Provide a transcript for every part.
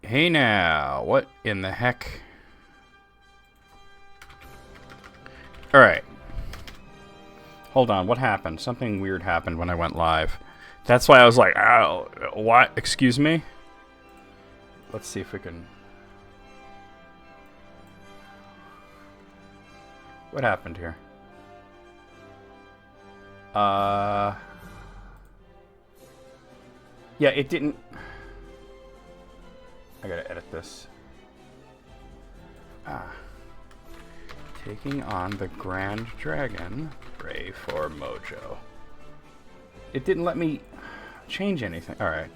Hey now, what in the heck? Alright. Hold on, what happened? Something weird happened when I went live. That's why I was like, oh, what? Excuse me? Let's see if we can... What happened here? Yeah, it didn't... I gotta edit this. Taking on the Grand Dragon. Pray for Mojo. It didn't let me change anything. Alright.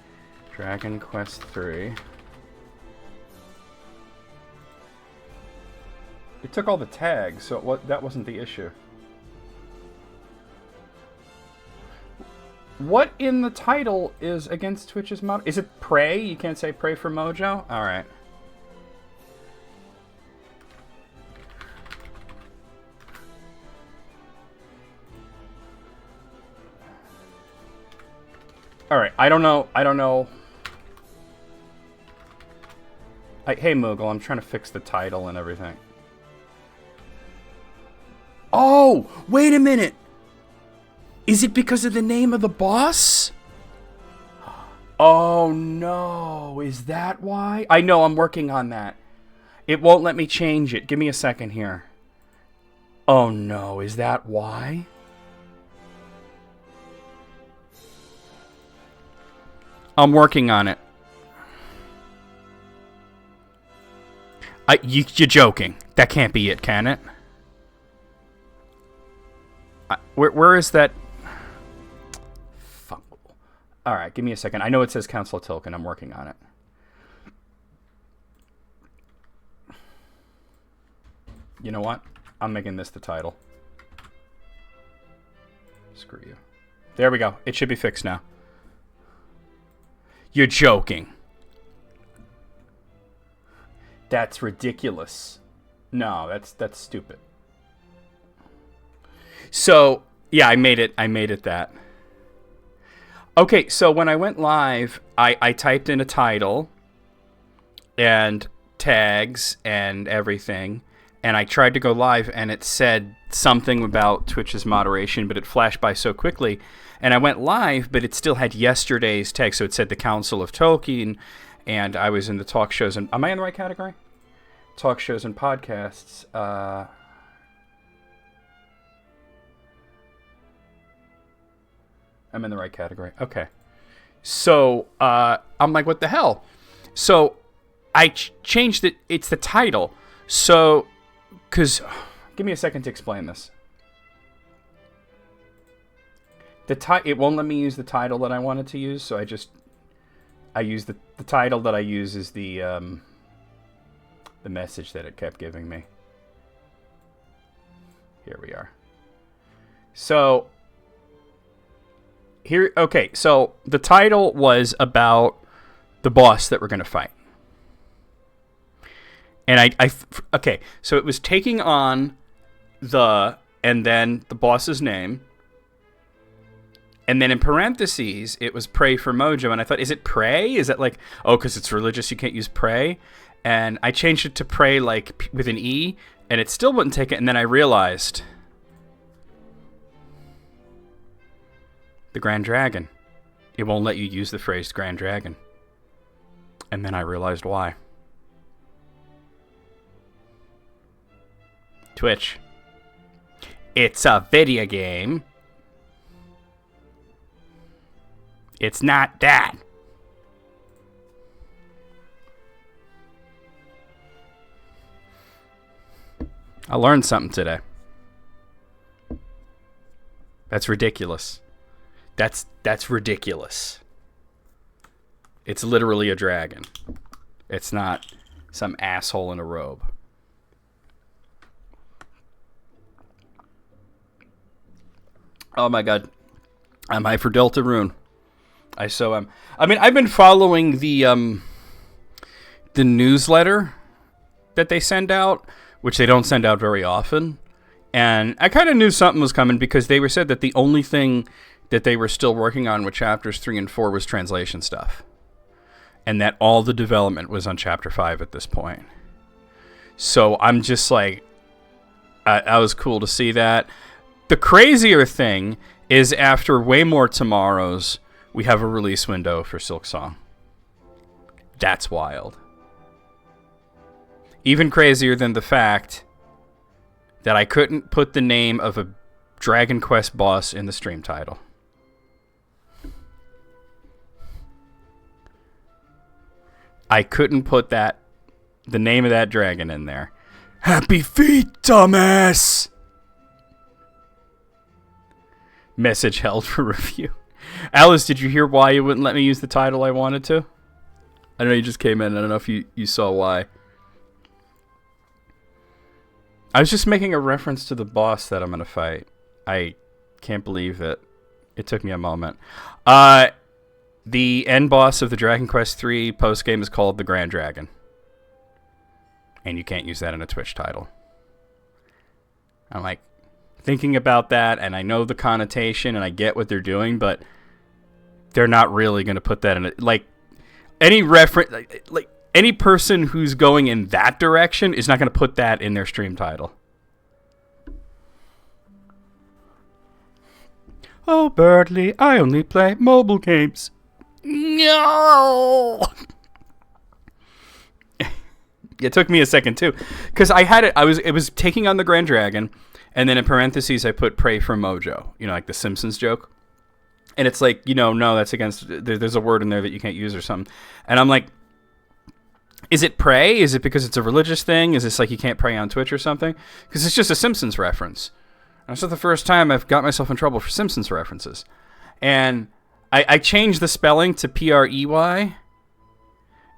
Dragon Quest 3. It took all the tags, so that wasn't the issue. What in the title is against Twitch's mod? Is it pray? You can't say pray for Mojo? Alright. Alright, I don't know. Hey, Moogle, I'm trying to fix the title and everything. Oh! Wait a minute! Is it because of the name of the boss? Oh no, is that why? I know, I'm working on that. It won't let me change it. Give me a second here. Oh no, is that why? I'm working on it. You're joking. That can't be it, can it? Where is that? Fuck. Alright, give me a second. I know it says Council Token. I'm working on it. You know what? I'm making this the title. Screw you. There we go. It should be fixed now. You're joking. That's ridiculous. No, that's stupid. So, yeah, I made it that. Okay, so when I went live, I typed in a title and tags and everything, and I tried to go live, and it said something about Twitch's moderation, but it flashed by so quickly. And I went live, but it still had yesterday's tag, so it said the Council of Tolkien, and I was in the talk shows. And am I in the right category? Talk shows and podcasts. I'm in the right category. Okay. So, I'm like, what the hell? So, I changed it. It's the title. So, because... Give me a second to explain this. It won't let me use the title that I wanted to use, so I use the title that I use is the message that it kept giving me. Here we are. So... Here, okay, so the title was about the boss that we're going to fight. And okay, so it was taking on and then the boss's name. And then in parentheses, it was pray for Mojo. And I thought, is it pray? Is that like, oh, because it's religious, you can't use pray? And I changed it to pray like with an E, and it still wouldn't take it. And then I realized... The Grand Dragon. It won't let you use the phrase Grand Dragon. And then I realized why. Twitch. It's a video game. It's not that. I learned something today. That's ridiculous. That's ridiculous. It's literally a dragon. It's not some asshole in a robe. Oh my god. I'm high for Deltarune. I mean, I've been following the newsletter that they send out, which they don't send out very often. And I kind of knew something was coming because they said that the only thing that they were still working on with chapters 3 and 4 was translation stuff. and that all the development was on Chapter 5 at this point. So I'm just like, I was cool to see that. The crazier thing is after way more tomorrows, we have a release window for Silksong. That's wild. Even crazier than the fact that I couldn't put the name of a Dragon Quest boss in the stream title. I couldn't put the name of that dragon in there. Happy feet, dumbass! Message held for review. Alice, did you hear why you wouldn't let me use the title I wanted to? I know you just came in. I don't know if you saw why. I was just making a reference to the boss that I'm going to fight. I can't believe that it took me a moment. The end boss of the Dragon Quest III post-game is called the Grand Dragon. And you can't use that in a Twitch title. I'm like thinking about that, and I know the connotation, and I get what they're doing, but they're not really going to put that in it. Like, any reference, like any person who's going in that direction is not going to put that in their stream title. Oh, Birdly, I only play mobile games. No. It took me a second too, because I had it. It was taking on the Grand Dragon, and then in parentheses I put "pray for Mojo." You know, like the Simpsons joke. And it's like, no, that's against. There's a word in there that you can't use or something. And I'm like, is it pray? Is it because it's a religious thing? Is this like you can't pray on Twitch or something? Because it's just a Simpsons reference. And it's not the first time I've got myself in trouble for Simpsons references. And I changed the spelling to Prey.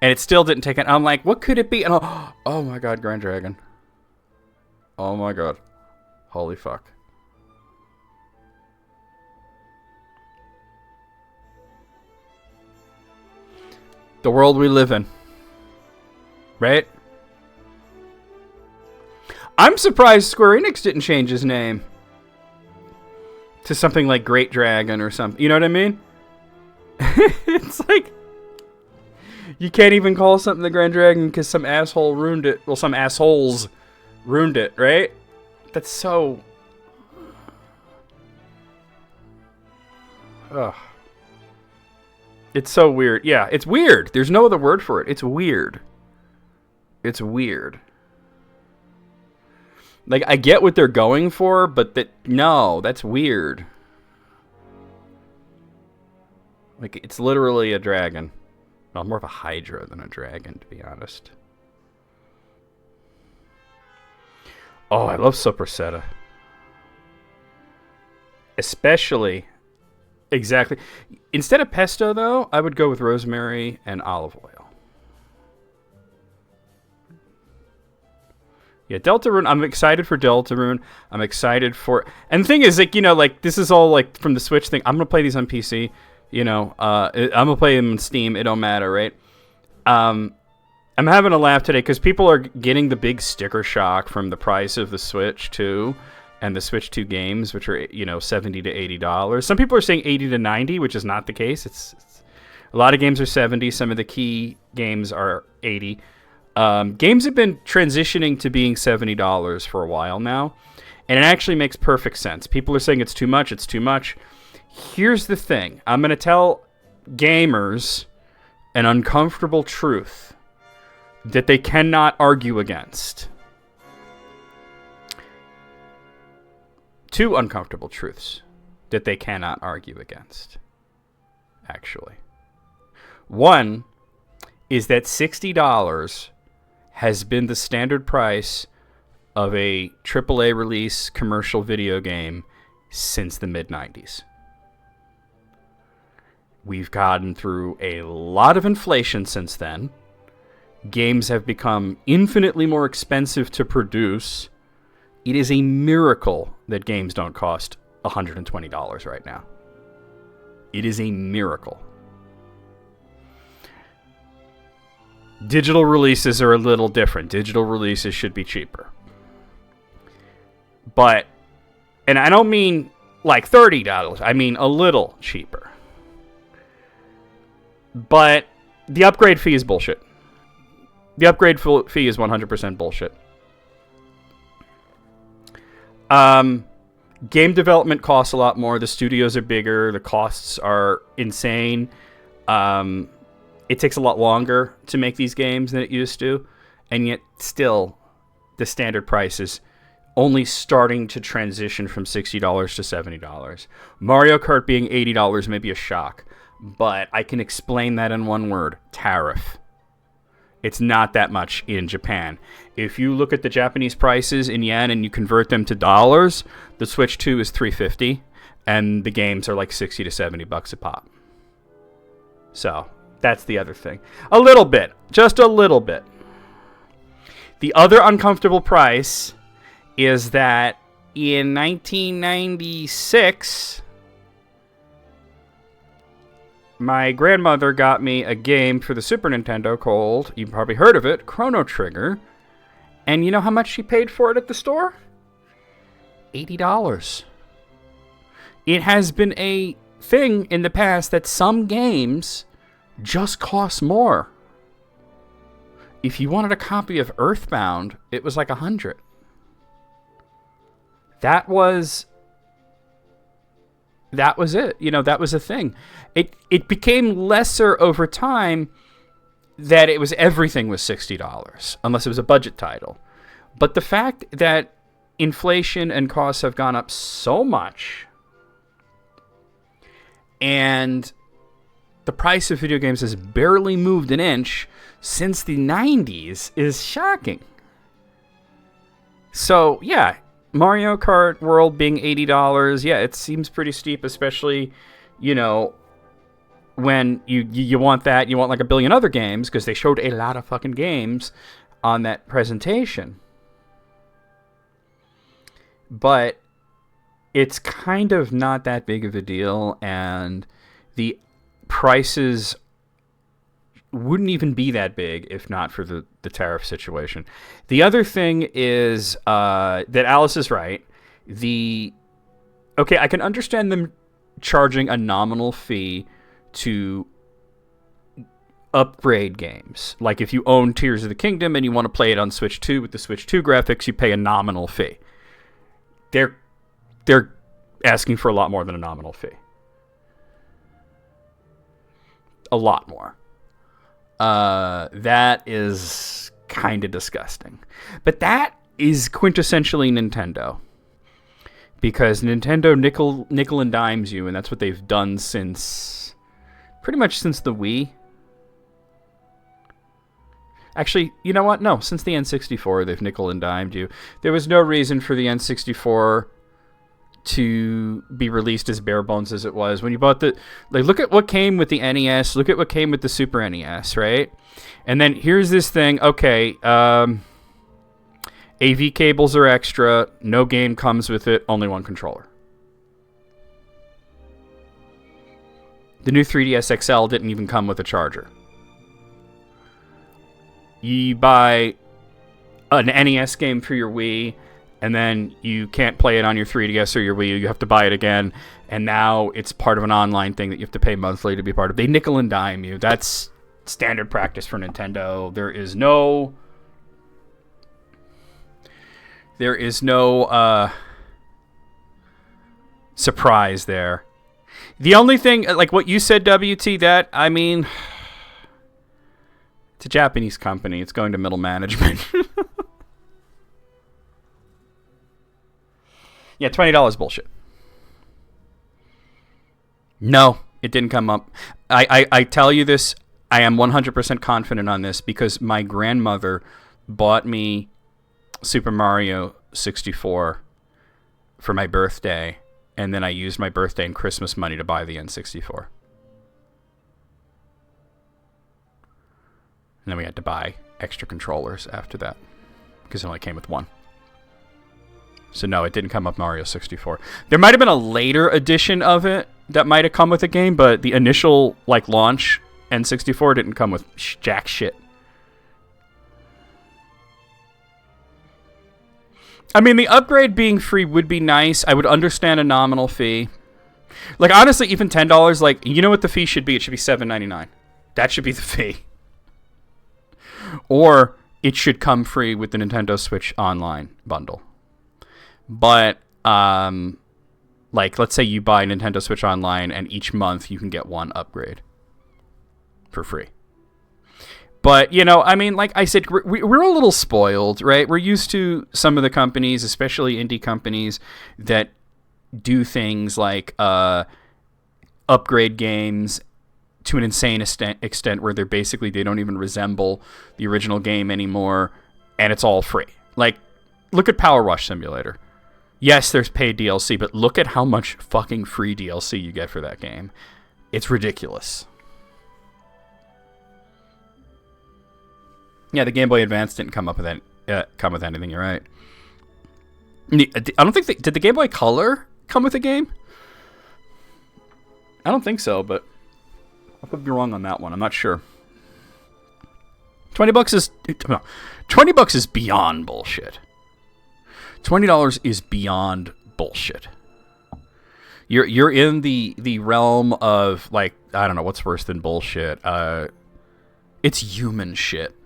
And it still didn't take it. I'm like, what could it be? And oh my God, Grand Dragon. Oh my God. Holy fuck. The world we live in. Right? I'm surprised Square Enix didn't change his name to something like Great Dragon or something. You know what I mean? It's like, you can't even call something the Grand Dragon because some asshole ruined it. Well, some assholes ruined it, right? That's so... Ugh. It's so weird. Yeah, it's weird. There's no other word for it. It's weird. It's weird. Like, I get what they're going for, but no, that's weird. Like, it's literally a dragon. Well, more of a hydra than a dragon, to be honest. Oh, I love Soprasetta. Especially... Exactly. Instead of pesto, though, I would go with rosemary and olive oil. Yeah, Deltarune. I'm excited for Deltarune. I'm excited for... And the thing is, like, like, this is all, like, from the Switch thing. I'm going to play these on PC. I'm going to play them on Steam. It don't matter, right? I'm having a laugh today because people are getting the big sticker shock from the price of the Switch, too. And the Switch 2 games, which are, $70 to $80. Some people are saying $80 to $90, which is not the case. It's a lot of games are $70. Some of the key games are $80. Games have been transitioning to being $70 for a while now. And it actually makes perfect sense. People are saying it's too much. It's too much. Here's the thing. I'm going to tell gamers an uncomfortable truth that they cannot argue against. Two uncomfortable truths that they cannot argue against, actually. One is that $60 has been the standard price of a AAA release commercial video game since the mid-90s. We've gotten through a lot of inflation since then. Games have become infinitely more expensive to produce. It is a miracle that games don't cost $120 right now. It is a miracle. Digital releases are a little different. Digital releases should be cheaper. But, and I don't mean like $30, I mean a little cheaper. But The upgrade fee is bullshit. The upgrade fee is 100% bullshit. Game development costs a lot more. The studios are bigger. The costs are insane. It takes a lot longer to make these games than it used to. And yet, still, the standard price is only starting to transition from $60 to $70. Mario Kart being $80 may be a shock. But I can explain that in one word. Tariff. It's not that much in Japan. If you look at the Japanese prices in yen and you convert them to dollars, the Switch 2 is $350, and the games are like $60 to $70 a pop. So, that's the other thing. A little bit. Just a little bit. The other uncomfortable price is that in 1996... my grandmother got me a game for the Super Nintendo called, you've probably heard of it, Chrono Trigger. And you know how much she paid for it at the store? $80. It has been a thing in the past that some games just cost more. If you wanted a copy of Earthbound, it was like $100. That was it. You know, that was a thing. It became lesser over time that it was everything was $60, unless it was a budget title. But the fact that inflation and costs have gone up so much, and the price of video games has barely moved an inch since the 90s is shocking. So, yeah, Mario Kart World being $80, yeah, it seems pretty steep, especially, you know, when you want that, you want like a billion other games, because they showed a lot of fucking games on that presentation. But it's kind of not that big of a deal, and the prices wouldn't even be that big if not for the tariff situation. The other thing is that Alice is right. Okay, I can understand them charging a nominal fee to upgrade games. Like if you own Tears of the Kingdom and you want to play it on Switch 2 with the Switch 2 graphics, you pay a nominal fee. They're asking for a lot more than a nominal fee. A lot more. That is kind of disgusting. But that is quintessentially Nintendo. Because Nintendo nickel and dimes you, and that's what they've done pretty much since the Wii. Actually, you know what? No, since the N64, they've nickel and dimed you. There was no reason for the N64 to be released as bare bones as it was. When you bought look at what came with the NES, look at what came with the Super NES, right? And then here's this thing, okay, AV cables are extra, no game comes with it, only one controller. The new 3DS XL didn't even come with a charger. You buy an NES game for your Wii, and then you can't play it on your 3DS or your Wii. You have to buy it again, and now it's part of an online thing that you have to pay monthly to be part of. They nickel and dime you. That's standard practice for Nintendo. There is no surprise there. The only thing, like what you said, WT, that, I mean, it's a Japanese company. It's going to middle management. Yeah, $20 bullshit. No, it didn't come up. I tell you this, I am 100% confident on this because my grandmother bought me Super Mario 64 for my birthday, and then I used my birthday and Christmas money to buy the N64. And then we had to buy extra controllers after that because it only came with one. So no, it didn't come up Mario 64. There might have been a later edition of it that might have come with a game, but the initial launch N64 didn't come with jack shit. I mean, the upgrade being free would be nice. I would understand a nominal fee. Honestly, even $10, you know what the fee should be? It should be $7.99. That should be the fee. Or it should come free with the Nintendo Switch Online bundle. But, like, let's say you buy Nintendo Switch Online and each month you can get one upgrade for free. But, you know, I mean, like I said, we're a little spoiled, right? We're used to some of the companies, especially indie companies, that do things like upgrade games to an insane extent where they don't even resemble the original game anymore, and it's all free. Like, look at Power Wash Simulator. Yes, there's paid DLC, but look at how much fucking free DLC you get for that game. It's ridiculous. Yeah, the Game Boy Advance didn't come with anything. You're right. I don't think did the Game Boy Color come with a game? I don't think so, but I could be wrong on that one. I'm not sure. $20 is beyond bullshit. $20 is beyond bullshit. You're in the realm of, like, I don't know what's worse than bullshit. It's human shit.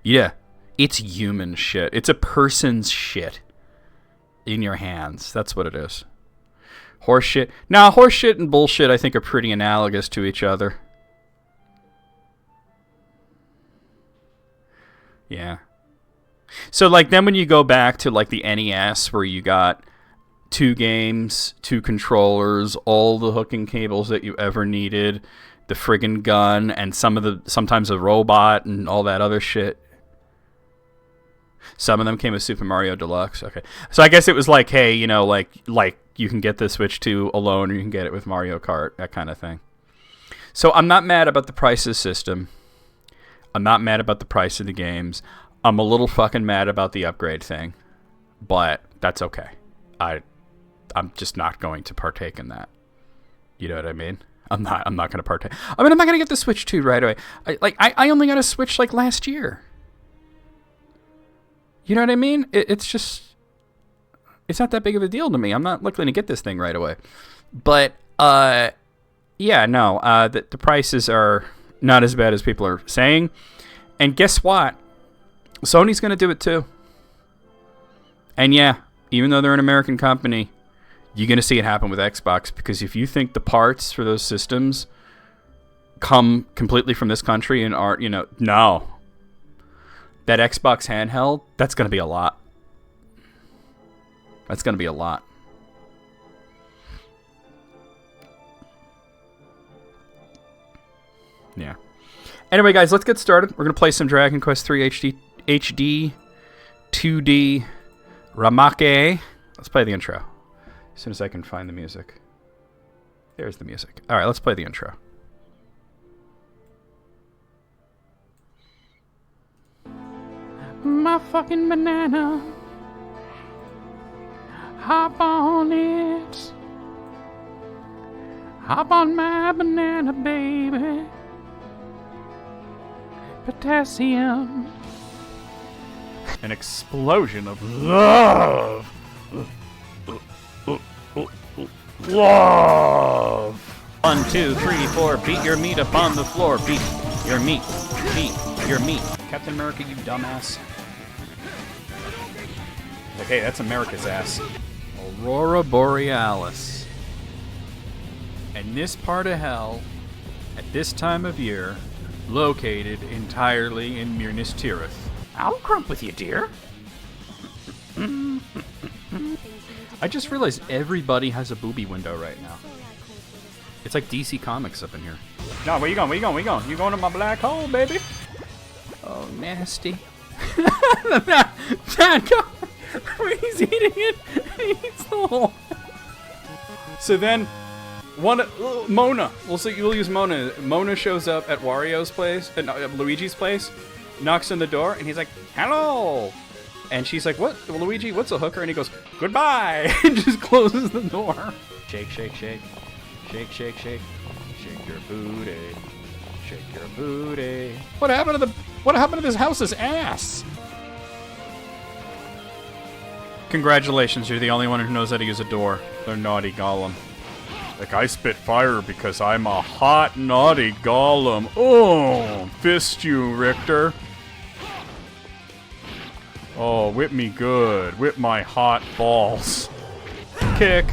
Yeah, it's human shit. It's a person's shit in your hands. That's what it is. Horse shit. Now, horse shit and bullshit, I think, are pretty analogous to each other. Yeah. So, like, then when you go back to, like, the NES, where you got 2 games, 2 controllers, all the hooking cables that you ever needed, the friggin' gun, and sometimes a robot and all that other shit. Some of them came with Super Mario Deluxe. Okay. So I guess it was like, hey, you know, like you can get the Switch 2 alone, or you can get it with Mario Kart, that kind of thing. So I'm not mad about the price of the system. I'm not mad about the price of the games. I'm a little fucking mad about the upgrade thing, but that's okay. I'm just not going to partake in that. You know what I mean? I'm not going to partake. I mean, I'm not going to get the Switch 2 right away. I only got a Switch like last year. You know what I mean? It's not that big of a deal to me. I'm not looking to get this thing right away. But, yeah, no, the prices are not as bad as people are saying. And guess what? Sony's going to do it too. And yeah, even though they're an American company, you're going to see it happen with Xbox, because if you think the parts for those systems come completely from this country and are, no. That Xbox handheld, that's going to be a lot. That's going to be a lot. Yeah. Anyway, guys, let's get started. We're going to play some Dragon Quest III HD 2D Remake. Let's play the intro. As soon as I can find the music. There's the music. All right, let's play the intro. My fucking banana. Hop on it. Hop on my banana, baby. Potassium. An explosion of love. Love. 1, 2, 3, 4. Beat your meat upon the floor. Beat your meat. Beat your meat. Captain America, you dumbass. Okay, that's America's ass. Aurora Borealis. And this part of hell, at this time of year, located entirely in Minas Tirith. I'll crump with you, dear. I just realized everybody has a booby window right now. It's like DC Comics up in here. No, where you going? Where you going? Where you going? You going to my black hole, baby? Oh, nasty. Dad, go. He's eating it. He eats the hole. So then, Mona. We'll use Mona. Mona shows up at Wario's place, at Luigi's place, knocks on the door, and he's like, "Hello." And she's like, "What, Luigi? What's a hooker?" And he goes, "Goodbye," and just closes the door. Shake, shake, shake, shake, shake, shake, shake your booty, shake your booty. What happened to this house's ass? Congratulations, you're the only one who knows how to use a door. They're naughty, Gollum. Like, I spit fire because I'm a hot, naughty golem. Oh, fist you, Richter. Oh, whip me good. Whip my hot balls. Kick.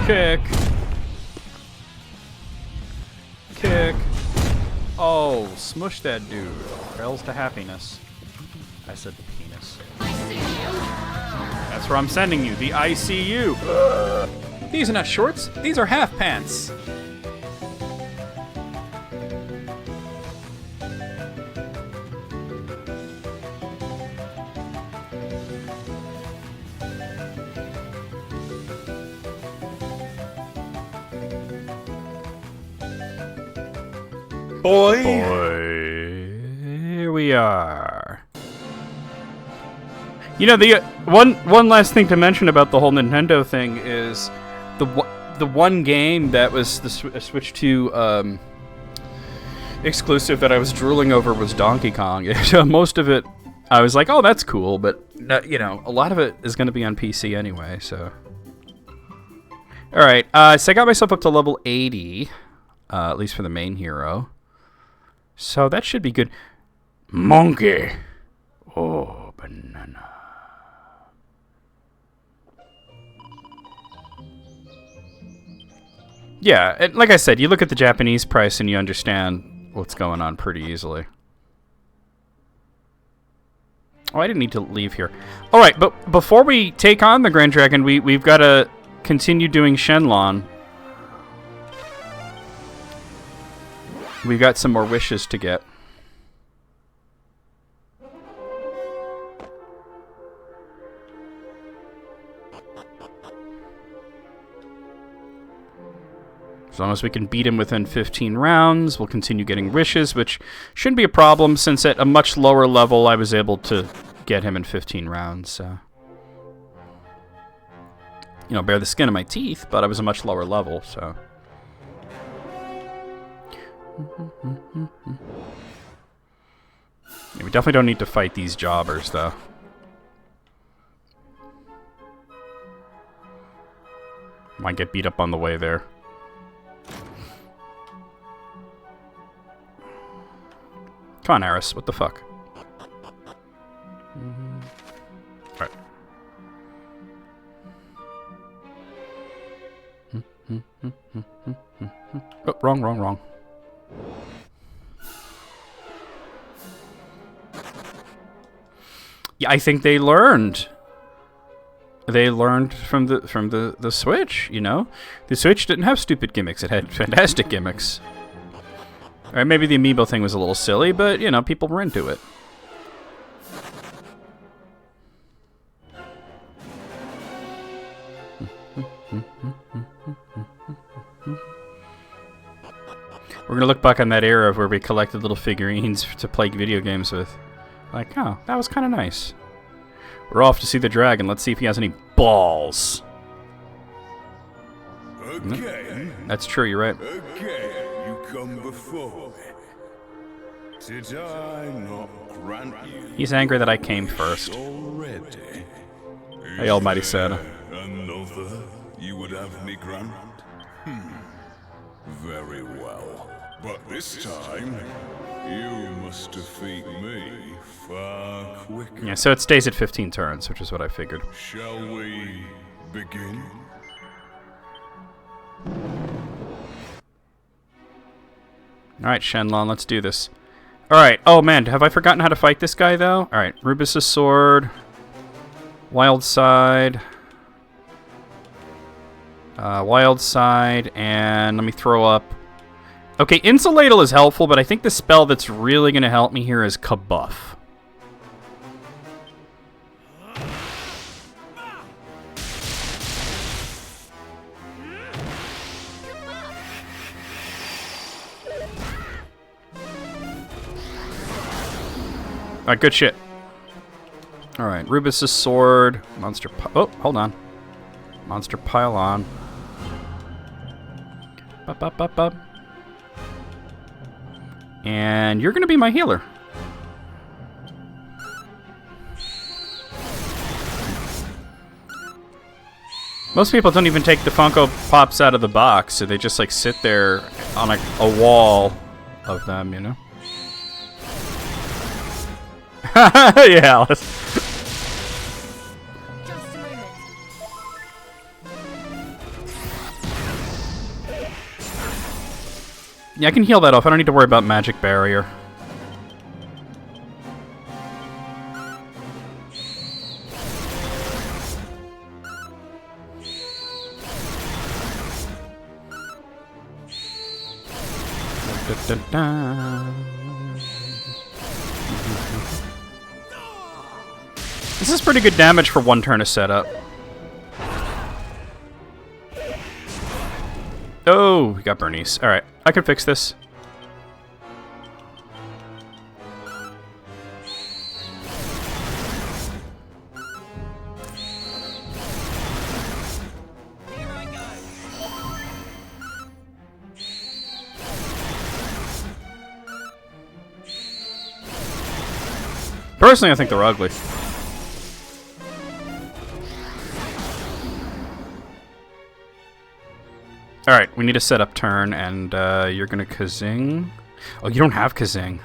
Kick. Kick. Oh, smush that dude. Rails to happiness. I said the penis. That's where I'm sending you, the ICU. These are not shorts, these are half pants. Boy. Here we are. You know, the one last thing to mention about the whole Nintendo thing is the one game that was the Switch 2 exclusive that I was drooling over was Donkey Kong. Most of it, I was like, oh, that's cool, but you know, a lot of it is going to be on PC anyway. So, all right, so I got myself up to level 80, at least for the main hero. So that should be good. Monkey. Oh, banana. Yeah, and like I said, you look at the Japanese price and you understand what's going on pretty easily. Oh, I didn't need to leave here. All right, but before we take on the Grand Dragon, we've got to continue doing Shenlong. We've got some more wishes to get. As long as we can beat him within 15 rounds, we'll continue getting wishes, which shouldn't be a problem since at a much lower level I was able to get him in 15 rounds. So, you know, bare the skin of my teeth, but I was a much lower level, so. Yeah, we definitely don't need to fight these jobbers, though. Might get beat up on the way there. Come on, Aris. What the fuck? Alright. Oh, wrong. Yeah, I think they learned. They learned from the Switch, you know? The Switch didn't have stupid gimmicks. It had fantastic gimmicks. Or maybe the amiibo thing was a little silly, but, you know, people were into it. We're gonna look back on that era of where we collected little figurines to play video games with. Like, oh, that was kind of nice. We're off to see the dragon. Let's see if he has any balls. Okay. That's true, you're right. Okay, you come before me. Did I not grant you? He's angry that I came first. Already? Hey, Almighty Santa. Another you would have me grant? Very well. But this time, you must defeat me far quicker. Yeah, so it stays at 15 turns, which is what I figured. Shall we begin? Alright, Shenlong, let's do this. Alright, oh man, have I forgotten how to fight this guy, though? Alright, Rubus' sword. Wild side. Wild side, and let me throw up. Okay, Insuladal is helpful, but I think the spell that's really going to help me here is Kabuff. Alright, good shit. Alright, Rubus' sword. Monster. Oh, hold on. Monster Pylon. Bup. And you're going to be my healer. Most people don't even take the Funko Pops out of the box, so they just like sit there on a wall of them, you know? Yeah, let's... Just a moment. Yeah, I can heal that off. I don't need to worry about magic barrier. Da, da, da. This is pretty good damage for one turn of setup. Oh, we got Bernice. Alright, I can fix this. Here I go. Personally, I think they're ugly. Alright, we need a setup turn, and you're gonna Kazing. Oh, you don't have Kazing.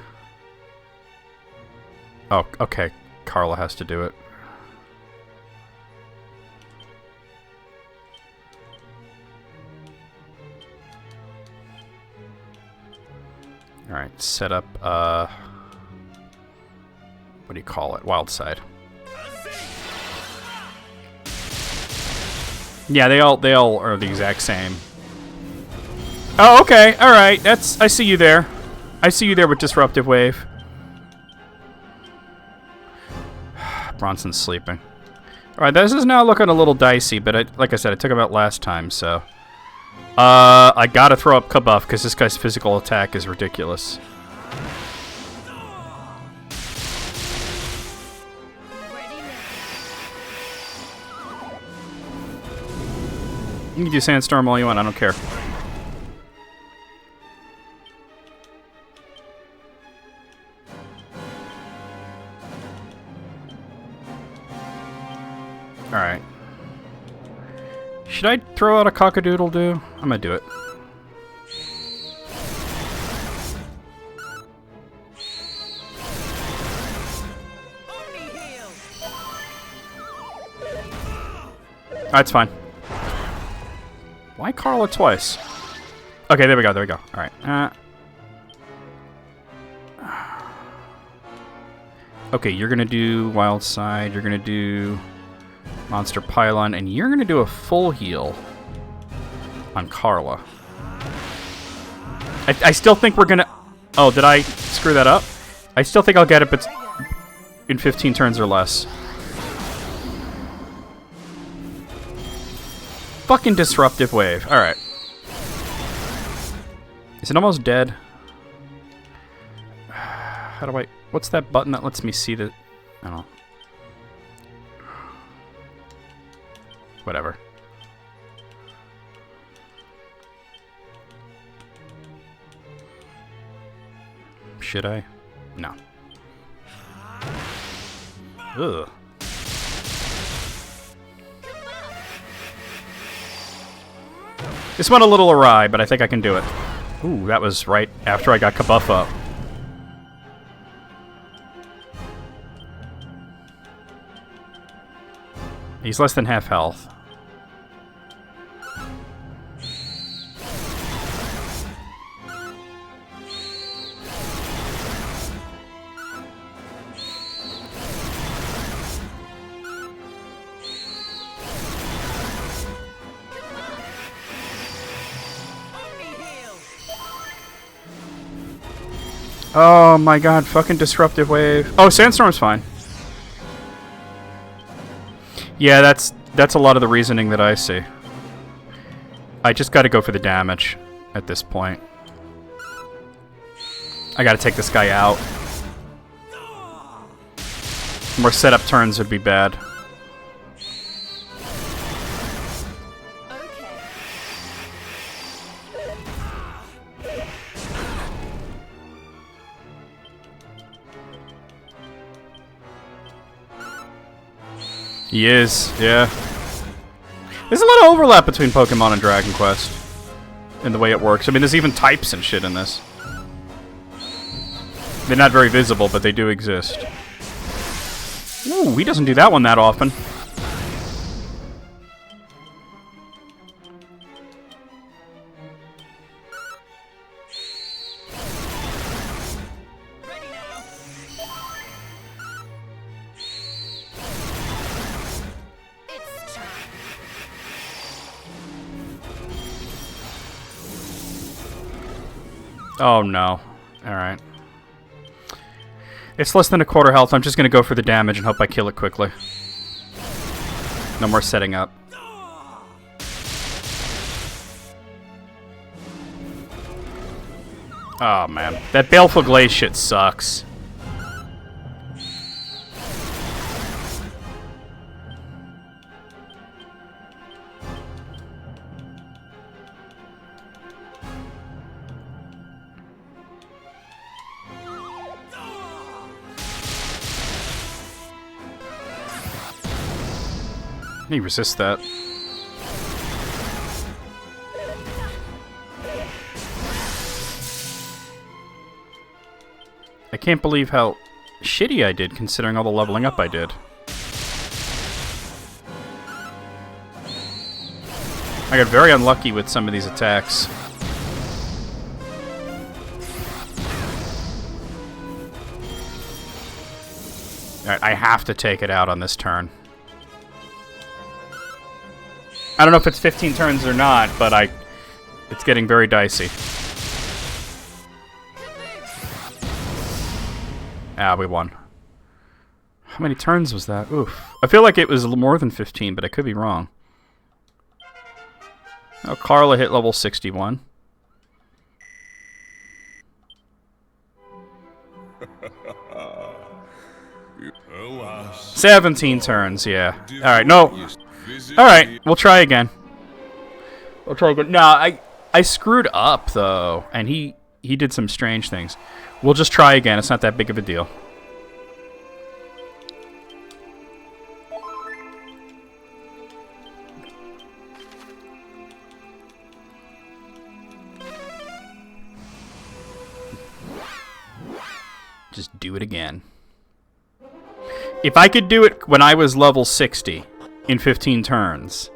Oh, okay. Carla has to do it. Alright, set up, what do you call it? Wild side. Yeah, they all are the exact same. Oh, okay. All right. I see you there. I see you there with Disruptive Wave. Bronson's sleeping. All right, this is now looking a little dicey, but like I said, I took him out last time, so I gotta throw up Kabuff because this guy's physical attack is ridiculous. You can do Sandstorm all you want. I don't care. Alright. Should I throw out a cock-a-doodle-doo? I'm gonna do it. That's fine. Why Carla twice? Okay, there we go, there we go. Alright. Okay, you're gonna do Wild Side, you're gonna do Monster Pylon, and you're gonna do a full heal on Carla. I still think we're gonna... Oh, did I screw that up? I still think I'll get it, but in 15 turns or less. Fucking Disruptive Wave. Alright. Is it almost dead? How do I... What's that button that lets me see the... I don't know. Whatever. Should I? No. Ugh. This went a little awry, but I think I can do it. Ooh, that was right after I got Kabuff up. He's less than half health. Oh my god, fucking Disruptive Wave. Oh, Sandstorm's fine. Yeah, that's a lot of the reasoning that I see. I just gotta go for the damage at this point. I gotta take this guy out. More setup turns would be bad. He is, yeah. There's a lot of overlap between Pokemon and Dragon Quest in the way it works. I mean, there's even types and shit in this. They're not very visible, but they do exist. Ooh, he doesn't do that one that often. Oh no. Alright. It's less than a quarter health. I'm just gonna go for the damage and hope I kill it quickly. No more setting up. Oh man. That Baleful Glaze shit sucks. He resists that. I can't believe how shitty I did considering all the leveling up I did. I got very unlucky with some of these attacks. Alright, I have to take it out on this turn. I don't know if it's 15 turns or not, but it's getting very dicey. Ah, we won. How many turns was that? Oof. I feel like it was more than 15, but I could be wrong. Oh, Carla hit level 61. Alas. 17 turns, yeah. Alright, no. Alright, we'll try again. We'll try again. No, I screwed up, though, and he did some strange things. We'll just try again. It's not that big of a deal. Just do it again. If I could do it when I was level 60 in 15 turns,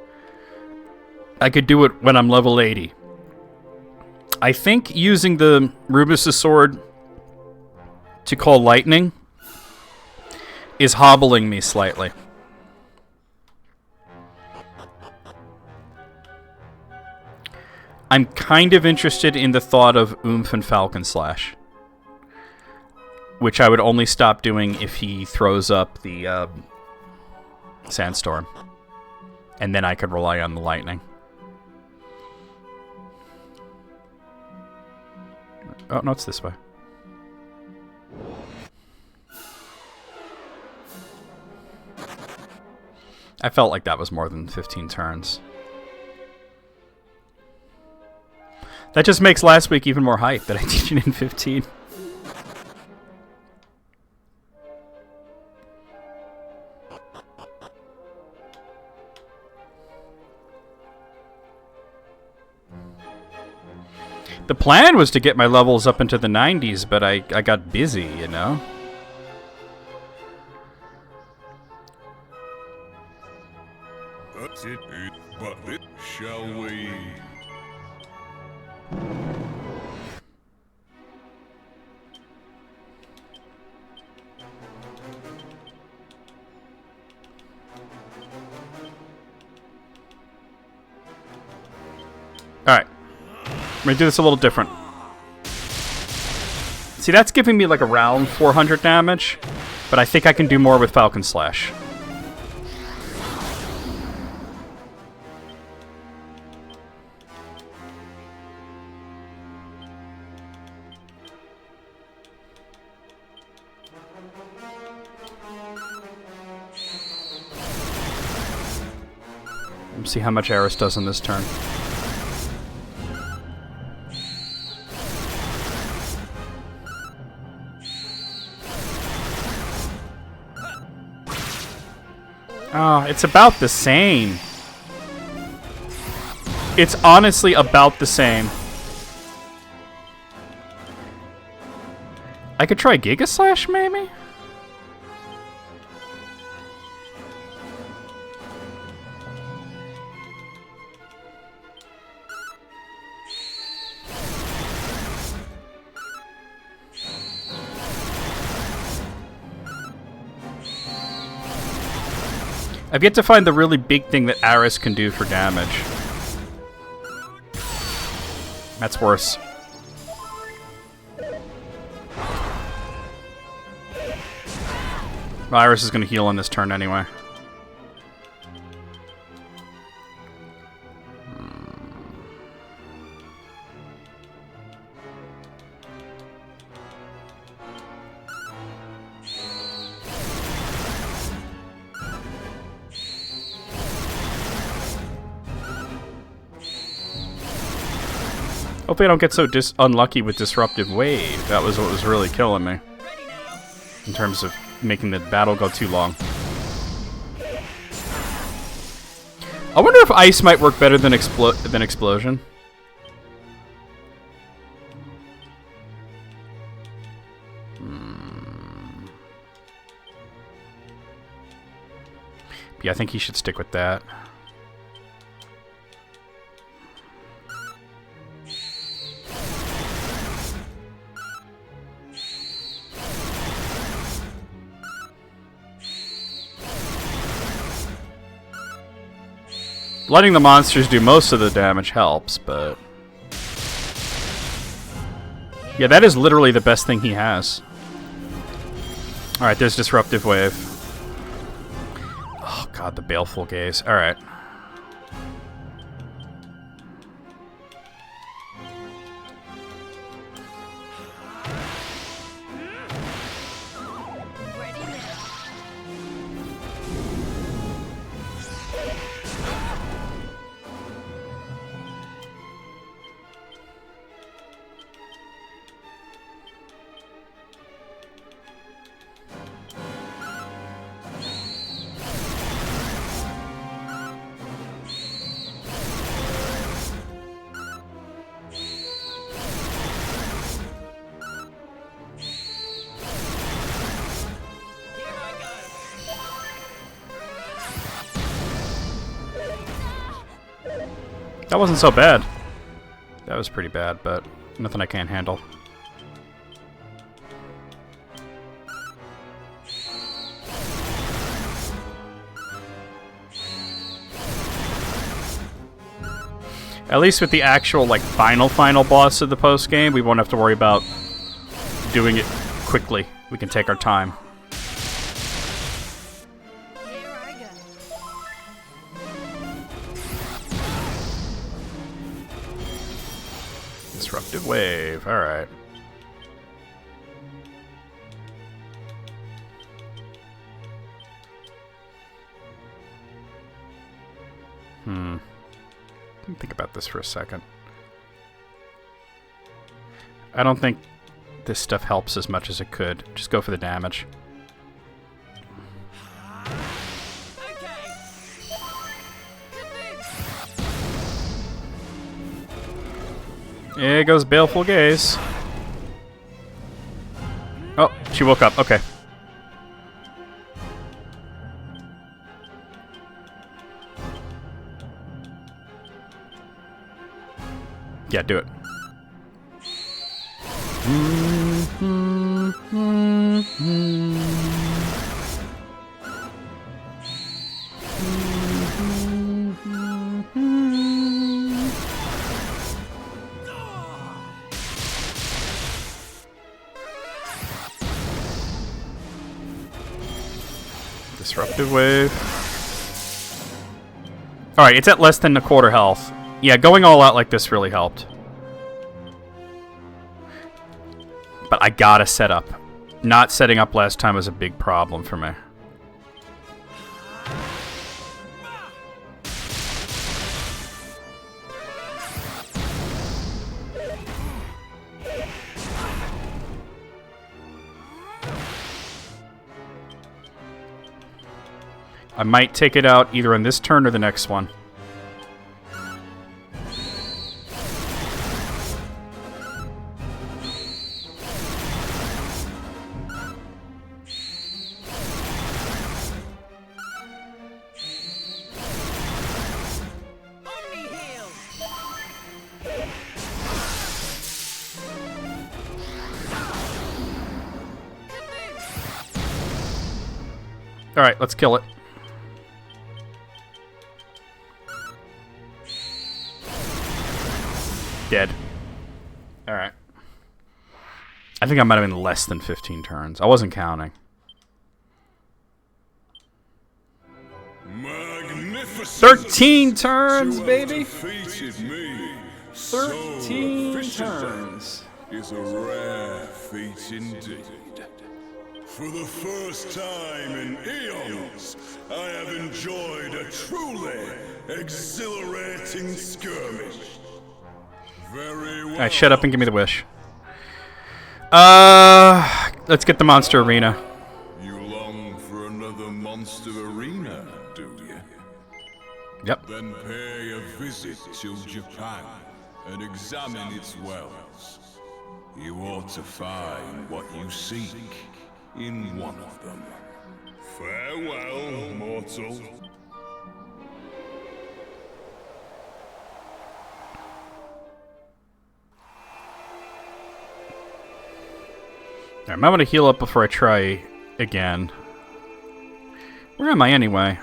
I could do it when I'm level 80. I think using the Rubus' sword to call lightning is hobbling me slightly. I'm kind of interested in the thought of Oomph and Falcon Slash, which I would only stop doing if he throws up the Sandstorm. And then I could rely on the lightning. Oh, no, it's this way. I felt like that was more than 15 turns. That just makes last week even more hype that I teach it in 15. The plan was to get my levels up into the 90s, but I got busy, you know? That's it, but it shall we? Alright. I'm gonna do this a little different. See, that's giving me like around 400 damage, but I think I can do more with Falcon Slash. Let's see how much Eris does in this turn. Oh, it's about the same. It's honestly about the same. I could try Giga Slash, maybe? I've yet to find the really big thing that Aris can do for damage. That's worse. Well, Aris is going to heal on this turn anyway. Hopefully I don't get so unlucky with Disruptive Wave. That was what was really killing me. In terms of making the battle go too long. I wonder if Ice might work better than Explosion. Yeah, I think he should stick with that. Letting the monsters do most of the damage helps, but... yeah, that is literally the best thing he has. Alright, there's Disruptive Wave. Oh god, the Baleful Gaze. Alright. That wasn't so bad. That was pretty bad, but nothing I can't handle. At least with the actual, like, final boss of the post-game, we won't have to worry about doing it quickly. We can take our time. Disruptive Wave, alright. Let me think about this for a second. I don't think this stuff helps as much as it could. Just go for the damage. There goes Baleful Gaze. Oh, she woke up. Okay. Yeah, do it. Disruptive Wave. Alright, it's at less than a quarter health. Yeah, going all out like this really helped. But I gotta set up. Not setting up last time was a big problem for me. I might take it out either on this turn or the next one. Alright, let's kill it. Dead. Alright. I think I might have been less than 15 turns. I wasn't counting. Magnificent. 13 turns, To have baby! defeated me 13 so turns. is a rare feat indeed. For the first time in eons, I have enjoyed a truly exhilarating skirmish. Very well. Alright, shut up and give me the wish. Let's get the monster arena. You long for another monster arena, do you? Yep. Then pay a visit to Japan and examine its wells. You ought to find what you seek in one of them. Farewell, mortal. I'm going to heal up before I try again. Where am I anyway?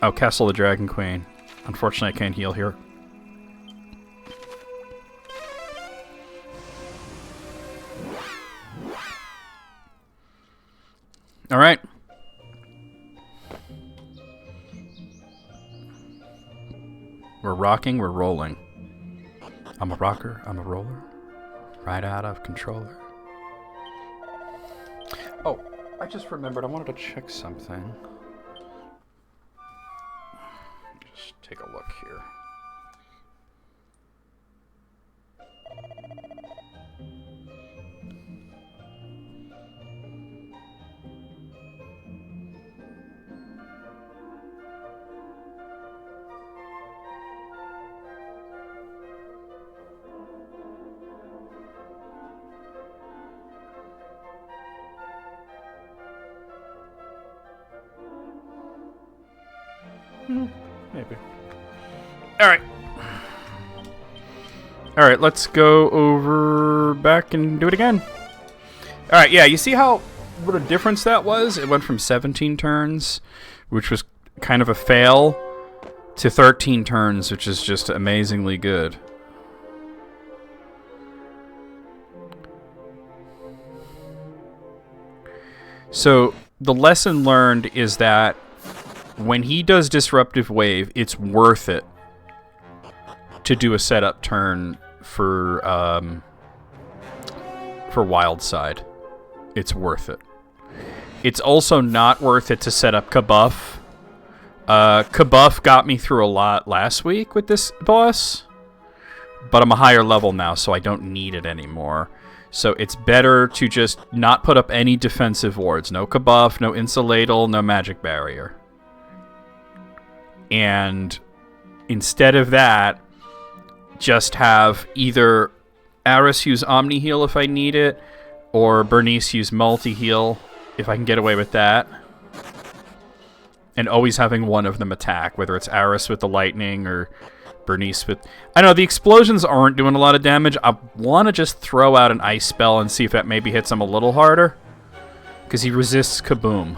Oh, Castle of the Dragon Queen. Unfortunately, I can't heal here. Alright. We're rocking, we're rolling. I'm a rocker, I'm a roller. Right out of controller. Oh, I just remembered I wanted to check something. Just take a look here. Maybe. Alright. Alright, let's go over back and do it again. Alright, yeah, you see what a difference that was? It went from 17 turns, which was kind of a fail, to 13 turns, which is just amazingly good. So, the lesson learned is that when he does Disruptive Wave, it's worth it to do a setup turn for Wild Side. It's worth it. It's also not worth it to set up Kabuff. Kabuff got me through a lot last week with this boss, but I'm a higher level now, so I don't need it anymore. So it's better to just not put up any defensive wards. No Kabuff, no Insulatal, no Magic Barrier. And instead of that, just have either Aris use Omni Heal if I need it, or Bernice use Multi Heal if I can get away with that. And always having one of them attack, whether it's Aris with the lightning or Bernice with... I know, the explosions aren't doing a lot of damage. I want to just throw out an ice spell and see if that maybe hits him a little harder. Because he resists Kaboom.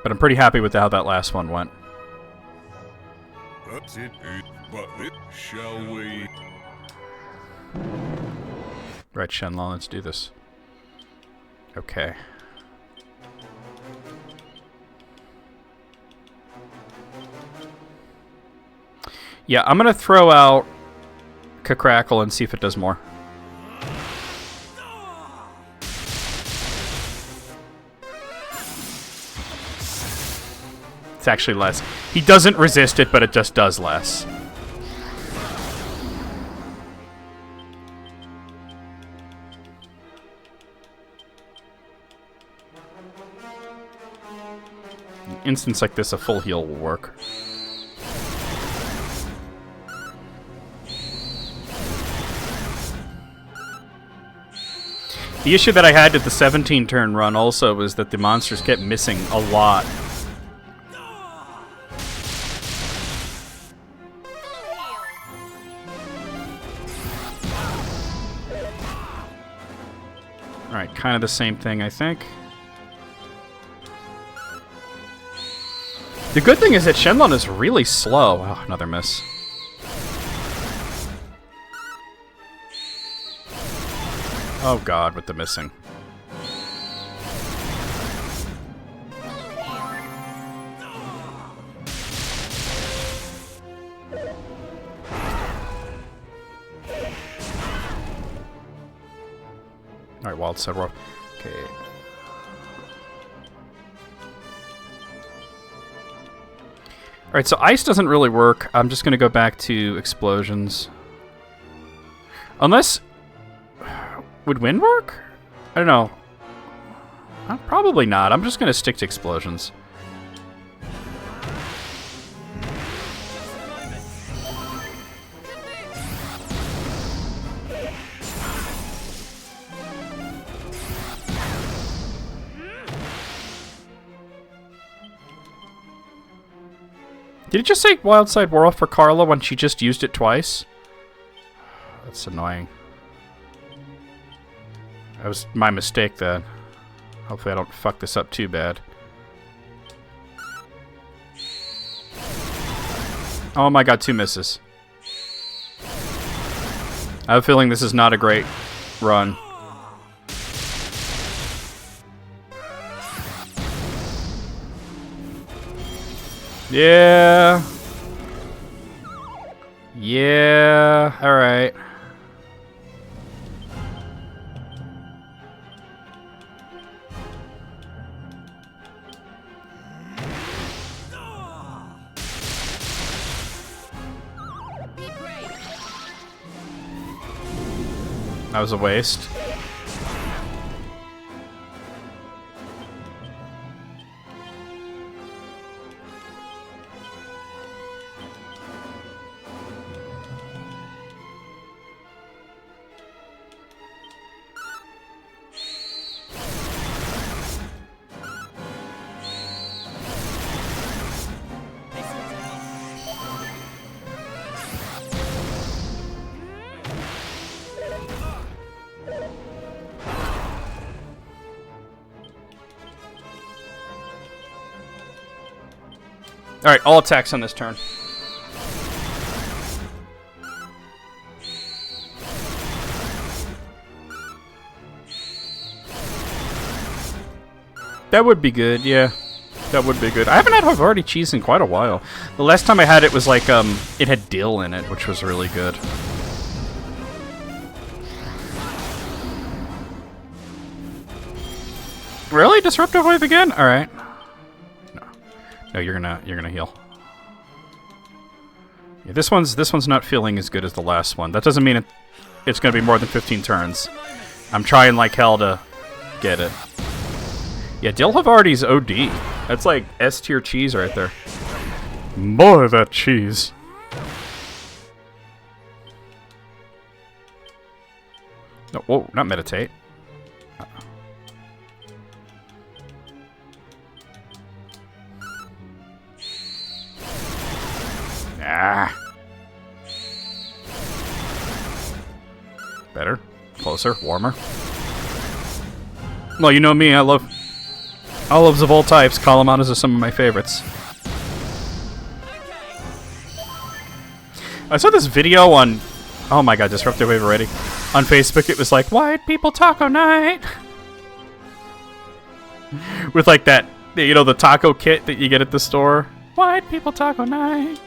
But I'm pretty happy with how that last one went. That's it. But it shall we? Right, Shenlong, let's do this. Okay. Yeah, I'm gonna throw out Crackle and see if it does more. It's actually less. He doesn't resist it, but it just does less. In an instance like this, a full heal will work. The issue that I had with the 17-turn run also was that the monsters kept missing a lot. Alright, kind of the same thing, I think. The good thing is that Shenlong is really slow. Oh, another miss. Oh god, with the missing. Alright, wild side roll. Okay. Alright, so ice doesn't really work. I'm just gonna go back to explosions. Unless... Would wind work? I don't know. Probably not. I'm just gonna stick to explosions. Did it just say Wild Side Whirl for Carla when she just used it twice? That's annoying. That was my mistake then. Hopefully I don't fuck this up too bad. Oh my god, 2 misses. I have a feeling this is not a great run. Yeah. Yeah. Alright. That was a waste. Alright, all attacks on this turn. That would be good, yeah. That would be good. I haven't had Havarti cheese in quite a while. The last time I had it was like, it had dill in it, which was really good. Really? Disruptive Wave again? Alright. No, you're gonna heal. Yeah, this one's not feeling as good as the last one. That doesn't mean it's gonna be more than 15 turns. I'm trying like hell to get it. Yeah, Dill Havarti's OD. That's like S tier cheese right there. More of that cheese. No, whoa, not meditate. Ah. Better. Closer. Warmer. Well, you know me. I love olives of all types. Kalamatas are some of my favorites. I saw this video on... Oh my god, Disruptive Wave already. On Facebook, it was like, White People Taco Night! With like that, you know, the taco kit that you get at the store. White People Taco Night!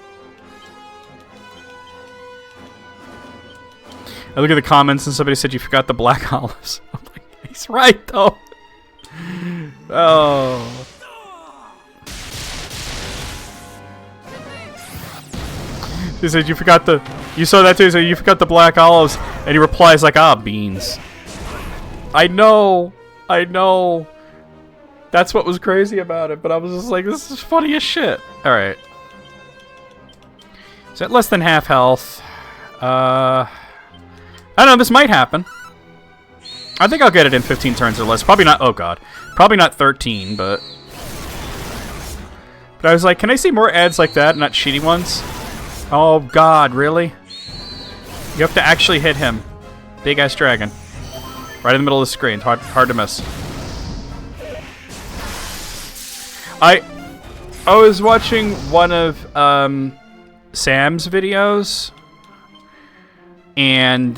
I look at the comments and somebody said you forgot the black olives. I'm like, he's right though. Oh. She said you forgot the... You saw that too, so you forgot the black olives. And he replies like, ah, beans. I know. I know. That's what was crazy about it. But I was just like, this is funny as shit. Alright. Is that less than half health? I don't know, this might happen. I think I'll get it in 15 turns or less. Probably not, oh god. Probably not 13, but... But I was like, can I see more ads like that, not shitty ones? Oh god, really? You have to actually hit him. Big ass dragon. Right in the middle of the screen. Hard to miss. I was watching one of Sam's videos, and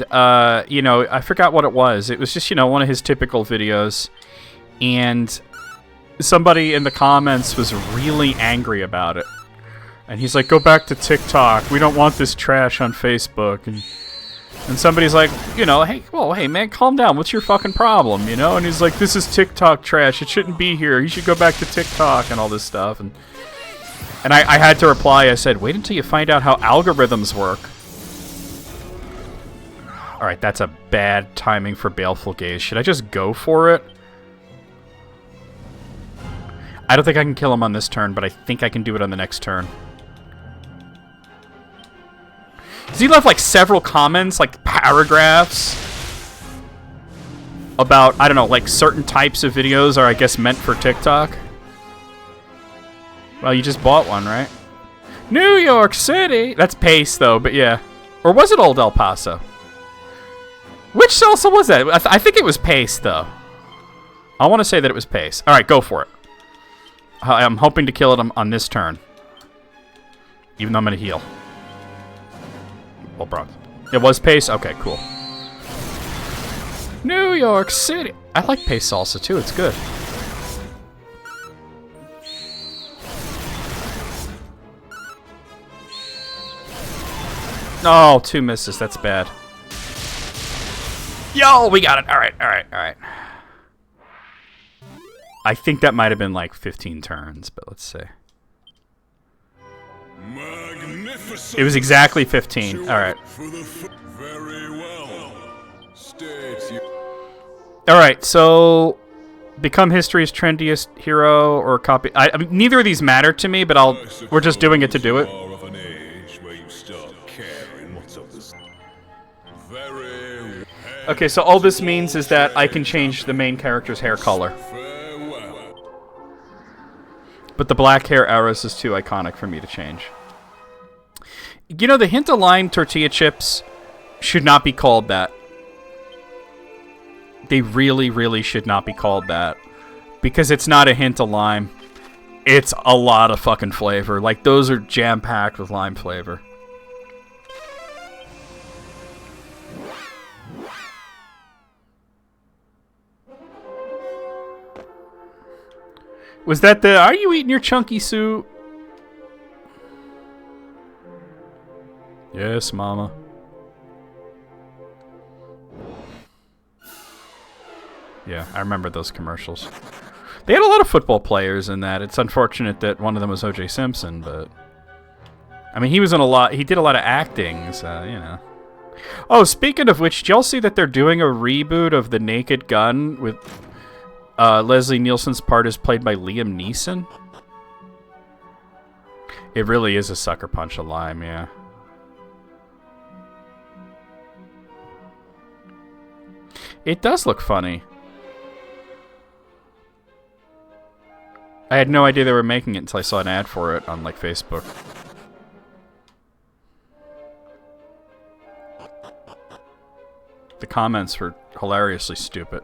you know, I forgot what it was. It was just, you know, one of his typical videos, and somebody in the comments was really angry about it. And he's like, "Go back to TikTok. We don't want this trash on Facebook." And somebody's like, you know, hey man, calm down. What's your fucking problem, you know? And he's like, "This is TikTok trash. It shouldn't be here. You should go back to TikTok," and all this stuff. And I had to reply. I said, "Wait until you find out how algorithms work." All right, that's a bad timing for Baleful Gaze. Should I just go for it? I don't think I can kill him on this turn, but I think I can do it on the next turn. He left like several comments, like paragraphs, about, I don't know, like certain types of videos are, I guess, meant for TikTok. Well, you just bought one, right? New York City! That's Pace, though, but yeah. Or was it Old El Paso? Which salsa was that? I think it was Pace, though. I want to say that it was Pace. Alright, go for it. I'm hoping to kill it on this turn. Even though I'm going to heal. Well, bro. It was Pace? Okay, cool. New York City! I like Pace salsa, too. It's good. Oh, 2 misses. That's bad. Yo, we got it. Alright. I think that might have been like 15 turns, but let's see. It was exactly 15. Alright. Alright, so become history's trendiest hero or copy. I mean, neither of these matter to me, but we're just doing it to do it. Okay, so all this means is that I can change the main character's hair color. But the black hair arrows is too iconic for me to change. You know, the hint of lime tortilla chips should not be called that. They really, really should not be called that. Because it's not a hint of lime. It's a lot of fucking flavor. Like, those are jam-packed with lime flavor. Was that the, "Are you eating your chunky soup?" Yes, mama. Yeah, I remember those commercials. They had a lot of football players in that. It's unfortunate that one of them was O.J. Simpson, but I mean, he was in a lot. He did a lot of acting, so, you know. Oh, speaking of which, did y'all see that they're doing a reboot of The Naked Gun with Leslie Nielsen's part is played by Liam Neeson? It really is a sucker punch of lime, yeah. It does look funny. I had no idea they were making it until I saw an ad for it on, like, Facebook. The comments were hilariously stupid.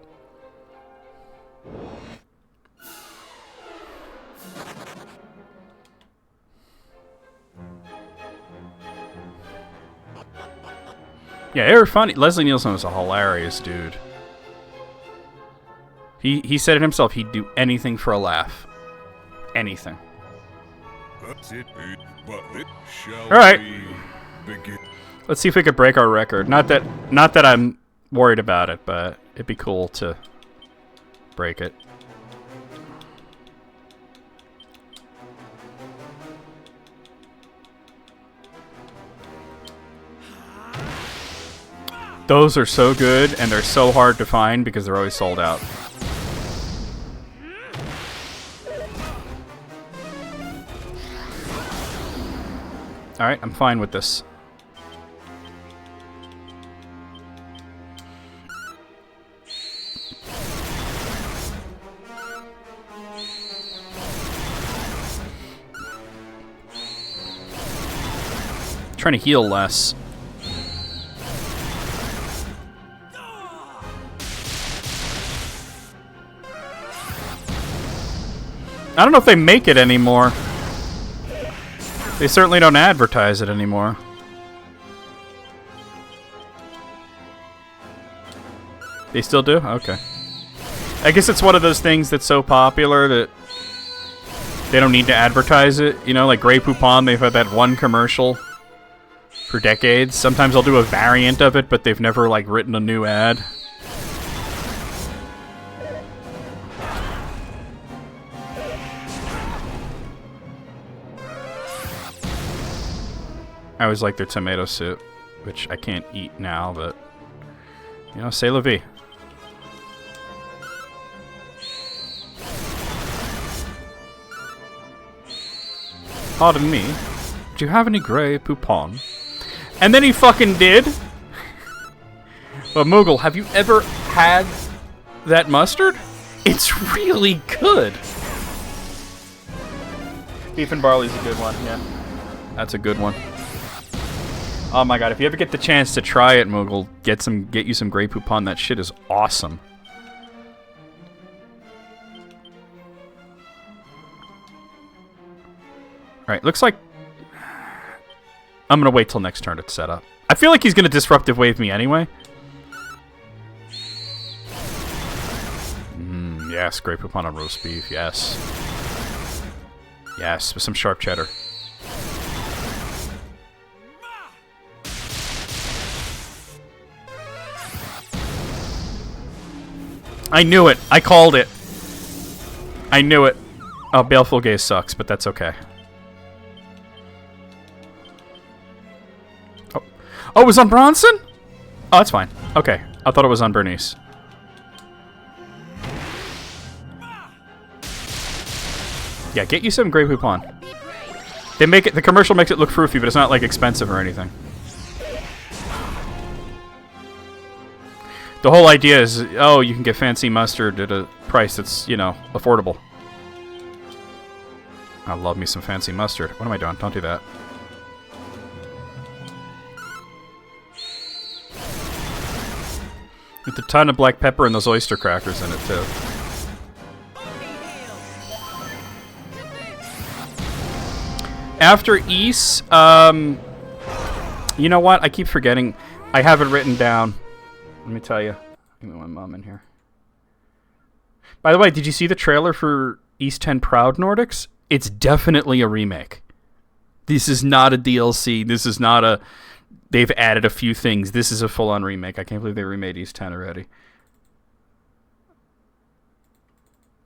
Yeah, they were funny. Leslie Nielsen was a hilarious dude. He said it himself, he'd do anything for a laugh. Anything. Alright. Let's see if we could break our record. Not that I'm worried about it, but it'd be cool to break it. Those are so good, and they're so hard to find because they're always sold out. Alright, I'm fine with this. Trying to heal less. I don't know if they make it anymore. They certainly don't advertise it anymore. They still do? Okay. I guess it's one of those things that's so popular that they don't need to advertise it. You know, like Grey Poupon, they've had that one commercial for decades. Sometimes they'll do a variant of it, but they've never, like, written a new ad. I always like their tomato soup, which I can't eat now, but, you know, c'est la vie. Pardon me, do you have any Grey Poupon? And then he fucking did. But Moogle, have you ever had that mustard? It's really good. Beef and barley's a good one, yeah. That's a good one. Oh my god, if you ever get the chance to try it, Moogle, get you some Grey Poupon. That shit is awesome. Alright, looks like I'm gonna wait till next turn to set up. I feel like he's gonna disruptive wave me anyway. Yes, Grey Poupon on roast beef, yes. Yes, with some sharp cheddar. I knew it! I called it! I knew it! Oh, Baleful Gaze sucks, but that's okay. Oh, it was on Bronson? Oh, that's fine. Okay, I thought it was on Bernice. Yeah, get you some Grey Poupon. They make it. The commercial makes it look froofy, but it's not like expensive or anything. The whole idea is, oh, you can get fancy mustard at a price that's, you know, affordable. I love me some fancy mustard. What am I doing? Don't do that. With a ton of black pepper and those oyster crackers in it, too. After Ys, you know what? I keep forgetting. I have it written down. Let me tell you. Give me my mom in here. By the way, did you see the trailer for Ys 10 Proud Nordics? It's definitely a remake. This is not a DLC. This is not a... They've added a few things. This is a full-on remake. I can't believe they remade Ys 10 already.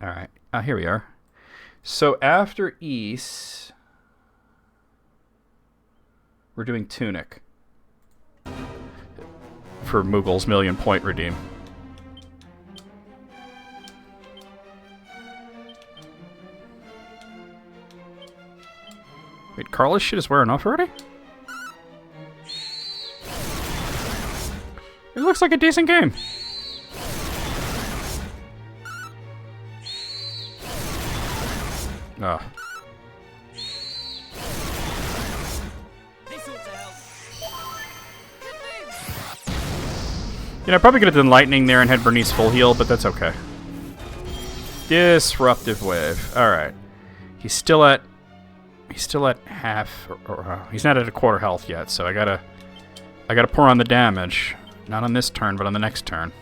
Alright. Here we are. So after Ys... we're doing Tunic. For Moogle's million-point redeem. Wait, Carla's shit is wearing off already? It looks like a decent game. Ah. You know, I probably could have done lightning there and had Bernice full heal, but that's okay. Disruptive wave. All right. He's still at half, or he's not at a quarter health yet. So I gotta pour on the damage. Not on this turn, but on the next turn.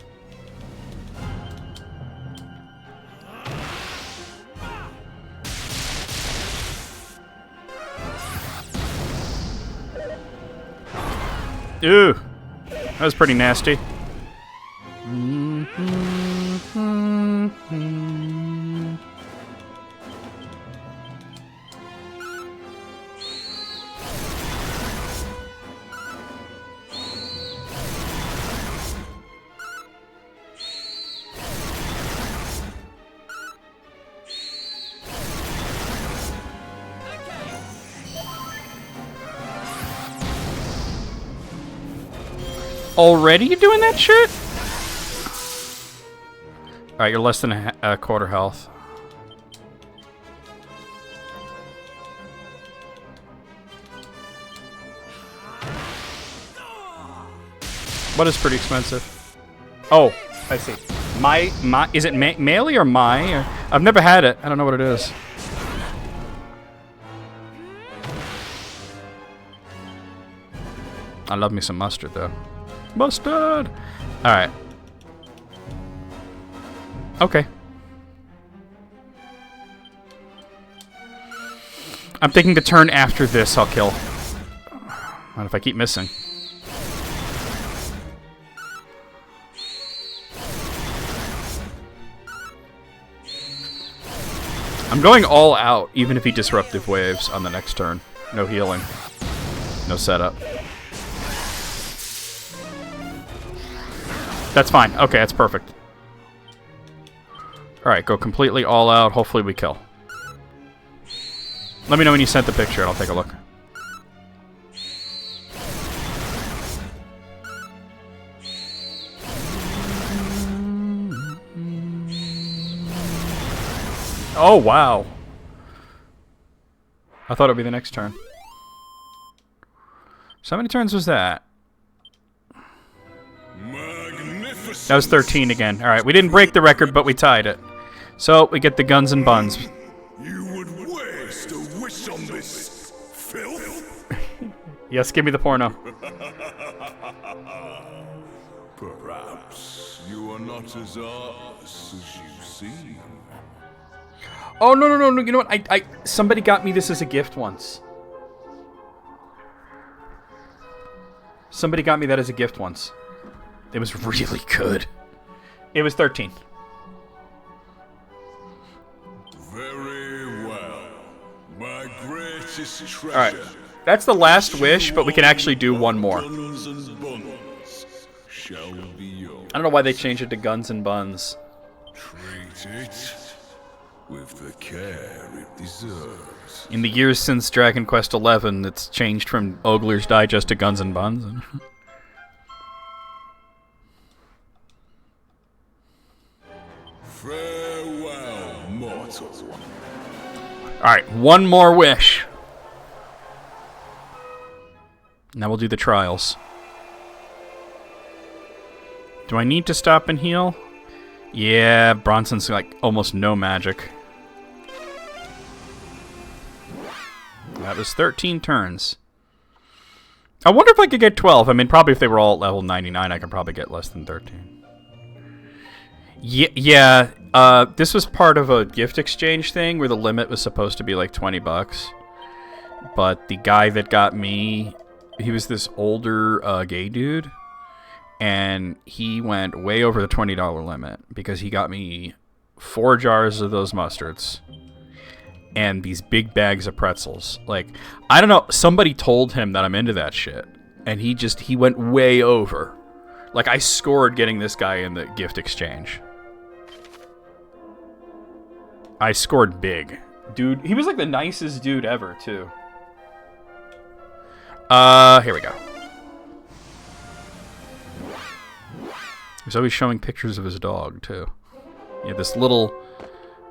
Ooh, that was pretty nasty. Already doing that shit? Alright, you're less than a quarter health. What is pretty expensive? Oh, I see. Is it melee or my? I've never had it. I don't know what it is. I love me some mustard, though. Mustard! Alright. Okay. I'm thinking the turn after this I'll kill. What if I keep missing? I'm going all out, even if he disruptive waves on the next turn. No healing. No setup. That's fine. Okay, that's perfect. Alright, go completely all out. Hopefully we kill. Let me know when you sent the picture and I'll take a look. Oh, wow. I thought it would be the next turn. So how many turns was that? That was 13 again. Alright, we didn't break the record, but we tied it. So, we get the guns and buns. You would waste a wish on this filth? Yes, give me the porno. Perhaps you are not as artless as you seem. Oh, no, no, no, no. You know what? Somebody got me this as a gift once. Somebody got me that as a gift once. It was really good. It was 13. Very well. My greatest treasure. Alright. That's the last wish, but we can actually do one more. Guns and buns shall be yours. I don't know why they changed it to guns and buns. Treat it with the care it deserves. In the years since Dragon Quest XI, it's changed from Ogler's Digest to Guns and Buns. Farewell, mortal. Alright, one more wish. Now we'll do the trials. Do I need to stop and heal? Yeah, Bronson's like almost no magic. That was 13 turns. I wonder if I could get 12. I mean, probably if they were all at level 99, I could probably get less than 13. Yeah, this was part of a gift exchange thing where the limit was supposed to be like 20 bucks. But the guy that got me, he was this older gay dude. And he went way over the $20 limit because he got me 4 jars of those mustards and these big bags of pretzels. Like, I don't know, somebody told him that I'm into that shit, and he went way over. Like, I scored getting this guy in the gift exchange. I scored big. Dude, he was like the nicest dude ever, too. Here we go. He's always showing pictures of his dog, too. Yeah, this little,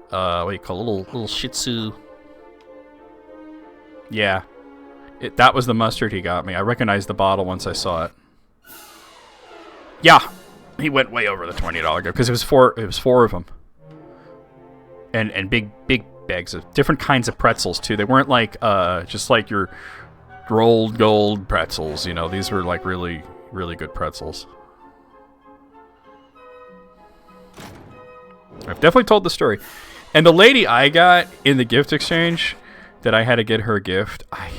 what do you call it? Little Shih Tzu. Yeah. That was the mustard he got me. I recognized the bottle once I saw it. Yeah. He went way over the $20 gift, because it was four of them. And big bags of different kinds of pretzels, too. They weren't like, just like your rolled gold pretzels, you know. These were like really, really good pretzels. I've definitely told the story. And the lady I got in the gift exchange that I had to get her a gift, I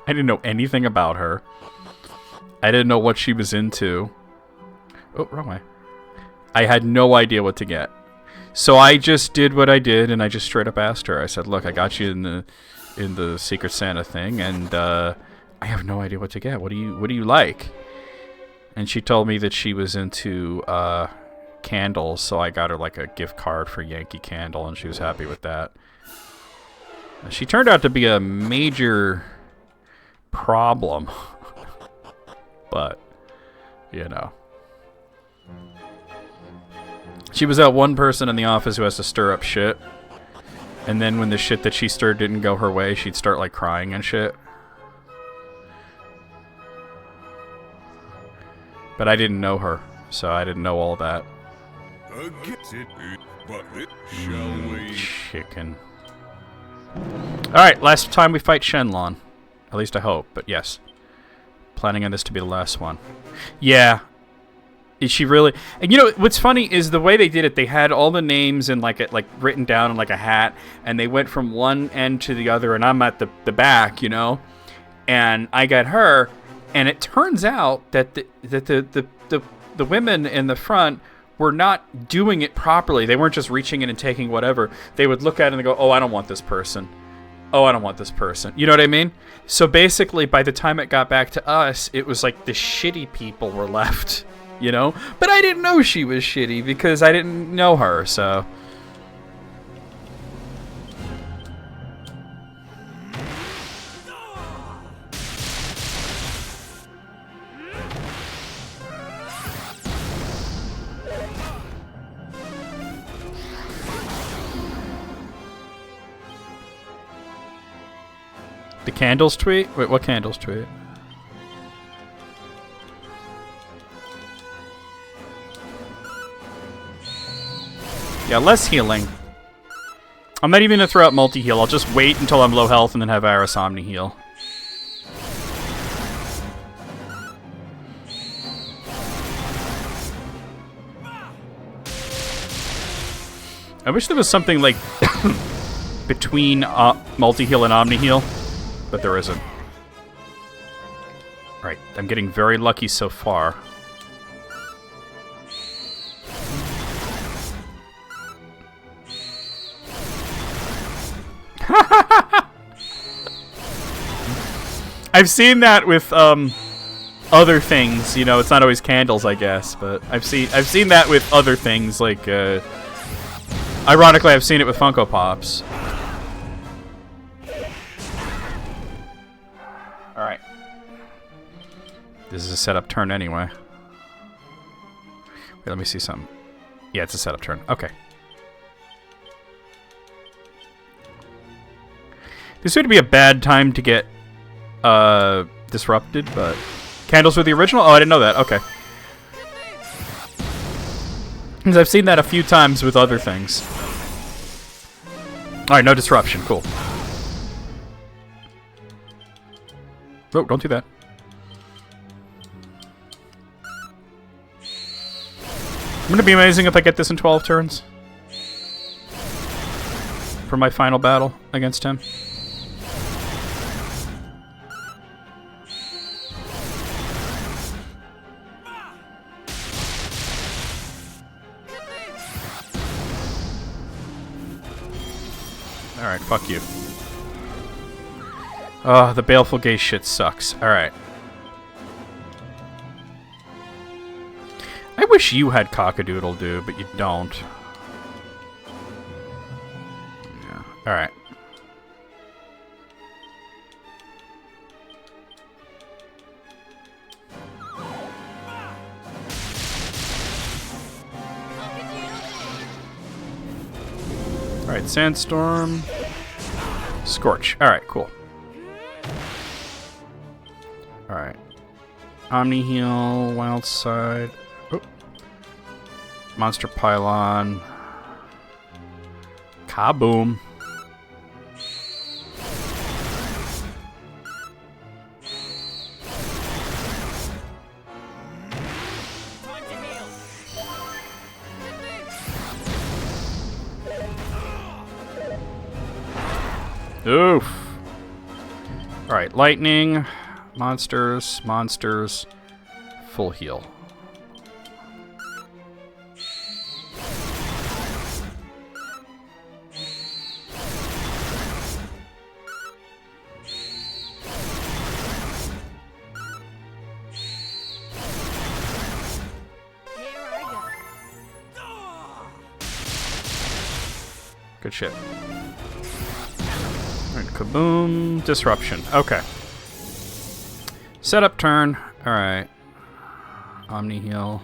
didn't know anything about her. I didn't know what she was into. Oh, wrong way. I had no idea what to get. So I just did what I did, and I just straight up asked her. I said, look, I got you in the Secret Santa thing, and I have no idea what to get. What do you like? And she told me that she was into candles, so I got her like a gift card for Yankee Candle, and she was happy with that. She turned out to be a major problem. But, you know. She was that one person in the office who has to stir up shit. And then when the shit that she stirred didn't go her way, she'd start like crying and shit. But I didn't know her, so I didn't know all that. Chicken. Alright, last time we fight Shenlong. At least I hope, but yes. planning on this to be the last one. Yeah. Is she really? And you know what's funny is the way they did it. They had all the names in like written down in like a hat, and they went from one end to the other, and I'm at the back, you know, and I got her, and it turns out that the women in the front were not doing it properly. They weren't just reaching in and taking whatever. They would look at it and they go, "Oh, I don't want this person. Oh, I don't want this person." You know what I mean? So basically, by the time it got back to us, it was like the shitty people were left. You know? But I didn't know she was shitty because I didn't know her, so... The candles tweet? Wait, what candles tweet? Yeah, less healing. I'm not even going to throw out multi-heal. I'll just wait until I'm low health and then have Aris Omni heal. I wish there was something like between multi-heal and Omni heal, but there isn't. Alright, I'm getting very lucky so far. I've seen that with other things, you know. It's not always candles, I guess, but I've seen that with other things. Like, ironically, I've seen it with Funko Pops. All right, this is a setup turn anyway. Wait, let me see something. Yeah, it's a setup turn. Okay. This would be a bad time to get disrupted, but candles were the original? Oh, I didn't know that. Okay. Because I've seen that a few times with other things. Alright, no disruption. Cool. Oh, don't do that. Wouldn't it be amazing if I get this in 12 turns? For my final battle against him. Alright, fuck you. The Baleful Gaze shit sucks. Alright. I wish you had Cock-a-doodle-doo, but you don't. Yeah. Alright. Alright, Sandstorm. Scorch. Alright, cool. Alright. Omni Heal, Wild Side. Oh. Monster Pylon. Kaboom. Oof. Alright, lightning, monsters, full heal. Good shit. Alright, kaboom. Disruption. Okay. Setup turn. Alright. Omni heal.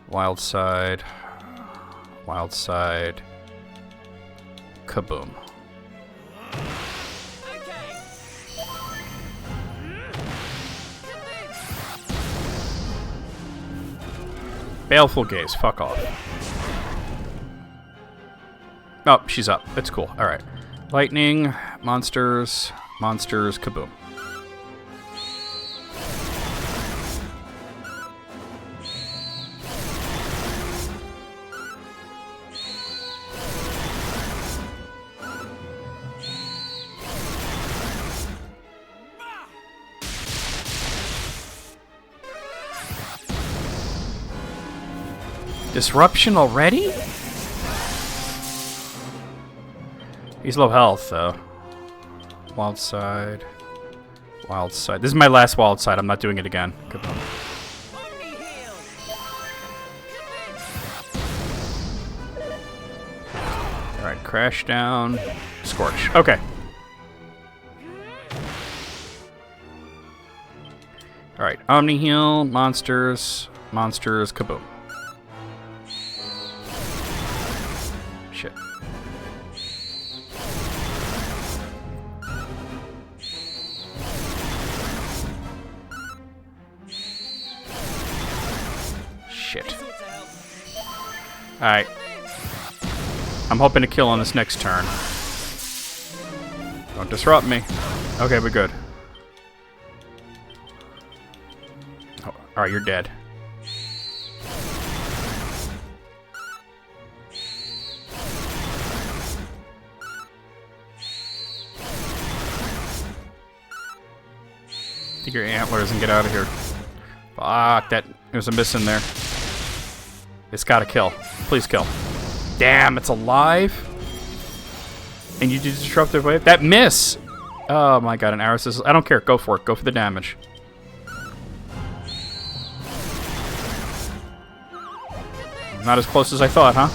Wild side. Wild side. Kaboom. Baleful Gaze. Fuck off. Oh, she's up. It's cool. Alright. Lightning, monsters, kaboom. Disruption already? He's low health, though. Wild side. Wild side. This is my last wild side. I'm not doing it again. Goodbye. Alright, crash down. Scorch. Okay. Alright, Omni heal, monsters, monsters, kaboom. Shit. Shit. Alright. I'm hoping to kill on this next turn. Don't disrupt me. Okay, we're good. Oh, alright, you're dead. Take your antlers and get out of here. Fuck, there's a miss in there. It's gotta kill. Please kill. Damn, it's alive? And you did disruptive wave? That miss! Oh my god, an arrow says, I don't care, go for it. Go for the damage. Not as close as I thought, huh?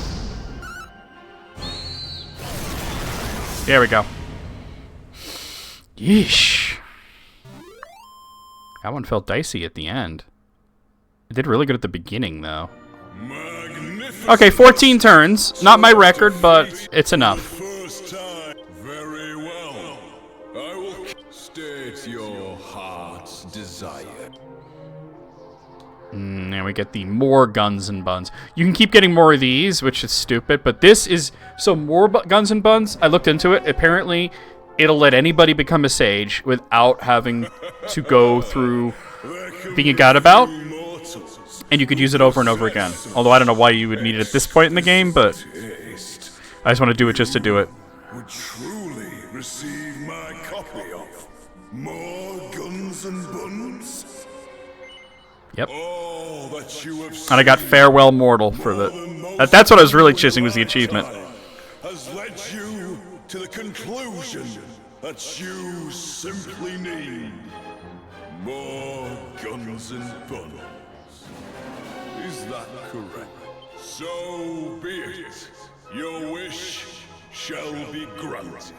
There we go. Yeesh. That one felt dicey at the end. It did really good at the beginning, though. Okay, 14 turns. Not my record, but it's enough. Very well. I will state your heart's desire. And we get the more guns and buns. You can keep getting more of these, which is stupid, but this is... So more guns and buns, I looked into it. Apparently, it'll let anybody become a sage without having to go through being a gadabout. And you could use it over and over again. Although I don't know why you would need it at this point in the game, but I just want to do it just to do it. Would truly receive my copy of More Guns and Buns. Yep. All that you have And I got Farewell Mortal for the... That's what I was really chasing, was the achievement. Has led you to the conclusion that you simply need more guns and buns. Is that correct? So be it. Your wish shall be granted.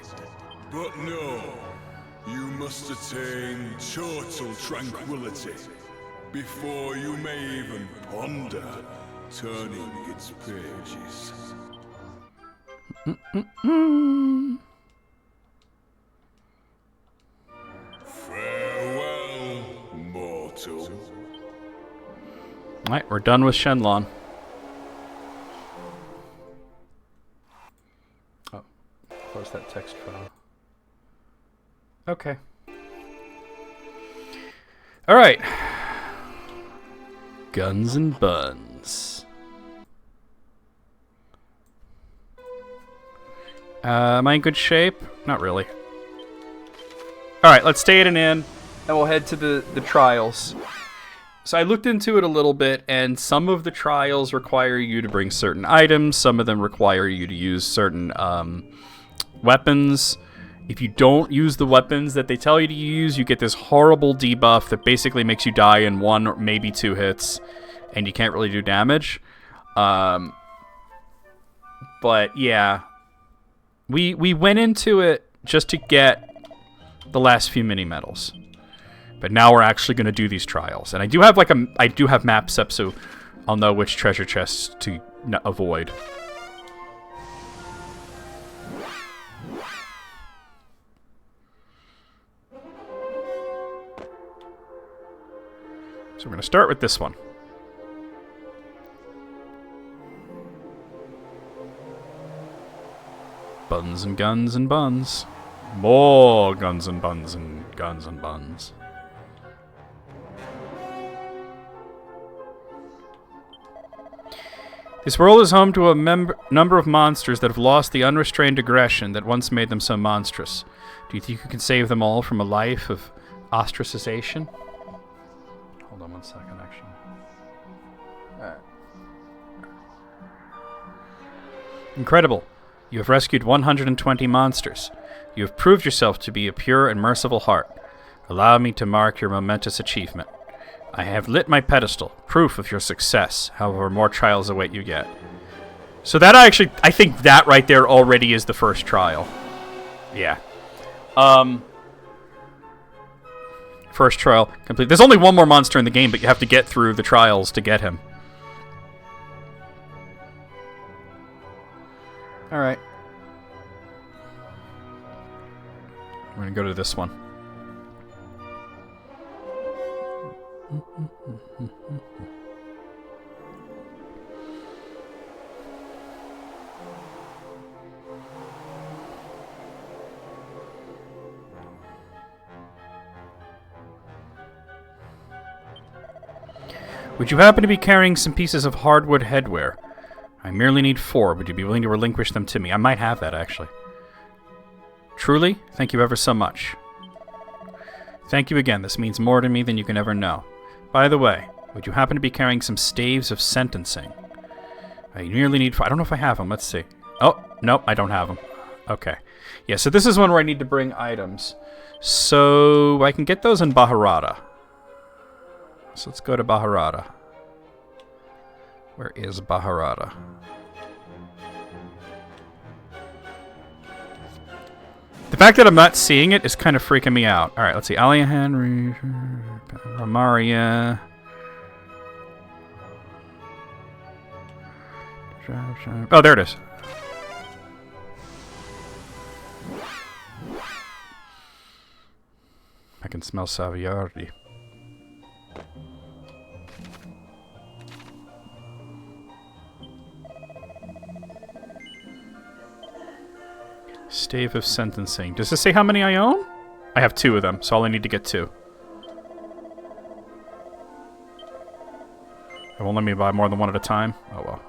But no, you must attain total tranquility before you may even ponder turning its pages. Farewell, mortal. Alright, we're done with Shenlong. Oh, close that text file. Okay. Alright. Guns and buns. Am I in good shape? Not really. Alright, let's stay at an inn, and we'll head to the trials. So I looked into it a little bit, and some of the trials require you to bring certain items. Some of them require you to use certain weapons. If you don't use the weapons that they tell you to use, you get this horrible debuff that basically makes you die in 1 or maybe 2 hits, and you can't really do damage. But yeah, we went into it just to get the last few mini medals. But now we're actually going to do these trials. And I do have I do have maps up, so I'll know which treasure chests to avoid. So we're going to start with this one. Buns and guns and buns. More guns and buns and guns and buns. This world is home to a number of monsters that have lost the unrestrained aggression that once made them so monstrous. Do you think you can save them all from a life of ostracization? Hold on 1 second, actually. Alright. Incredible. You have rescued 120 monsters. You have proved yourself to be a pure and merciful heart. Allow me to mark your momentous achievement. I have lit my pedestal, proof of your success. However, more trials await you yet. So that I think that right there already is the first trial. Yeah. First trial complete. There's only one more monster in the game, but you have to get through the trials to get him. Alright. We're gonna go to this one. Would you happen to be carrying some pieces of hardwood headwear? I merely need 4. Would you be willing to relinquish them to me? I might have that, actually. Truly, thank you ever so much. Thank you again. This means more to me than you can ever know. By the way, would you happen to be carrying some staves of sentencing? I merely need 4. I don't know if I have them. Let's see. Oh, nope, I don't have them. Okay. Yeah, so this is one where I need to bring items. So I can get those in Baharata. So let's go to Baharata. Where is Baharata? The fact that I'm not seeing it is kind of freaking me out. Alright, let's see. Aliahan, Ramaria. Oh, there it is. I can smell Saviardi. Stave of sentencing. Does this say how many I own? I have 2 of them, so I'll only need to get 2. It won't let me buy more than 1 at a time? Oh well.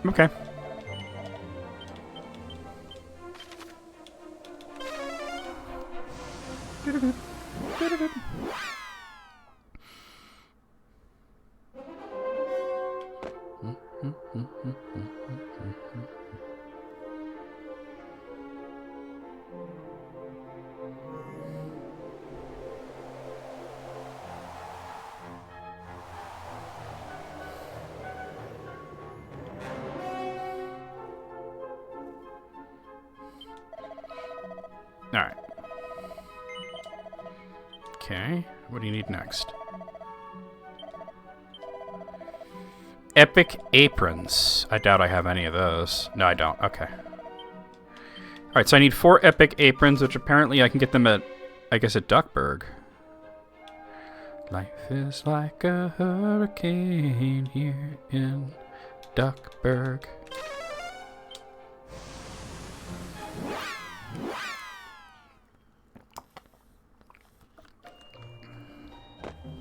Okay. Alright. Okay, what do you need next? Epic aprons. I doubt I have any of those. No, I don't. Okay. Alright, so I need 4 epic aprons, which apparently I can get them at, I guess, at Duckburg. Life is like a hurricane here in Duckburg.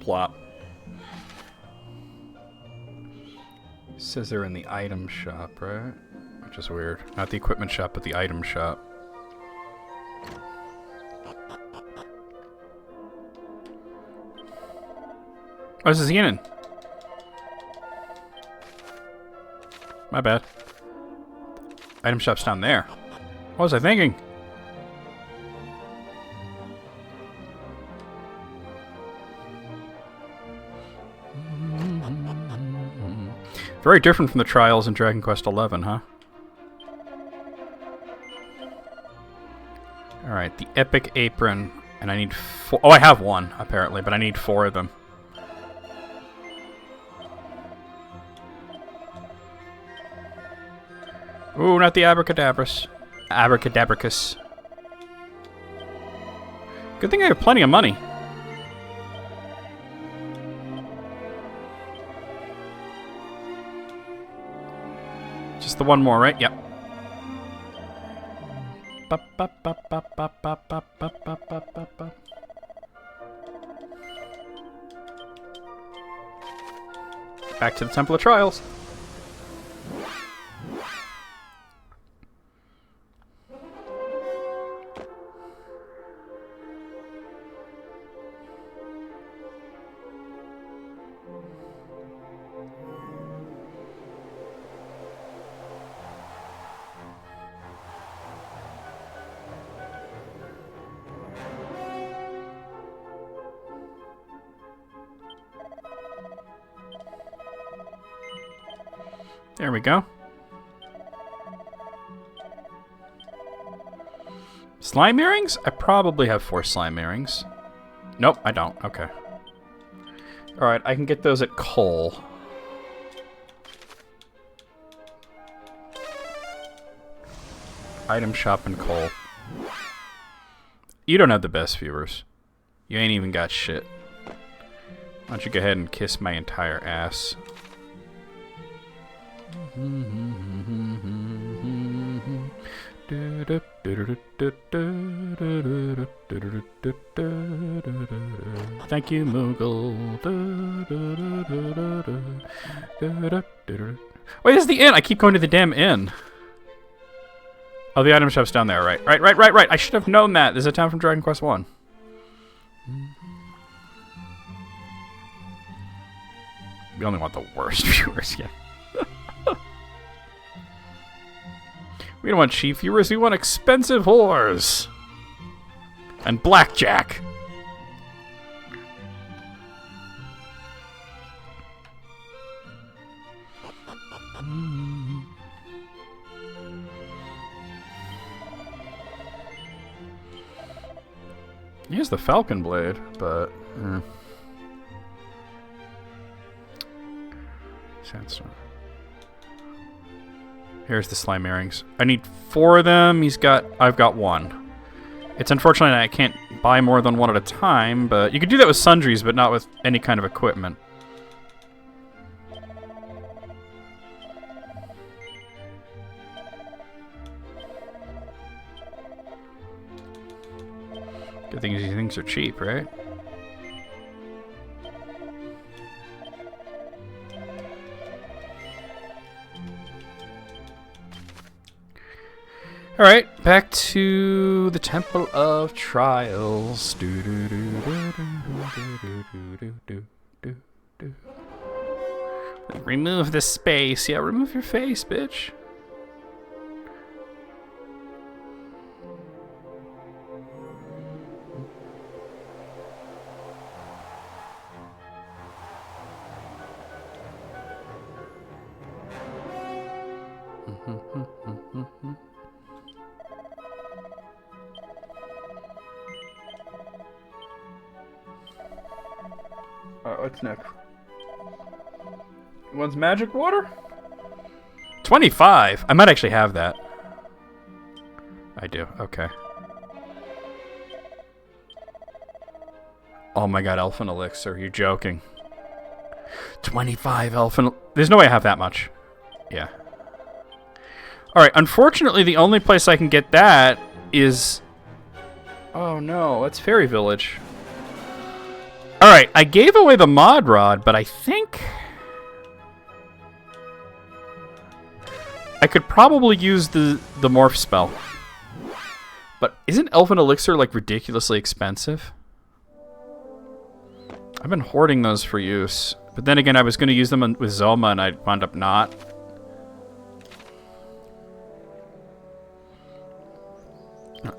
Plop. Says they're in the item shop, right? Which is weird. Not the equipment shop, but the item shop. Oh, this is Yenin. My bad. Item shop's down there. What was I thinking? Very different from the trials in Dragon Quest XI, huh? Alright, the epic apron. And I need 4. Oh, I have 1, apparently, but I need 4 of them. Ooh, not the abracadabras. Abracadabricus. Good thing I have plenty of money. Just the 1 more, right? Yep. Back to the Temple of Trials. There we go. Slime earrings? I probably have 4 slime earrings. Nope, I don't. Okay. Alright, I can get those at Cole. Item shop in Cole. You don't have the best viewers. You ain't even got shit. Why don't you go ahead and kiss my entire ass? Thank you, Moogle. Wait, this is the inn. I keep going to the damn inn. Oh, the item shop's down there. Right. I should have known that. There's a town from Dragon Quest 1. We only want the worst viewers, yeah. We don't want cheap viewers, we want expensive whores. And blackjack. Here's the Falcon Blade, but... Sandstone. Here's the slime earrings. I need 4 of them. I've got 1. It's unfortunate I can't buy more than 1 at a time, but you could do that with sundries, but not with any kind of equipment. Good thing is these things are cheap, right? Alright, back to the Temple of Trials. Remove the space. Yeah, remove your face, bitch. What's next? One's magic water? 25? I might actually have that. I do, okay. Oh my god, Elfin Elixir, you're joking. 25 Elfin... There's no way I have that much. Yeah. Alright, unfortunately the only place I can get that is... Oh no, that's Fairy Village. Alright, I gave away the mod rod, but I think... I could probably use the morph spell. But isn't Elfin Elixir, like, ridiculously expensive? I've been hoarding those for use. But then again, I was going to use them with Zoma, and I wound up not.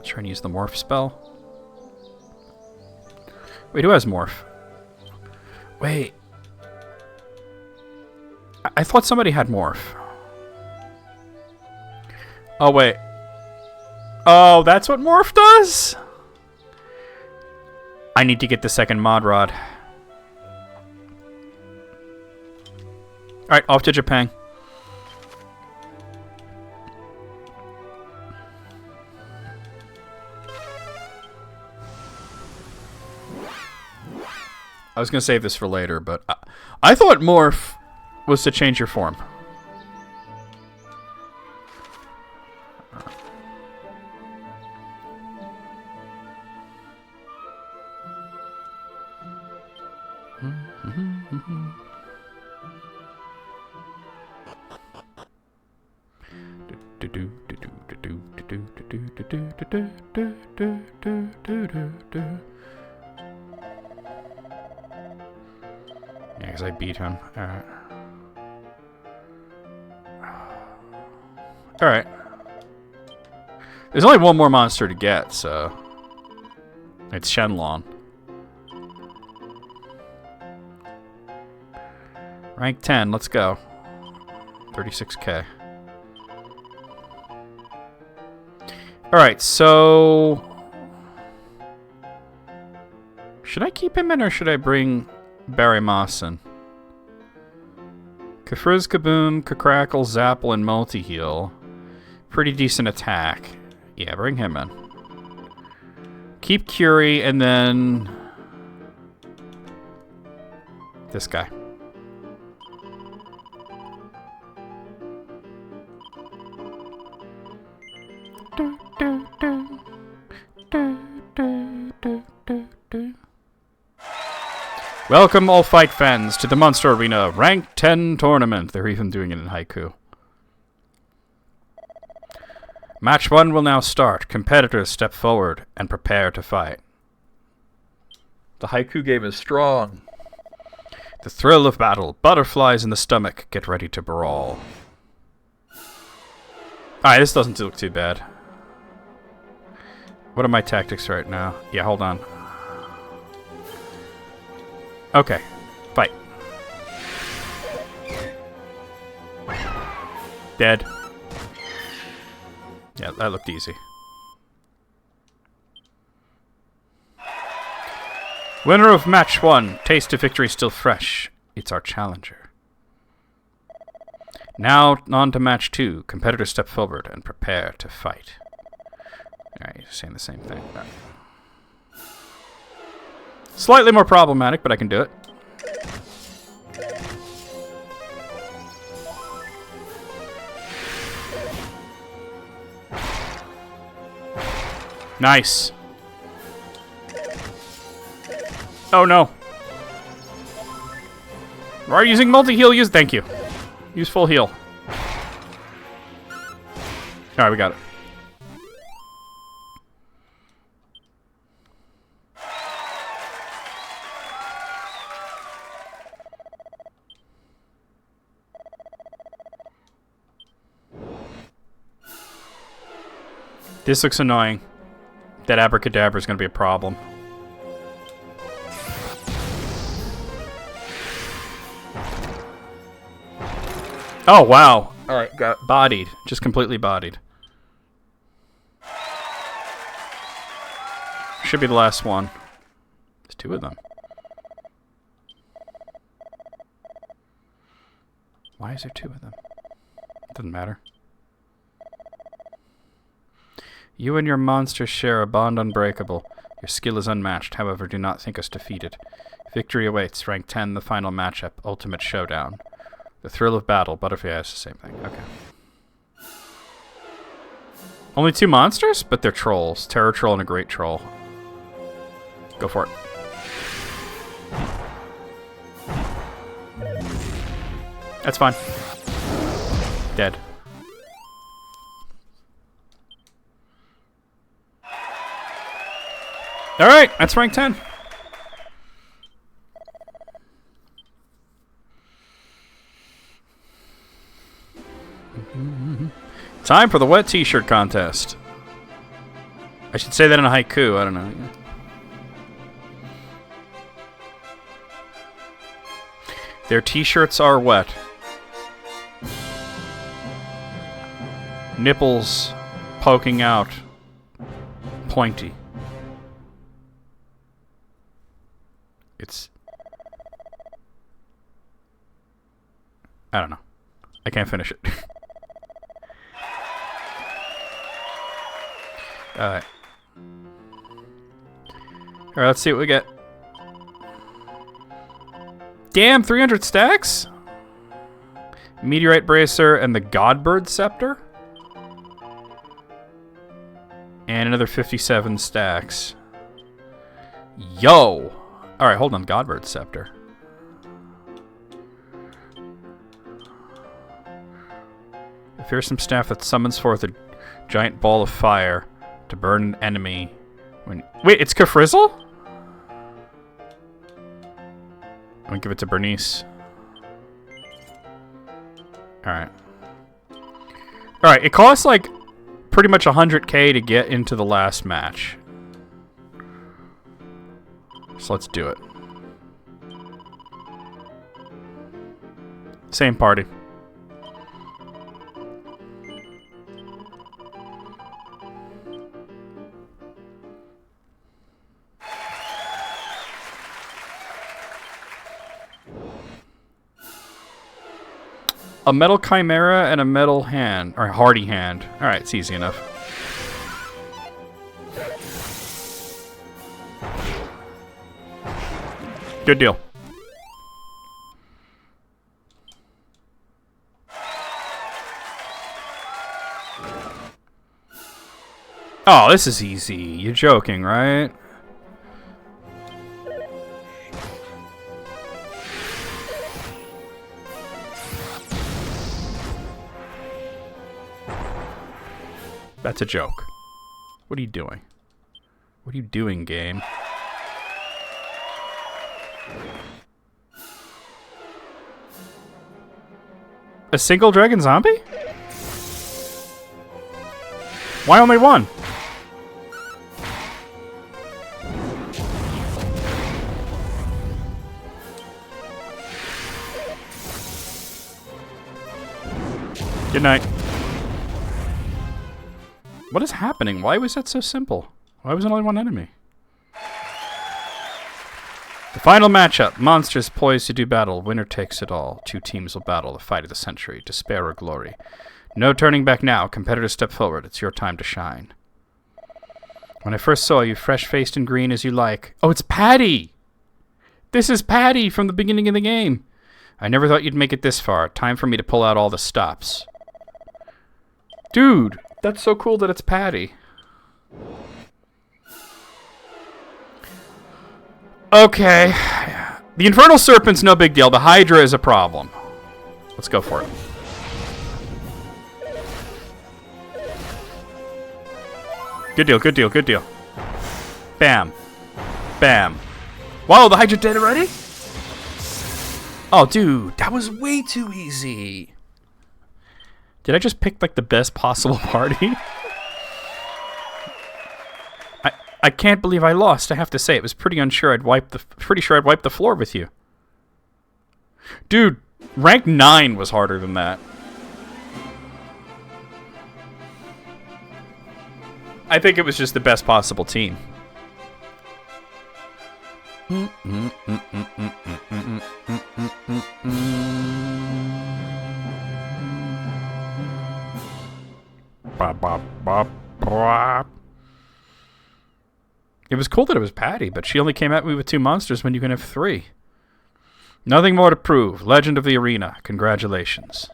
Trying to use the morph spell. Wait, who has morph? Wait. I thought somebody had morph. Oh, wait. Oh, that's what morph does? I need to get the second mod rod. Alright, off to Japan. I was going to save this for later, but I thought morph was to change your form. Yeah, because I beat him. Alright. Alright. There's only one more monster to get, so... It's Shenlong. Rank 10, let's go. 36K. Alright, so... should I keep him in or should I bring Barry Moss in? Kafrizz, Kaboom, Kakrackle, Zapple, and Multi-Heal. Pretty decent attack. Yeah, bring him in. Keep Curie and then... this guy. Welcome, all fight fans, to the Monster Arena Rank 10 tournament. They're even doing it in haiku. Match 1 will now start. Competitors step forward and prepare to fight. The haiku game is strong. The thrill of battle. Butterflies in the stomach. Get ready to brawl. Alright, this doesn't look too bad. What are my tactics right now? Yeah, hold on. Okay, fight. Dead. Yeah, that looked easy. Winner of match 1. Taste of victory still fresh. It's our challenger. Now on to match 2. Competitors step forward and prepare to fight. Alright, saying the same thing. Right. Slightly more problematic, but I can do it. Nice. Oh no. Why are you using multi-heal? Thank you. Use full heal. Alright, we got it. This looks annoying. That abracadabra is going to be a problem. Oh, wow. Alright, got bodied. Just completely bodied. Should be the last one. There's 2 of them. Why is there 2 of them? Doesn't matter. You and your monster share a bond unbreakable. Your skill is unmatched, however, do not think us defeated. Victory awaits, rank 10, the final matchup, ultimate showdown. The thrill of battle, Butterfly is the same thing. Okay. Only 2 monsters? But they're trolls. Terror Troll and a Great Troll. Go for it. That's fine. Dead. Alright, that's rank 10. Time for the wet t-shirt contest. I should say that in a haiku, I don't know. Their t-shirts are wet. Nipples poking out. Pointy. It's... I don't know. I can't finish it. Alright. Alright, let's see what we get. Damn, 300 stacks? Meteorite Bracer and the Godbird Scepter? And another 57 stacks. Yo! Alright, hold on. Godbird Scepter. A fearsome staff that summons forth a giant ball of fire to burn an enemy when... Wait, it's Kafrizzle? I'm gonna give it to Bernice. Alright. Alright, it costs like pretty much 100k to get into the last match. So let's do it. Same party. A metal chimera and a metal hand. Or hardy hand. Alright, it's easy enough. Good deal. Oh, this is easy. You're joking, right? That's a joke. What are you doing? What are you doing, game? A single dragon zombie? Why only one? Good night. What is happening? Why was that so simple? Why was it only one enemy? The final matchup. Monsters poised to do battle. Winner takes it all. Two teams will battle the fight of the century. Despair or glory. No turning back now. Competitors step forward. It's your time to shine. When I first saw you, fresh-faced and green as you like. Oh, it's Patty! This is Patty from the beginning of the game. I never thought you'd make it this far. Time for me to pull out all the stops. Dude, that's so cool that it's Patty. Okay. The Infernal Serpent's no big deal. The Hydra is a problem. Let's go for it. Good deal, good deal, good deal. Bam. Bam. Wow, the Hydra dead already? Oh, dude, that was way too easy. Did I just pick, like, the best possible party? I can't believe I lost, I have to say. It was pretty sure I'd wipe the floor with you. Dude, rank 9 was harder than that. I think it was just the best possible team. It was cool that it was Patty, but she only came at me with 2 monsters when you can have 3. Nothing more to prove. Legend of the Arena. Congratulations.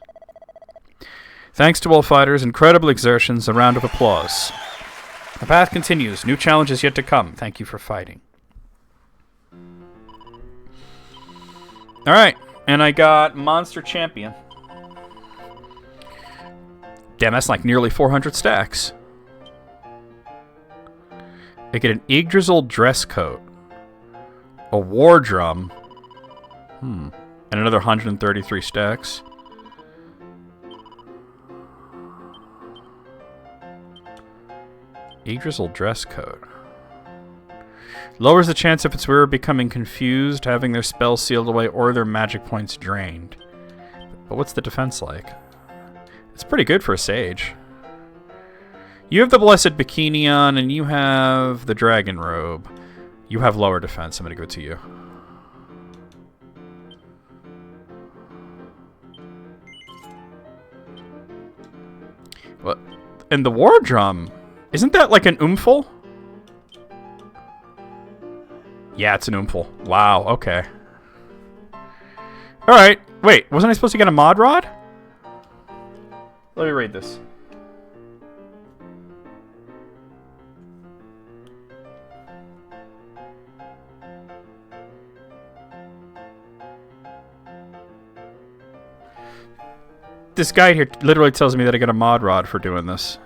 Thanks to all fighters, incredible exertions, a round of applause. The path continues. New challenges yet to come. Thank you for fighting. Alright, and I got Monster Champion. Damn, that's like nearly 400 stacks. I get an Yggdrasil dress coat, a war drum, and another 133 stacks. Yggdrasil dress coat. Lowers the chance of its wearer becoming confused, having their spells sealed away, or their magic points drained. But what's the defense like? It's pretty good for a sage. You have the Blessed Bikini on, and you have the Dragon Robe. You have lower defense. I'm going to give it to you. What? And the War Drum, isn't that like an oomphle? Yeah, it's an oomphle. Wow, okay. Alright, wait, wasn't I supposed to get a mod rod? Let me read this. This guide here literally tells me that I get a mod rod for doing this.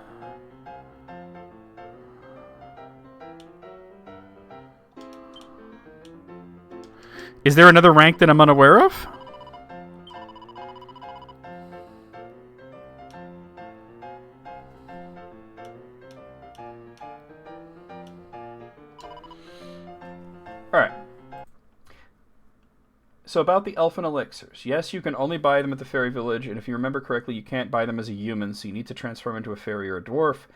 Is there another rank that I'm unaware of? Alright. So about the elfin elixirs. Yes, you can only buy them at the fairy village, and if you remember correctly, you can't buy them as a human, so you need to transform into a fairy or a dwarf.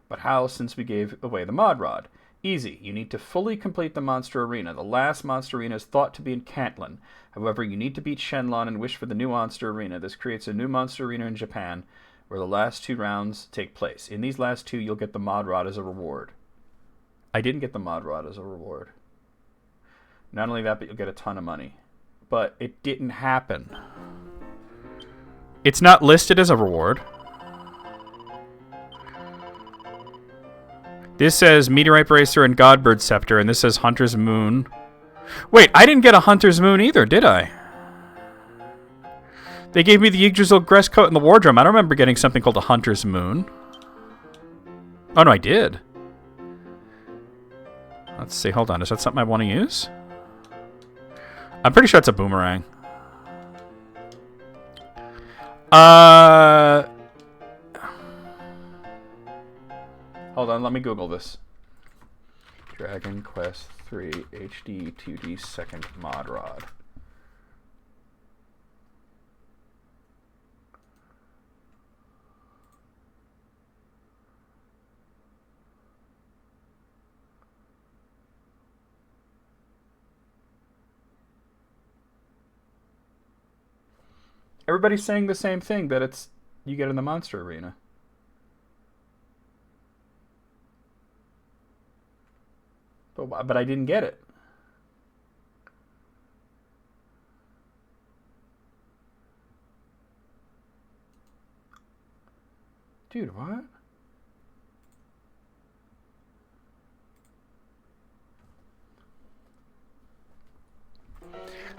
But how, since we gave away the mod rod? Easy. You need to fully complete the monster arena. The last monster arena is thought to be in Cantlin. However, you need to beat Shenlong and wish for the new monster arena. This creates a new monster arena in Japan, where the last 2 rounds take place. In these last 2, you'll get the mod rod as a reward. I didn't get the mod rod as a reward. Not only that, but you'll get a ton of money. But it didn't happen. It's not listed as a reward. This says Meteorite Bracer and Godbird Scepter, and this says Hunter's Moon. Wait, I didn't get a Hunter's Moon either, did I? They gave me the Yggdrasil Gress Coat and the Wardrobe. I don't remember getting something called a Hunter's Moon. Oh, no, I did. Let's see, hold on. Is that something I want to use? I'm pretty sure it's a boomerang. Hold on, let me Google this. Dragon Quest 3 HD-2D second mod rod. Everybody's saying the same thing, that it's you get in the monster arena. But I didn't get it. Dude, what?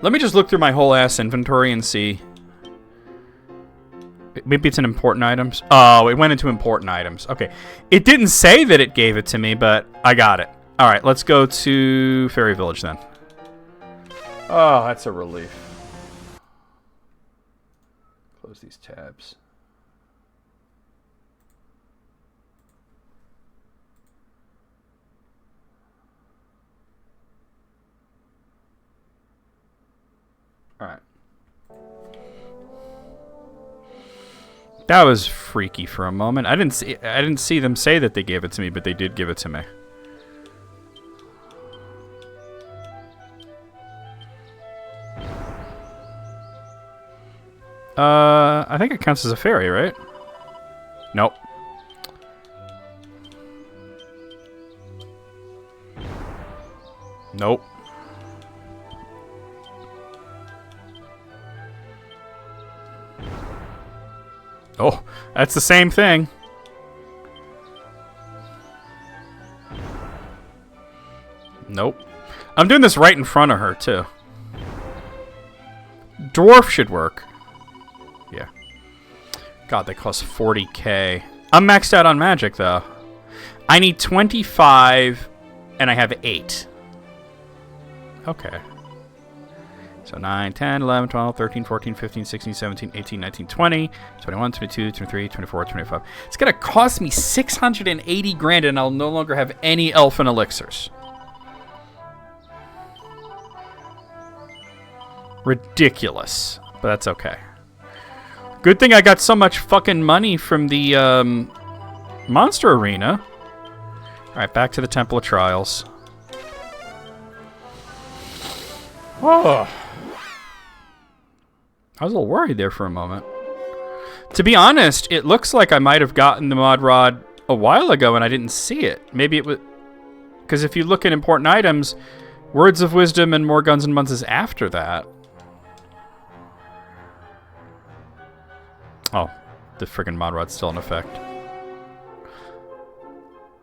Let me just look through my whole ass inventory and see. Maybe it's in important items. Oh, it went into important items. Okay. It didn't say that it gave it to me, but I got it. All right, let's go to Fairy Village then. Oh, that's a relief. Close these tabs. All right. That was freaky for a moment. I didn't see them say that they gave it to me, but they did give it to me. I think it counts as a fairy, right? Nope. Nope. Oh, that's the same thing. Nope. I'm doing this right in front of her, too. Dwarf should work. Yeah. God, they cost 40k. I'm maxed out on magic, though. I need 25, and I have 8. Okay. So 9, 10, 11, 12, 13, 14, 15, 16, 17, 18, 19, 20, 21, 22, 23, 24, 25. It's going to cost me 680 grand, and I'll no longer have any elfin elixirs. Ridiculous. But that's okay. Good thing I got so much fucking money from the monster arena. Alright, back to the Temple of Trials. Oh. I was a little worried there for a moment. To be honest, it looks like I might have gotten the mod rod a while ago and I didn't see it. Maybe it was... Because if you look at important items, Words of Wisdom and More Guns and Buns is after that. Oh, the friggin' mod rod's still in effect.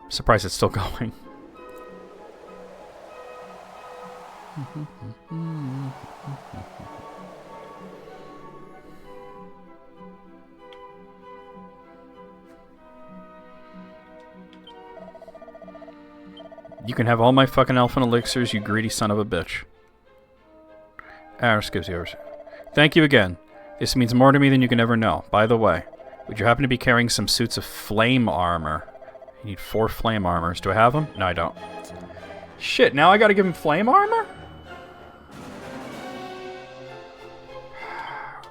I'm surprised it's still going. You can have all my fucking elfin elixirs, you greedy son of a bitch. Aris gives yours. Thank you again. This means more to me than you can ever know. By the way, would you happen to be carrying some suits of flame armor? You need 4 flame armors. Do I have them? No, I don't. Shit, now I gotta give him flame armor?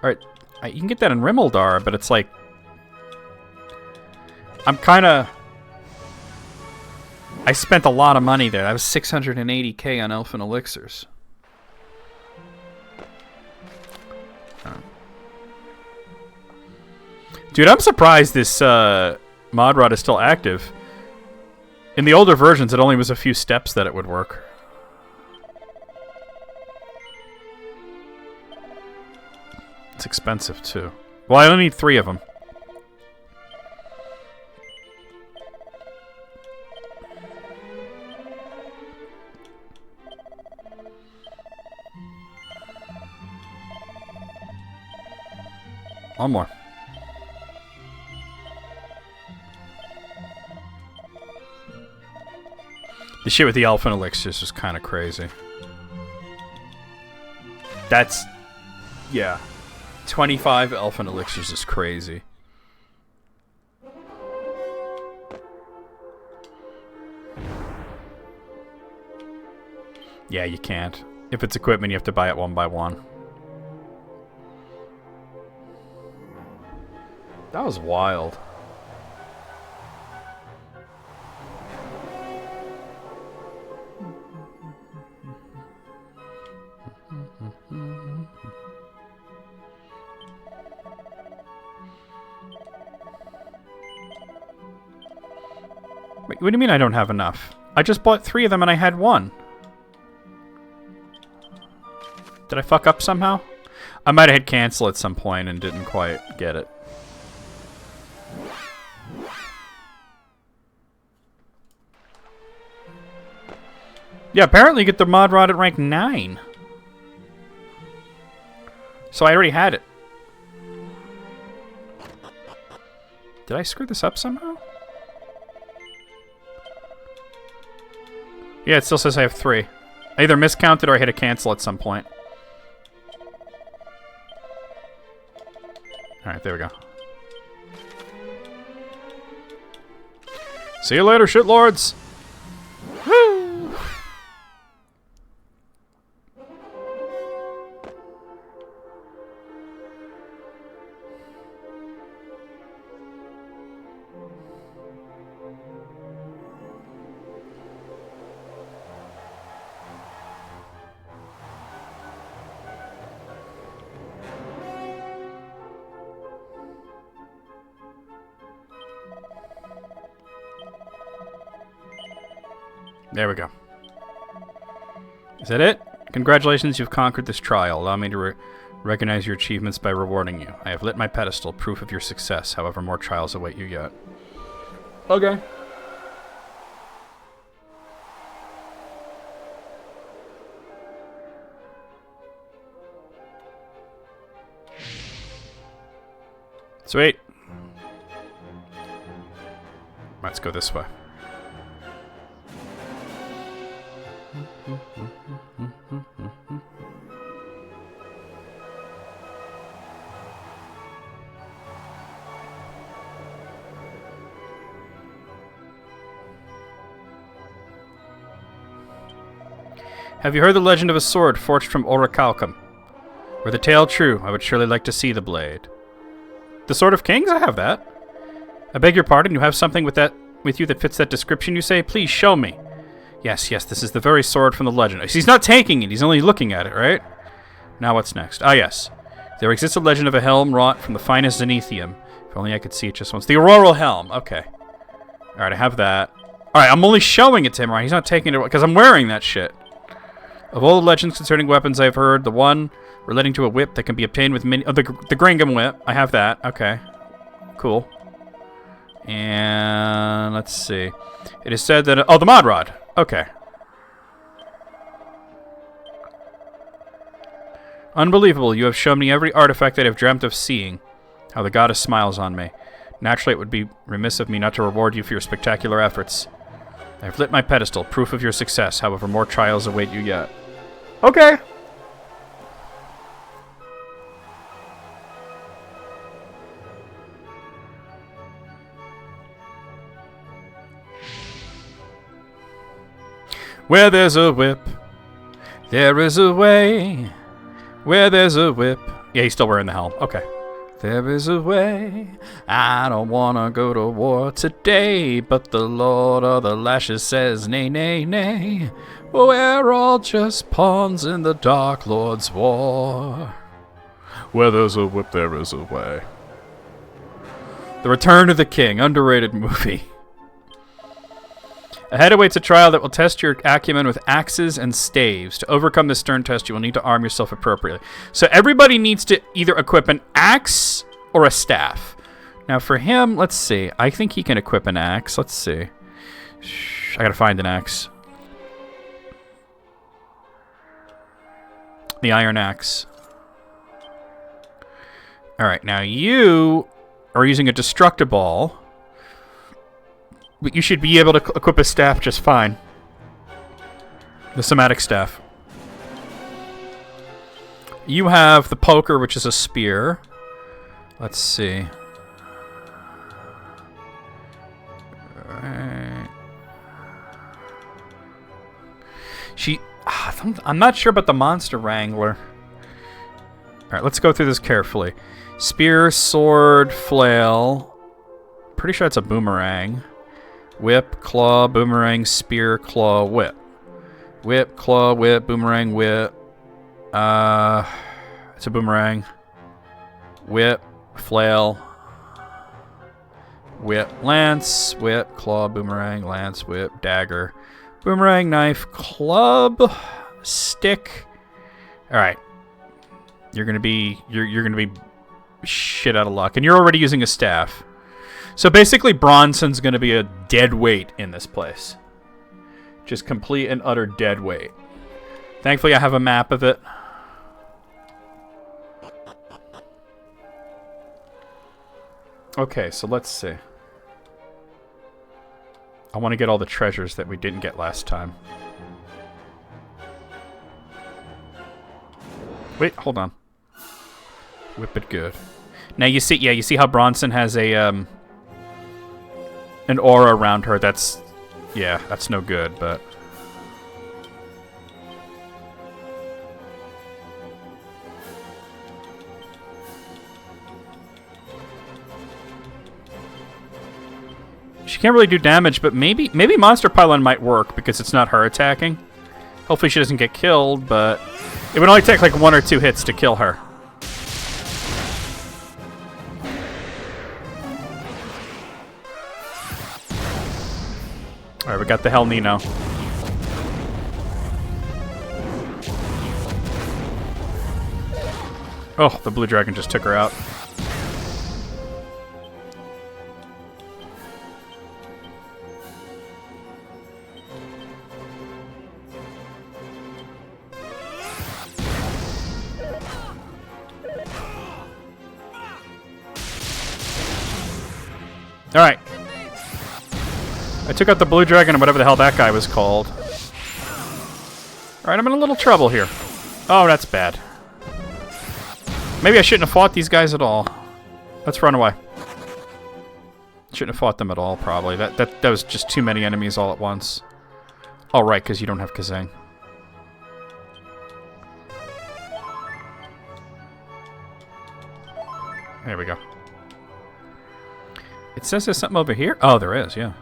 Alright, you can get that in Rimmildar, but it's like... I'm kinda... I spent a lot of money there. That was 680k on elfin elixirs. Dude, I'm surprised this mod rod is still active. In the older versions, it only was a few steps that it would work. It's expensive, too. Well, I only need 3 of them. One more. The shit with the elfin elixirs was kind of crazy. That's... yeah. 25 elfin elixirs is crazy. Yeah, you can't. If it's equipment, you have to buy it one by one. That was wild. Wait, what do you mean I don't have enough? I just bought 3 of them and I had 1. Did I fuck up somehow? I might have hit cancel at some point and didn't quite get it. Yeah, apparently you get the mod rod at rank 9. So I already had it. Did I screw this up somehow? Yeah, it still says I have 3. I either miscounted or I hit a cancel at some point. Alright, there we go. See you later, shitlords! Woo! There we go. Is that it? Congratulations, you've conquered this trial. Allow me to recognize your achievements by rewarding you. I have lit my pedestal, proof of your success. However, more trials await you yet. Okay. Sweet. Let's go this way. Have you heard the legend of a sword forged from orichalcum? Were the tale true, I would surely like to see the blade. The Sword of Kings? I have that. I beg your pardon, you have something with you that fits that description, you say? Please show me. Yes, this is the very sword from the legend. He's not taking it, he's only looking at it, right? Now what's next? Ah, yes. There exists a legend of a helm wrought from the finest zenithium. If only I could see it just once. The auroral helm. Okay. Alright, I have that. Alright, I'm only showing it to him, right? He's not taking it because I'm wearing that shit. Of all the legends concerning weapons I've heard, the one relating to a whip that can be obtained with many... Oh, the Gringham whip. I have that. Okay. Cool. And let's see. It is said that... Oh, the mod rod. Okay. Unbelievable. You have shown me every artifact that I've dreamt of seeing. How the goddess smiles on me. Naturally, it would be remiss of me not to reward you for your spectacular efforts. I've lit my pedestal, proof of your success. However, more trials await you yet. Okay. Where there's a whip, there is a way. Where there's a whip. Yeah, he's still wearing the helm. Okay. There is a way. I don't wanna go to war today, but the Lord of the Lashes says nay, nay, nay. We're all just pawns in the Dark Lord's war. Where there's a whip, there is a way. The Return of the King, underrated movie. Ahead awaits a trial that will test your acumen with axes and staves. To overcome this stern test, you will need to arm yourself appropriately. So everybody needs to either equip an axe or a staff. Now for him, let's see. I think he can equip an axe. Let's see. I gotta find an axe. The iron axe. Alright, now you are using a destructible. But you should be able to equip a staff just fine. The somatic staff. You have the poker, which is a spear. Let's see. I'm not sure about the monster wrangler. Alright, let's go through this carefully. Spear, sword, flail. Pretty sure it's a boomerang. Whip, claw, boomerang, spear, claw, whip. Whip, claw, whip, boomerang, whip. It's a boomerang. Whip, flail. Whip, lance, whip, claw, boomerang, lance, whip, dagger. Boomerang, knife, club, stick. Alright. You're gonna be shit out of luck. And you're already using a staff. So basically, Bronson's going to be a dead weight in this place. Just complete and utter dead weight. Thankfully, I have a map of it. Okay, so let's see. I want to get all the treasures that we didn't get last time. Wait, hold on. Whip it good. Now you see, yeah, you see how Bronson has a an aura around her. That's no good, but she can't really do damage, but maybe Monster Pylon might work because it's not her attacking. Hopefully she doesn't get killed, but it would only take like 1 or 2 hits to kill her. Alright, we got the Hell Nino. Oh, the blue dragon just took her out. Alright. I took out the blue dragon and whatever the hell that guy was called. Alright, I'm in a little trouble here. Oh, that's bad. Maybe I shouldn't have fought these guys at all. Let's run away. Shouldn't have fought them at all, probably. That was just too many enemies all at once. Oh, right, because you don't have Kazang. There we go. It says there's something over here. Oh, there is, yeah.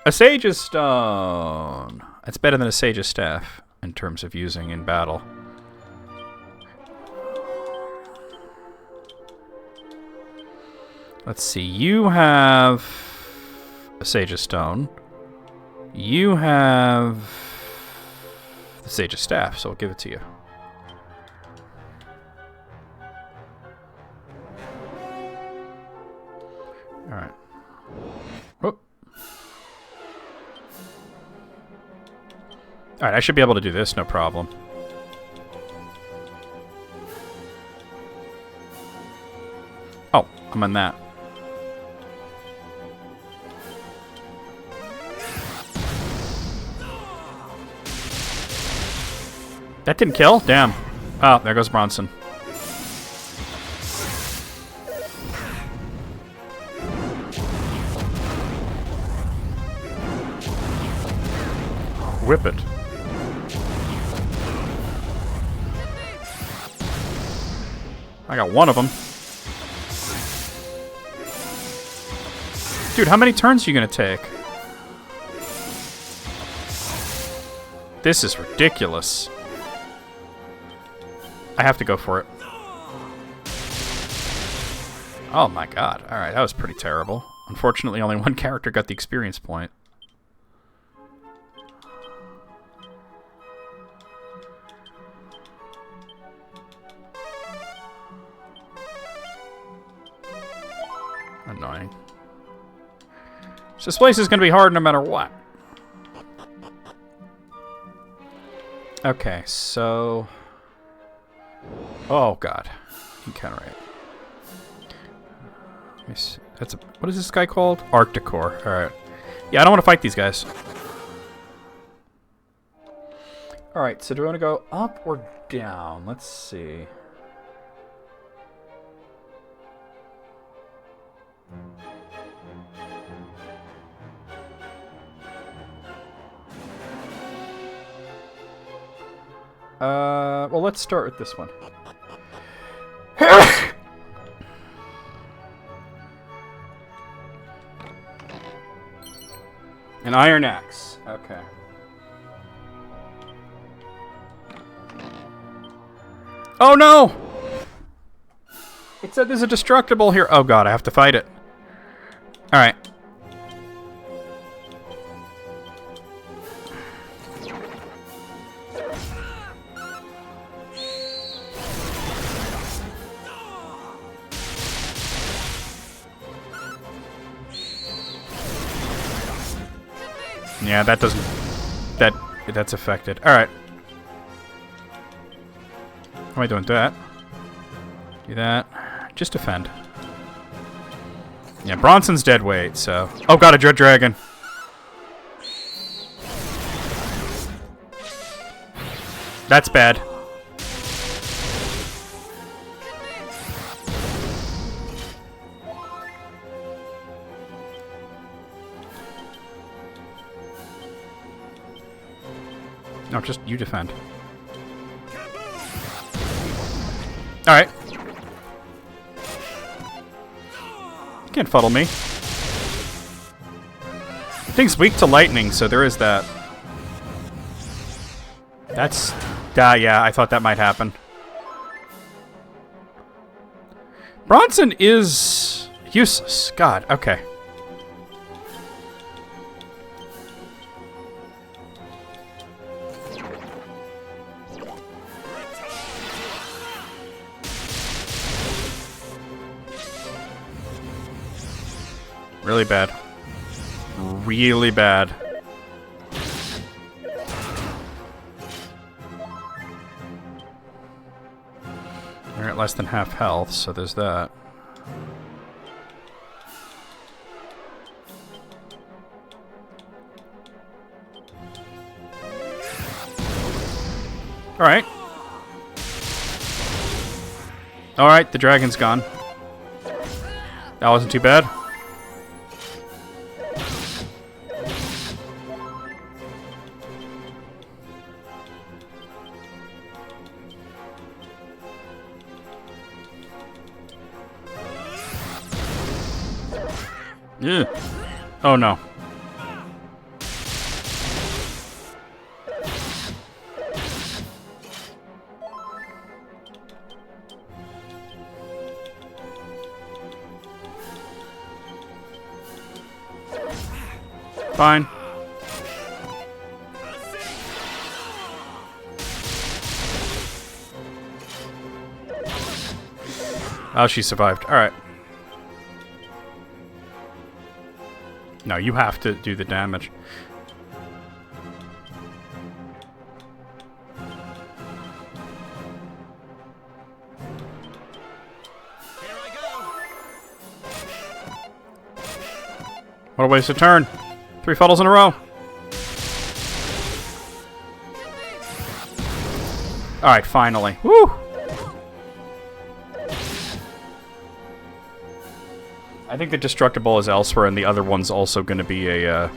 A Sage's Stone. It's better than a Sage's Staff in terms of using in battle. Let's see. You have a Sage's Stone. You have the Sage's Staff, so I'll give it to you. Alright. Oh. Alright, I should be able to do this, no problem. Oh, I'm on that. That didn't kill? Damn. Oh, there goes Bronson. Whip it. I got one of them. Dude, how many turns are you gonna take? This is ridiculous. I have to go for it. Oh my god. Alright, that was pretty terrible. Unfortunately, only one character got the experience point. Annoying. So this place is going to be hard no matter what. Okay, so... Oh, God. Encounter rate. Let me see. That's a... What is this guy called? Arcticor. Alright. Yeah, I don't want to fight these guys. Alright, so do we want to go up or down? Let's see. Well, let's start with this one. An iron axe. Okay. Oh no! It said there's a destructible here. Oh god, I have to fight it. Alright. Yeah, that doesn't... That's affected. Alright. How am I doing? That. Do that. Just defend. Yeah, Bronson's dead weight, so... Oh god, a Dread Dragon! That's bad. No, just you defend. Alright. You can't fuddle me. Thing's weak to lightning, so there is that. That's... yeah, I thought that might happen. Bronson is... useless. God, okay. Really bad. Really bad. They're at less than half health, so there's that. Alright. Alright, the dragon's gone. That wasn't too bad. Yeah. Oh no. Fine. Oh, she survived. All right. No, you have to do the damage. Here I go. What a waste of turn. 3 fuddles in a row. Alright, finally. Woo! I think the Destructible is elsewhere, and the other one's also going to be a,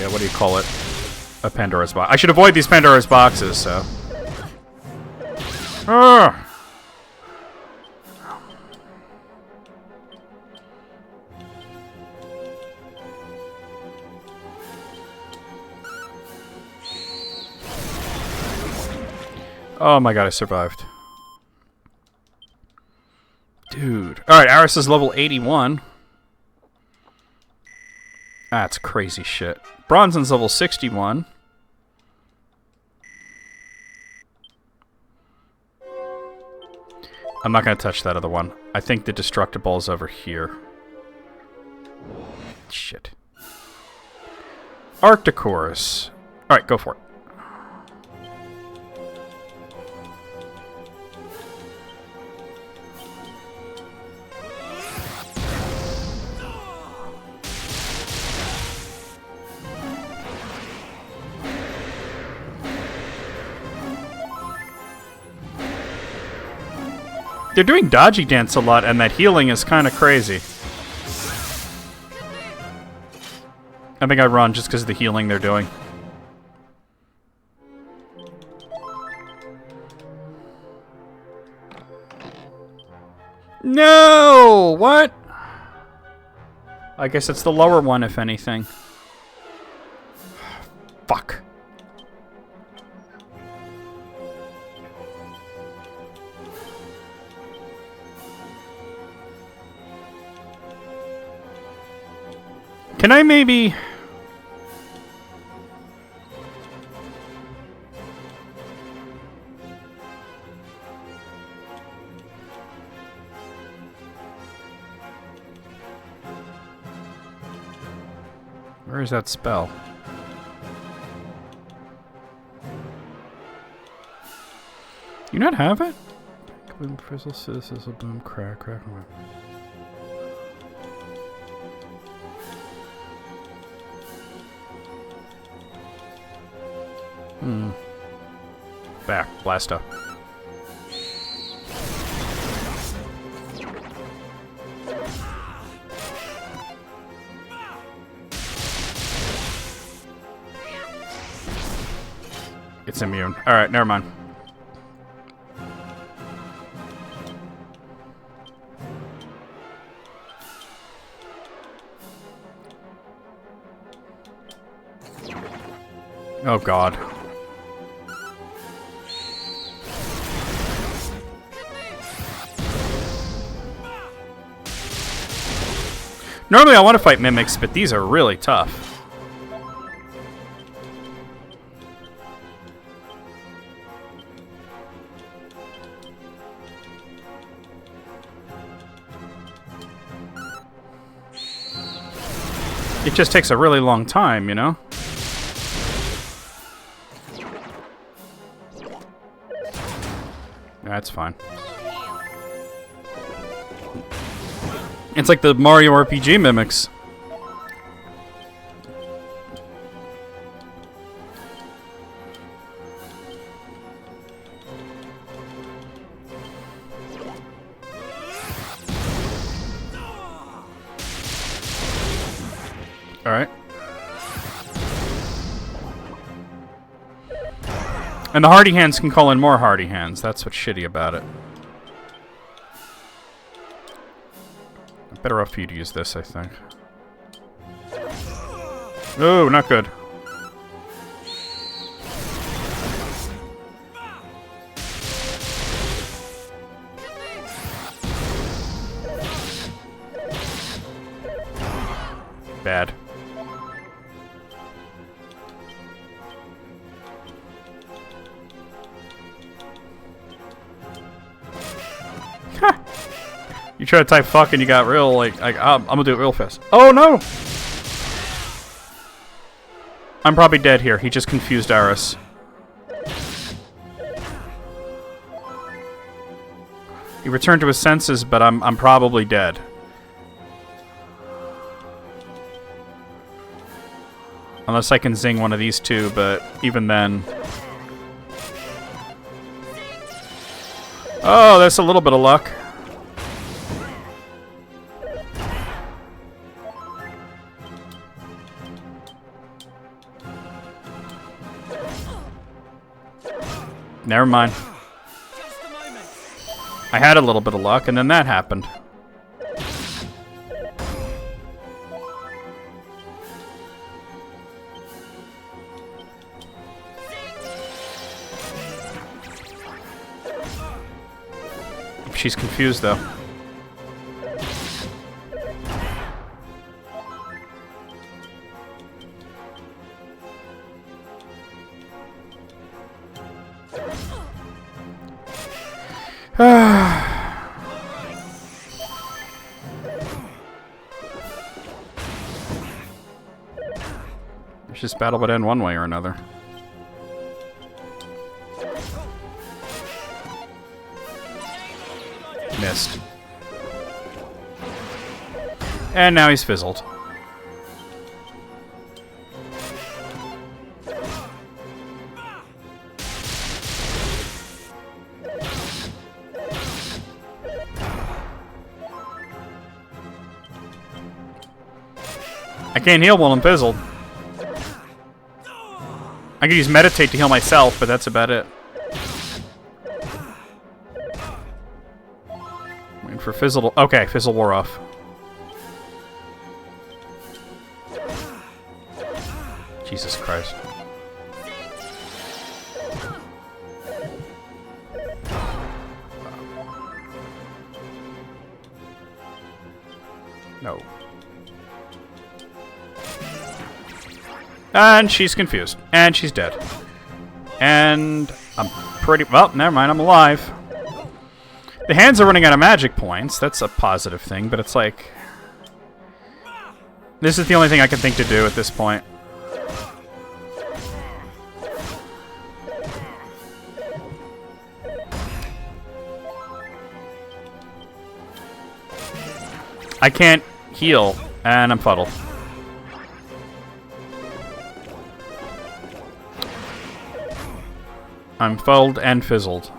what do you call it? A Pandora's box. I should avoid these Pandora's boxes, so. Ugh. Oh my god, I survived. Dude. Alright, Aris is level 81. That's crazy shit. Bronzen's level 61. I'm not going to touch that other one. I think the Destructible's over here. Shit. Arctichorus. Alright, go for it. They're doing dodgy dance a lot, and that healing is kind of crazy. I think I run just because of the healing they're doing. No! What? I guess it's the lower one, if anything. Fuck. Can I maybe... Where is that spell? You not have it? Boom, frizzle, sizzle, boom, crack, crack. Back, blast up. It's immune. Alright, never mind. Oh god. Normally I want to fight mimics, but these are really tough. It just takes a really long time, you know? That's fine. It's like the Mario RPG mimics. Alright. And the hardy hands can call in more hardy hands. That's what's shitty about it. Better off for you to use this, I think. Oh, not good. Bad. You try to type fuck and you got real, like I'm gonna do it real fast. Oh no! I'm probably dead here. He just confused Aris. He returned to his senses, but I'm probably dead. Unless I can zing one of these two, but even then... Oh, that's a little bit of luck. never mind. Just a moment. I had a little bit of luck, and then that happened. She's confused, though. This battle would end one way or another. Missed. And now he's fizzled. I can't heal while I'm fizzled. I could use meditate to heal myself, but that's about it. Waiting for fizzle to... Okay, fizzle wore off. Jesus Christ. No. And she's confused. And she's dead. And I'm pretty... Well, never mind, I'm alive. The hands are running out of magic points. That's a positive thing, but it's like... This is the only thing I can think to do at this point. I can't heal, and I'm fuddled. I'm fuddled and fizzled.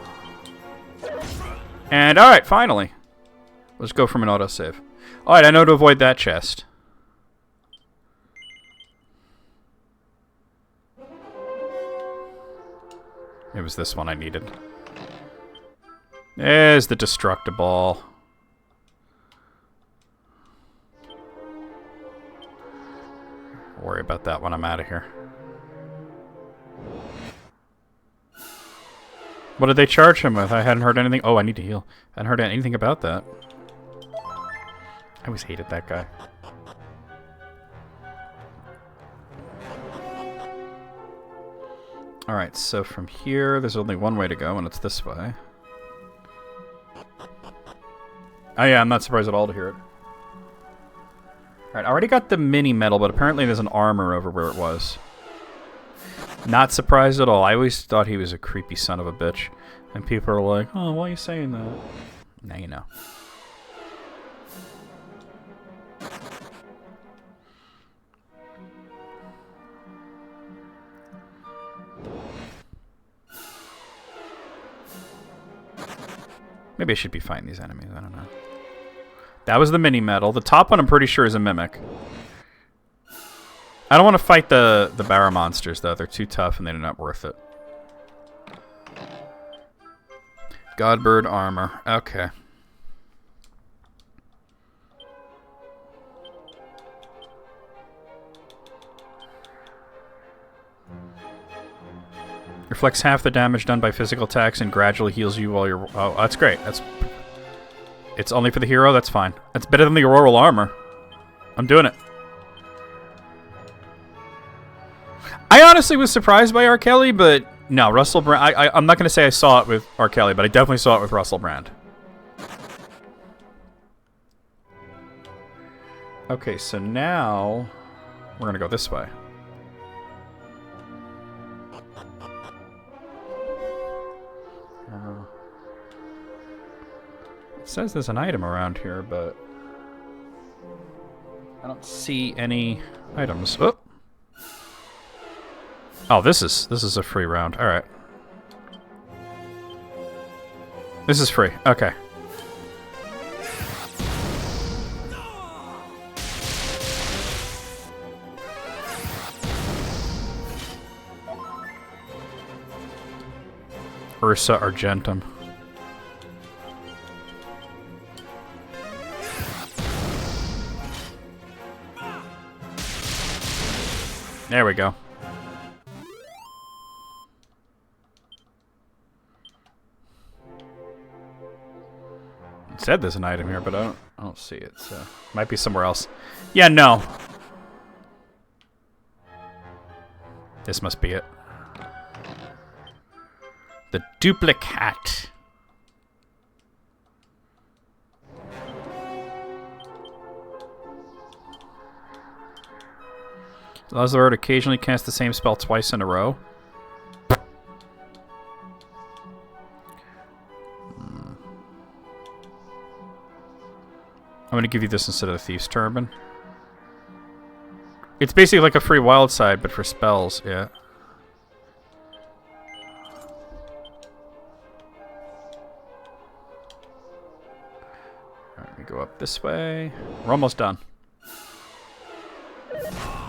And alright, finally. Let's go from an autosave. Alright, I know to avoid that chest. It was this one I needed. There's the destructible. Worry about that when I'm out of here. What did they charge him with? I hadn't heard anything. Oh, I need to heal. I hadn't heard anything about that. I always hated that guy. Alright, so from here, there's only one way to go, and it's this way. Oh yeah, I'm not surprised at all to hear it. Alright, I already got the mini medal, but apparently there's an armor over where it was. Not surprised at all. I always thought he was a creepy son of a bitch. And people are like, oh, why are you saying that? Now you know. Maybe I should be fighting these enemies. I don't know. That was the mini medal. The top one I'm pretty sure is a mimic. I don't want to fight the barra monsters, though. They're too tough and they're not worth it. Godbird armor. Okay. Reflects half the damage done by physical attacks and gradually heals you while you're... Oh, that's great. It's only for the hero? That's fine. That's better than the auroral armor. I'm doing it. I honestly was surprised by R. Kelly, but no, Russell Brand. I'm not going to say I saw it with R. Kelly, but I definitely saw it with Russell Brand. Okay, so now we're going to go this way. It says there's an item around here, but I don't see any items. Oh. Oh, this is a free round. All right. This is free. Okay. Ursa Argentum. There we go. It said there's an item here, but I don't see it, so might be somewhere else. Yeah, no. This must be it. The duplicate. Allows the bird occasionally cast the same spell twice in a row. I'm going to give you this instead of the Thief's Turban. It's basically like a free wild side, but for spells, yeah. Alright, we go up this way. We're almost done.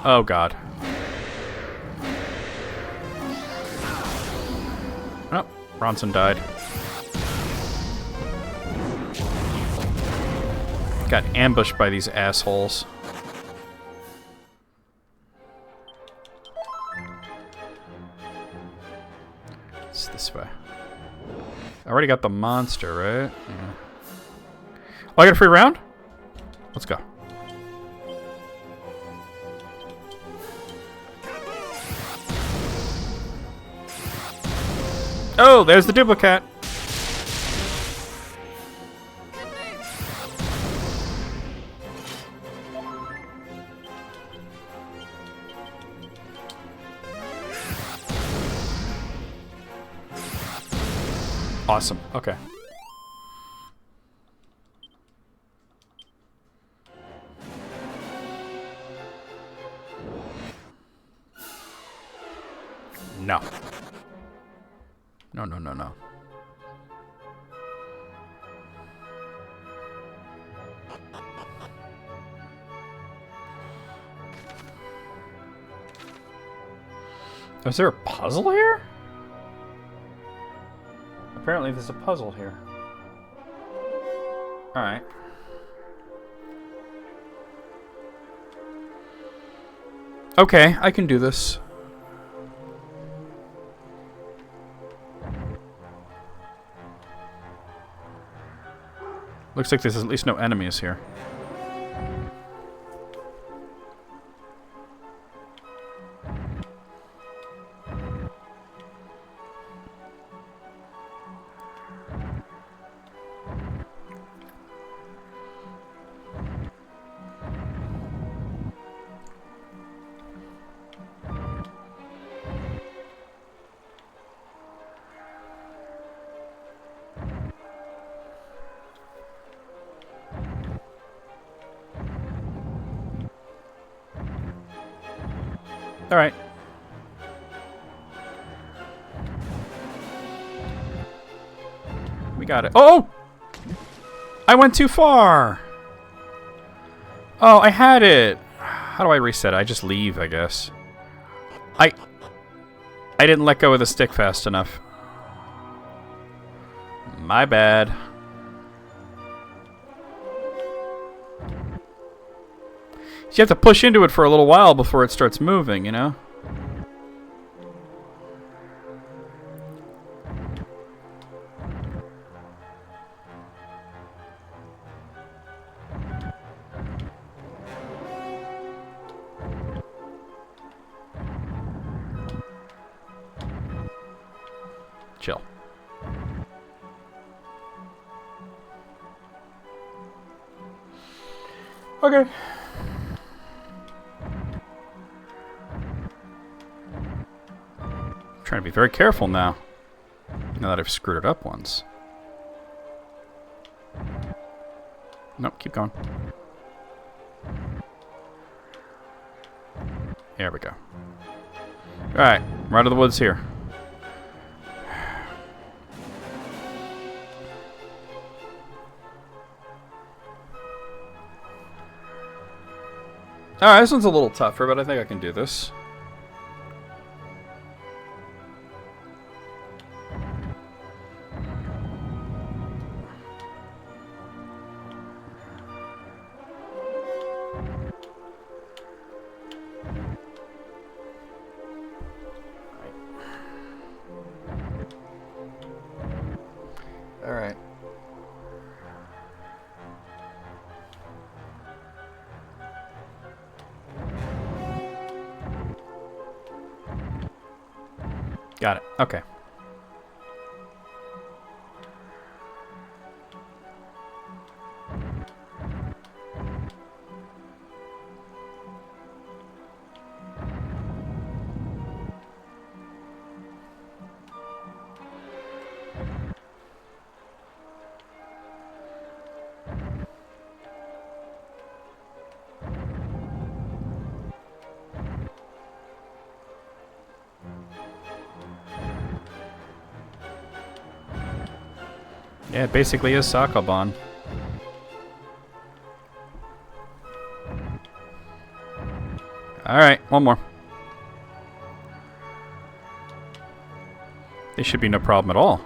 Oh, God. Oh, Bronson died. Got ambushed by these assholes. It's this way. I already got the monster, right? Yeah. Oh, I got a free round? Let's go. Oh, there's the duplicate. Awesome. Okay. No. No, no, no, no. Is there a puzzle here? Apparently there's a puzzle here. Alright. Okay, I can do this. Looks like there's at least no enemies here. All right. We got it. Oh! I went too far! Oh, I had it! How do I reset it? I just leave, I guess. I didn't let go of the stick fast enough. My bad. You have to push into it for a little while before it starts moving, you know? Chill. Okay. Trying to be very careful now. Now that I've screwed it up once. Nope, keep going. There we go. Alright, we're out of the woods here. Alright, this one's a little tougher, but I think I can do this. Got it. Okay. Yeah, it basically is Sakobon. Alright, one more. This should be no problem at all.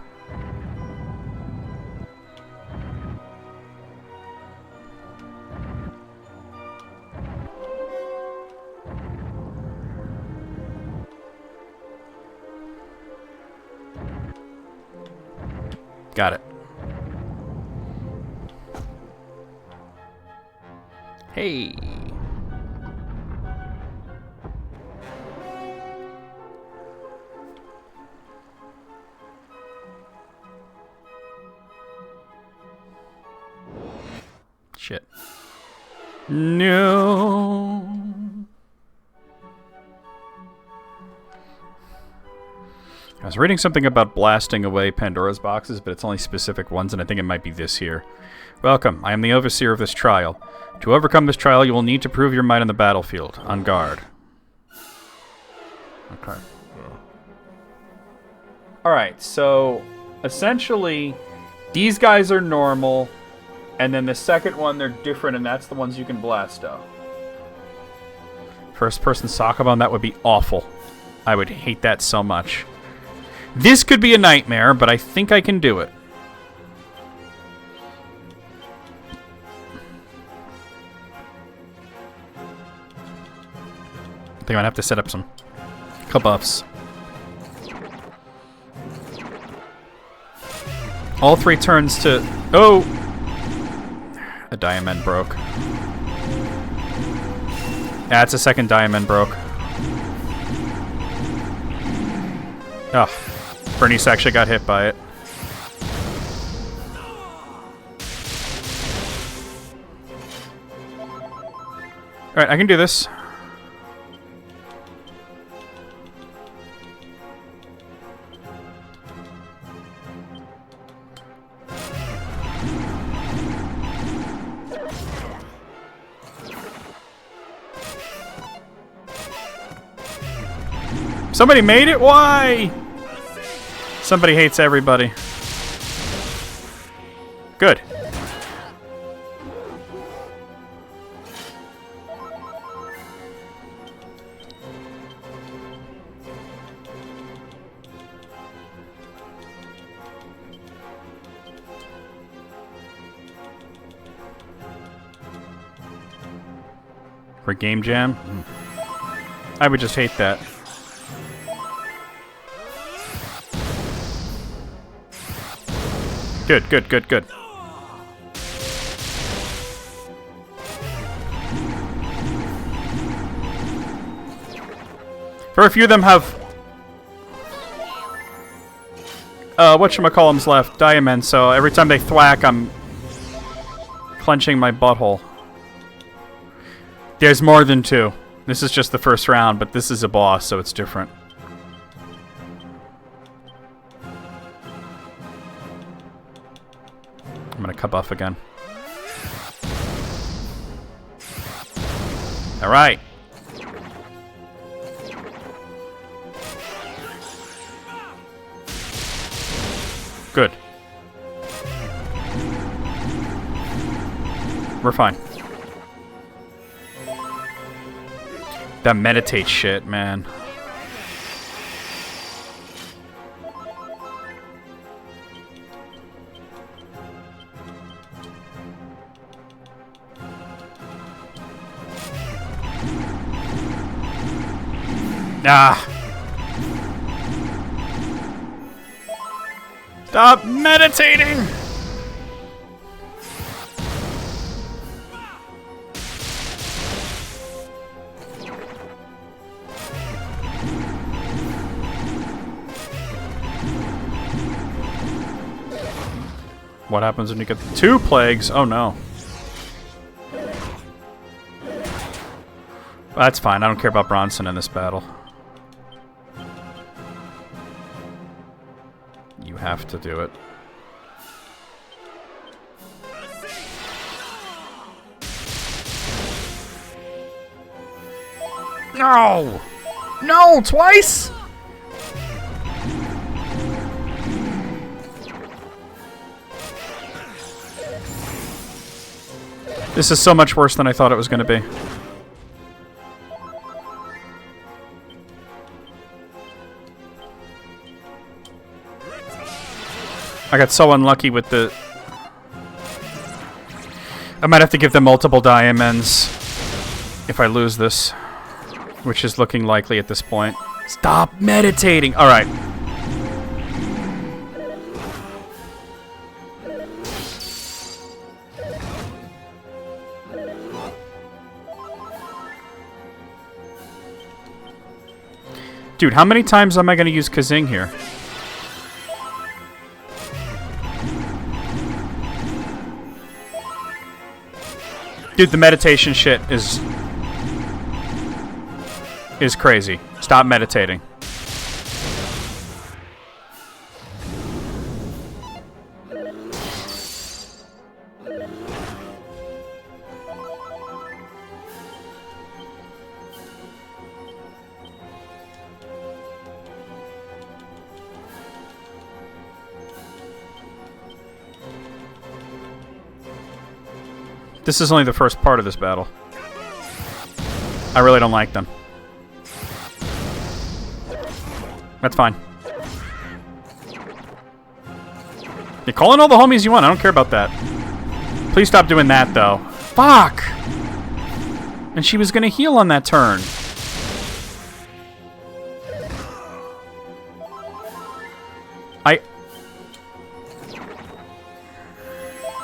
Got it. Hey. Shit. No. I was reading something about blasting away Pandora's boxes, but it's only specific ones, and I think it might be this here. Welcome, I am the overseer of this trial. To overcome this trial, you will need to prove your might on the battlefield. On guard. Okay. Alright, so essentially, these guys are normal, and then the second one, they're different, and that's the ones you can blast out. First-person Sakobon, that would be awful. I would hate that so much. This could be a nightmare, but I think I can do it. I think I'm gonna have to set up some buffs. All 3 turns to... Oh! A diamond broke. That's a second diamond broke. Oh. Bernice actually got hit by it. Alright, I can do this. Somebody made it? Why? Somebody hates everybody. Good. For game jam? I would just hate that. Good, good, good, good. Very few of them have whatchamacallums left, diamond, so every time they thwack, I'm clenching my butthole. There's more than 2. This is just the first round, but this is a boss, so it's different. I'm gonna cut buff again. Alright. Good. We're fine. That meditate shit, man. Ah. Stop meditating! What happens when you get 2 plagues? Oh no. That's fine. I don't care about Bronson in this battle. You have to do it. No! No! Twice?! This is so much worse than I thought it was going to be. I got so unlucky with the... I might have to give them multiple diamonds if I lose this, which is looking likely at this point. Stop meditating! Alright. Dude, how many times am I going to use Kazing here? Dude, the meditation shit is crazy. Stop meditating. This is only the first part of this battle. I really don't like them. That's fine. You call in all the homies you want. I don't care about that. Please stop doing that, though. Fuck! And she was gonna heal on that turn.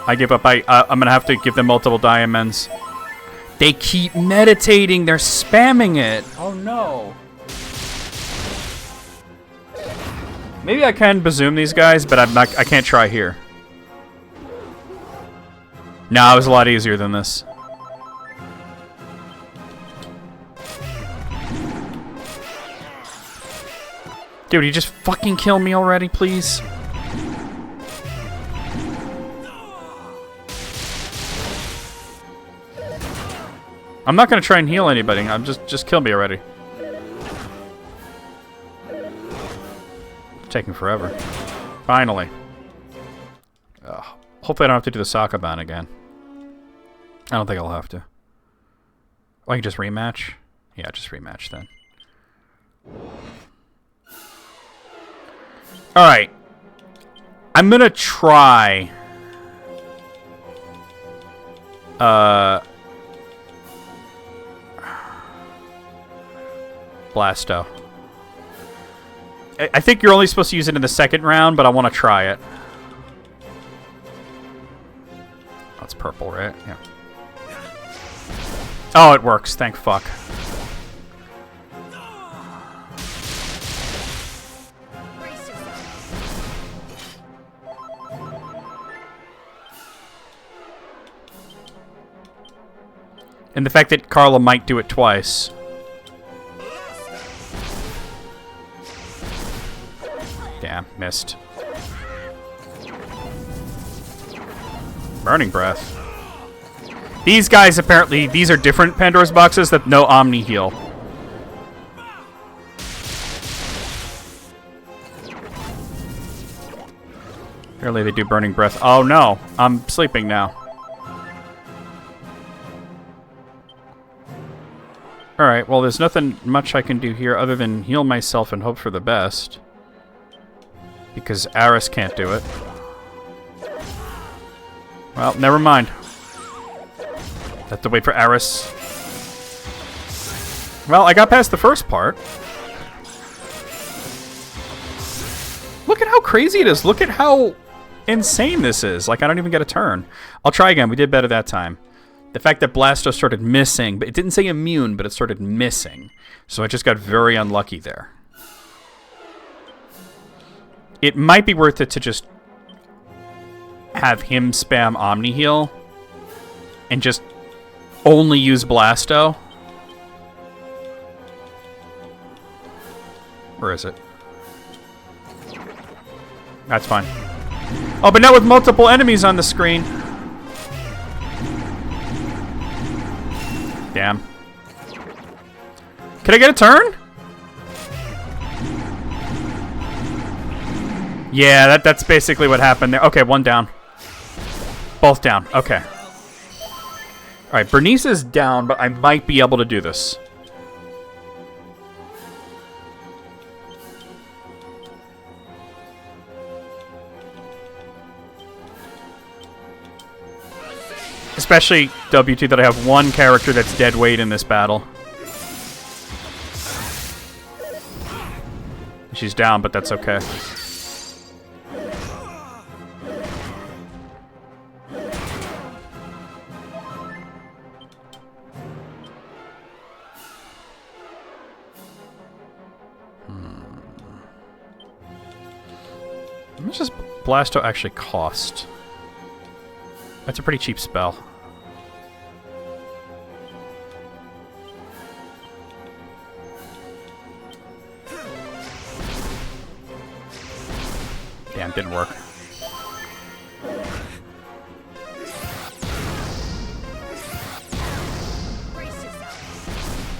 I give up. I'm gonna have to give them multiple diamonds. They keep meditating. They're spamming it. Oh no. Maybe I can bazoom these guys, but I'm not. I can't try here. No, it was a lot easier than this. Dude, you just fucking kill me already, please. I'm not gonna try and heal anybody. I'm just kill me already. It's taking forever. Finally. Ugh. Hopefully I don't have to do the Sakaban again. I don't think I'll have to. Oh, I can just rematch? Yeah, just rematch then. Alright. I'm gonna try... Blasto. I think you're only supposed to use it in the second round, but I want to try it. That's purple, right? Yeah. Oh, it works. Thank fuck. And the fact that Carla might do it twice. Damn, missed. Burning Breath. These guys apparently, these are different Pandora's boxes that no Omni heal. Apparently they do Burning Breath. Oh no, I'm sleeping now. Alright, well there's nothing much I can do here other than heal myself and hope for the best. Because Aris can't do it. Well, never mind. Have to wait for Aris. Well, I got past the first part. Look at how crazy it is. Look at how insane this is. Like, I don't even get a turn. I'll try again. We did better that time. The fact that Blasto started missing, but it didn't say immune, but it started missing. So I just got very unlucky there. It might be worth it to just have him spam Omni Heal and just only use Blasto. Where is it? That's fine. Oh, but not with multiple enemies on the screen. Damn. Can I get a turn? Yeah, that's basically what happened there. Okay, one down. Both down. Okay. Alright, Bernice is down, but I might be able to do this. Especially W2 that I have one character that's dead weight in this battle. She's down, but that's okay. How much does Blasto actually cost? That's a pretty cheap spell. Damn, didn't work.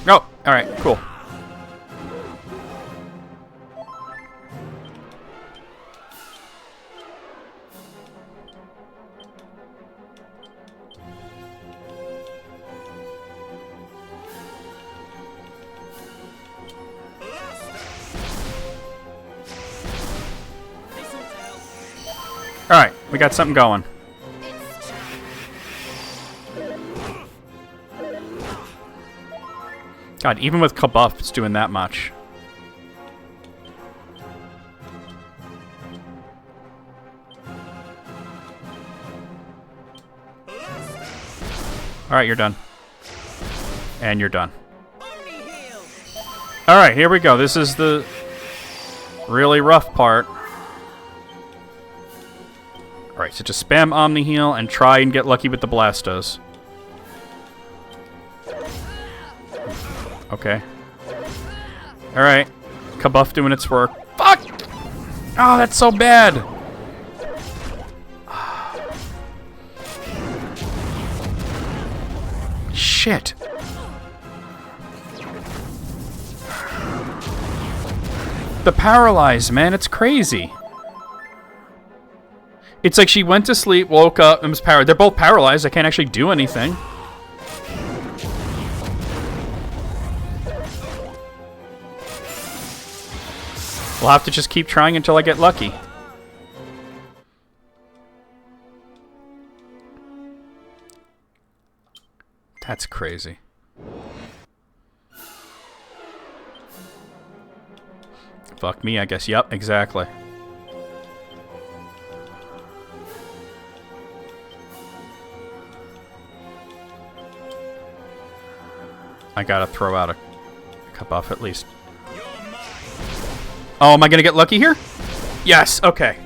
Oh, alright, cool. Alright, we got something going. God, even with Kabuff, it's doing that much. Alright, you're done. And you're done. Alright, here we go. This is the really rough part. Alright, so just spam Omni Heal and try and get lucky with the Blastos. Okay. Alright. Kabuff doing its work. Fuck! Oh, that's so bad! Shit. The paralyze, man, it's crazy. It's like she went to sleep, woke up, and was paralyzed. They're both paralyzed. I can't actually do anything. We'll have to just keep trying until I get lucky. That's crazy. Fuck me, I guess. Yep, exactly. I gotta throw out a Kabuff at least. Oh, am I gonna get lucky here? Yes, okay.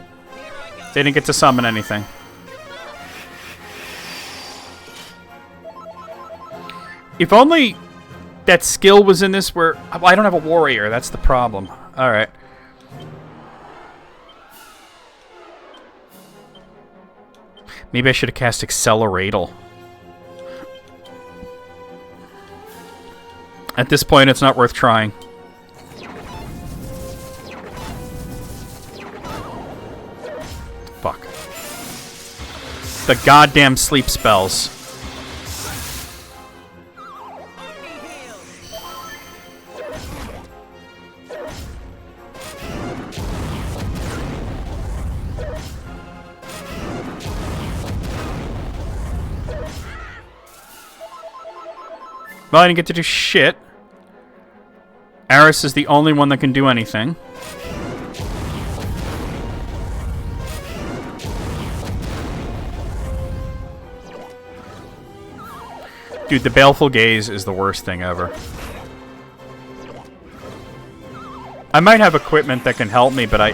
They didn't get to summon anything. If only that skill was in this where... Well, I don't have a warrior, that's the problem. Alright. Maybe I should have cast Acceleratal. At this point, it's not worth trying. Fuck. The goddamn sleep spells. Well, I didn't get to do shit. Aris is the only one that can do anything. Dude, the Baleful Gaze is the worst thing ever. I might have equipment that can help me, but I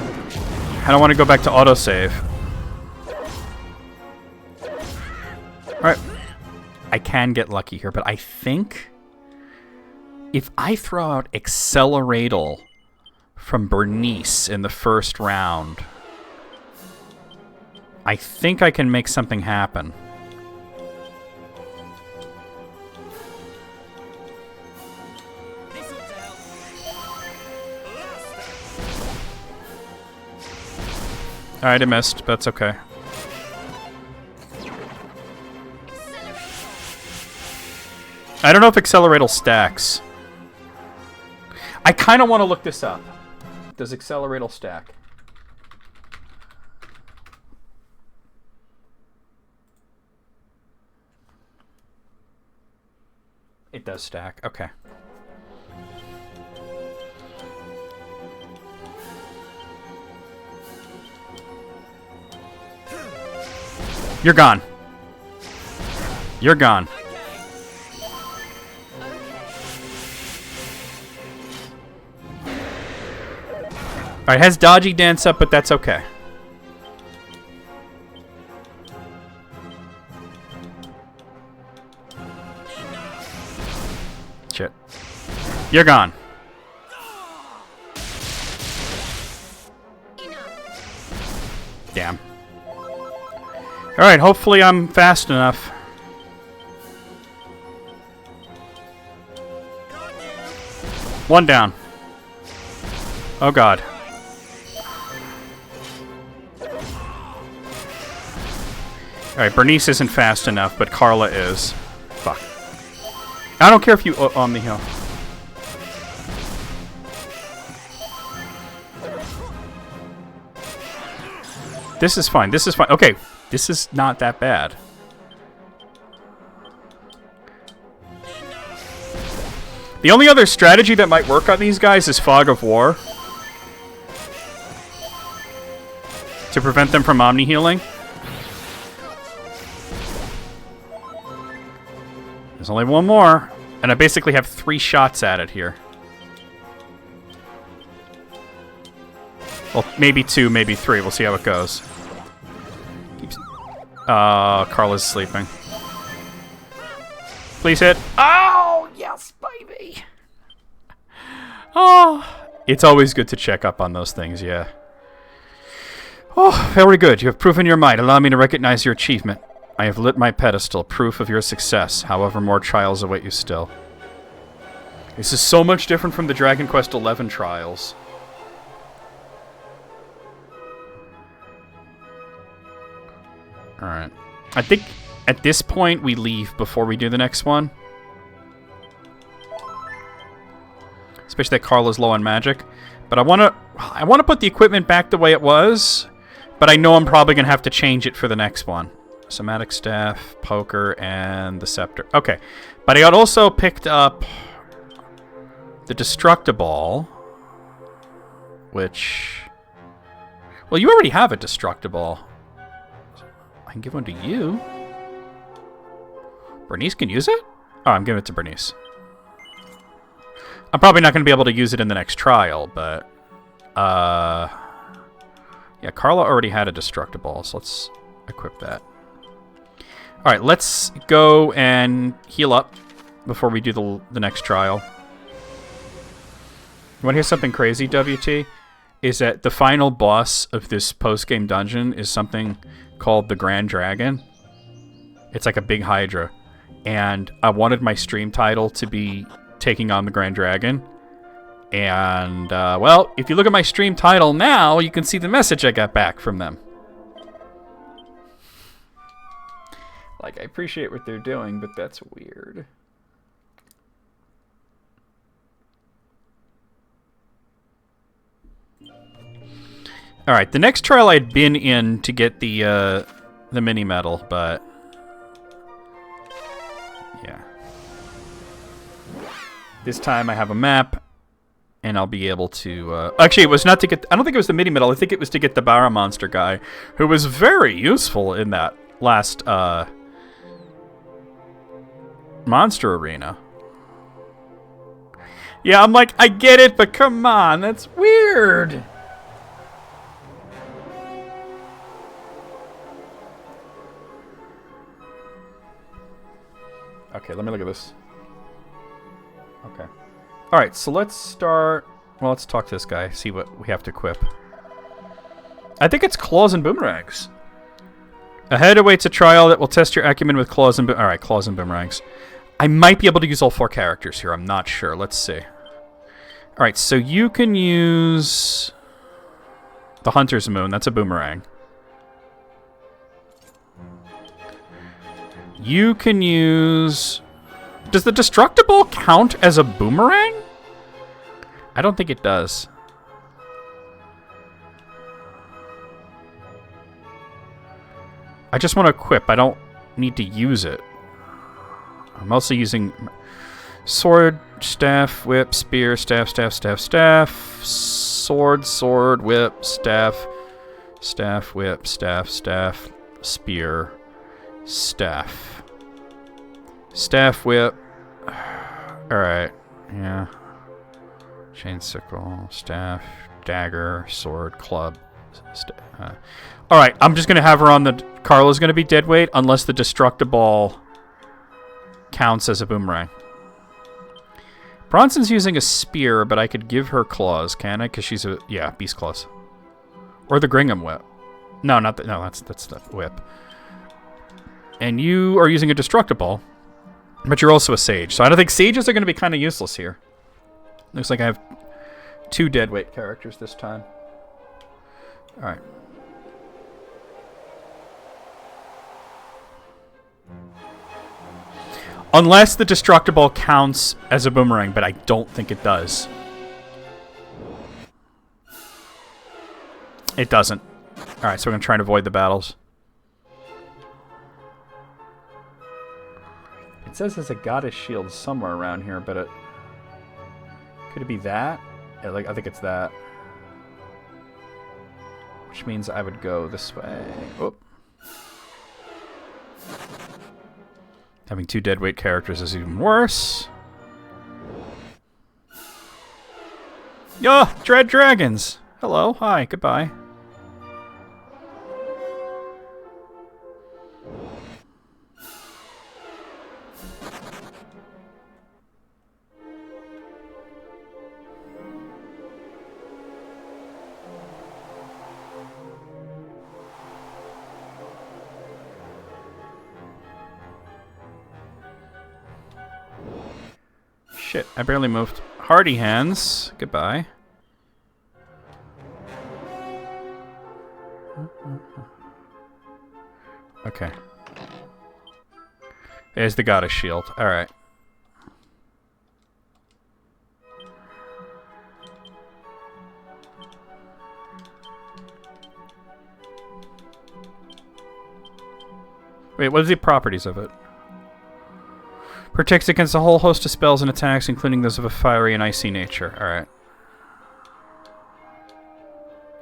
don't want to go back to autosave. I can get lucky here, but I think if I throw out Acceleratal from Bernice in the first round, I think I can make something happen. Alright, I missed, but that's okay. I don't know if Acceleratal stacks. I kind of want to look this up. Does Acceleratal stack? It does stack. Okay. You're gone. You're gone. Alright, has dodgy dance up, but that's okay. Shit. You're gone. Damn. Alright, hopefully I'm fast enough. One down. Oh god. Alright, Bernice isn't fast enough, but Carla is. Fuck. I don't care if you on the hill. This is fine. This is fine. Okay, this is not that bad. The only other strategy that might work on these guys is Fog of War. To prevent them from omni-healing. There's only one more. And I basically have 3 shots at it here. Well, maybe 2, maybe 3. We'll see how it goes. Carla's sleeping. Please hit. Oh, yes, baby. Oh, it's always good to check up on those things, yeah. Oh, very good. You have proven your might. Allow me to recognize your achievement. I have lit my pedestal, proof of your success. However, more trials await you still. This is so much different from the Dragon Quest XI trials. Alright. I think at this point we leave before we do the next one. Especially that Carla's low on magic. But I wanna put the equipment back the way it was, but I know I'm probably gonna have to change it for the next one. Somatic Staff, Poker, and the Scepter. Okay. But I had also picked up the Destructible, which... Well, you already have a Destructible. I can give one to you. Bernice can use it? Oh, I'm giving it to Bernice. I'm probably not going to be able to use it in the next trial, but... Yeah, Carla already had a Destructible, so let's equip that. Alright, let's go and heal up before we do the next trial. You want to hear something crazy, WT? Is that the final boss of this post-game dungeon is something called the Grand Dragon. It's like a big Hydra. And I wanted my stream title to be taking on the Grand Dragon. And, well, if you look at my stream title now, you can see the message I got back from them. Like, I appreciate what they're doing, but that's weird. Alright, the next trial I'd been in to get the mini medal, but... Yeah. This time I have a map, and I'll be able to... Actually, it was not to get... I don't think it was the mini medal, I think it was to get the Barra Monster guy, who was very useful in that last, Monster Arena. Yeah, I'm like, I get it, but come on, that's weird! Okay, let me look at this. Okay. Alright, so let's start... Well, let's talk to this guy, see what we have to equip. I think it's claws and boomerangs. Ahead awaits a trial that will test your acumen with claws and... Alright, claws and boomerangs. I might be able to use all 4 characters here. I'm not sure. Let's see. Alright, so you can use... the Hunter's Moon. That's a boomerang. You can use... Does the Destructible count as a boomerang? I don't think it does. I just want to equip. I don't need to use it. I'm also using sword, staff, whip, spear, staff, staff, staff, staff, sword, sword, whip, staff, staff, whip, staff, staff, spear, staff, staff, whip. Alright, yeah. Chain sickle, staff, dagger, sword, club. Alright, I'm just going to have her on the... Carla's going to be dead weight unless the Destructible counts as a boomerang. Bronson's using a spear, but I could give her claws, can I? Because she's a... Yeah, beast claws. Or the Gringham whip. No, not the... No, that's the whip. And you are using a Destructible, but you're also a sage. So I don't think sages are going to be kind of useless here. Looks like I have 2 deadweight characters this time. Alright. Unless the Destructible counts as a boomerang, but I don't think it does. It doesn't. Alright, so we're going to try and avoid the battles. It says there's a goddess shield somewhere around here, but it... Could it be that? Yeah, like, I think it's that. Which means I would go this way. Oop. Having 2 deadweight characters is even worse. Yo, Dread Dragons! Hello, hi, goodbye. Shit, I barely moved. Hardy hands. Goodbye. Okay. There's the goddess shield. Alright. Wait, what are the properties of it? Protects against a whole host of spells and attacks, including those of a fiery and icy nature. Alright.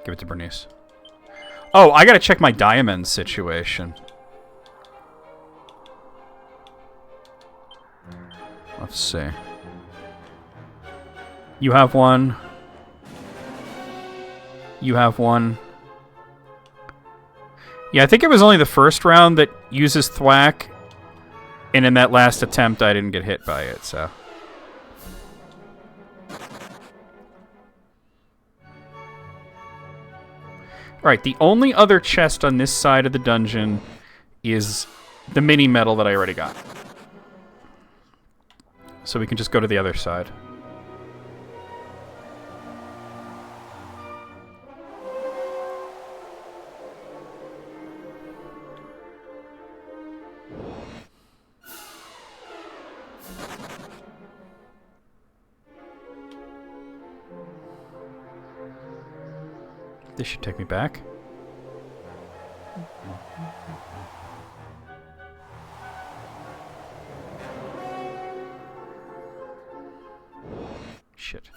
Give it to Bernice. Oh, I gotta check my diamond situation. Let's see. You have one. You have one. Yeah, I think it was only the first round that uses thwack. And in that last attempt, I didn't get hit by it, so... Alright, the only other chest on this side of the dungeon is the mini medal that I already got. So we can just go to the other side. This should take me back. Shit.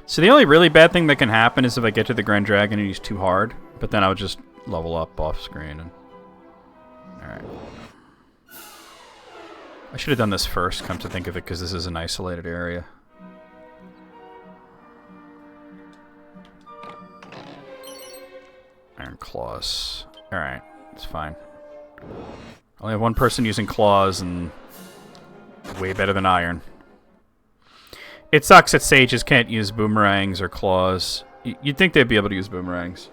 So the only really bad thing that can happen is if I get to the Grand Dragon and he's too hard, but then I would just level up off screen and... Alright. I should have done this first, come to think of it, because this is an isolated area. claws. Alright, it's fine. Only have one person using claws and way better than iron. It sucks that sages can't use boomerangs or claws. You'd think they'd be able to use boomerangs.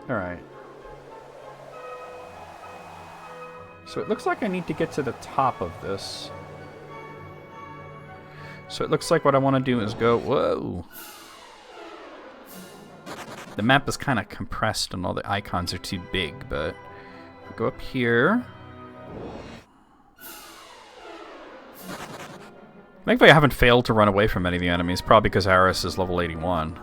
Alright. So it looks like I need to get to the top of this. So it looks like what I want to do is go... Whoa! The map is kind of compressed and all the icons are too big, but... Go up here. Thankfully I haven't failed to run away from any of the enemies, probably because Aris is level 81.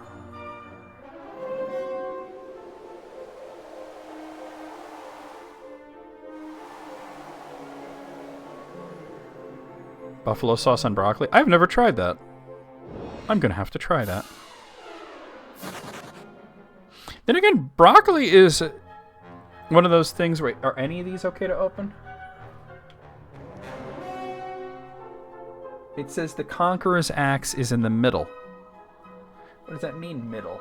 Buffalo sauce on broccoli? I've never tried that. I'm gonna have to try that. Then again, broccoli is one of those things where... Are any of these okay to open? It says the Conqueror's Axe is in the middle. What does that mean, middle?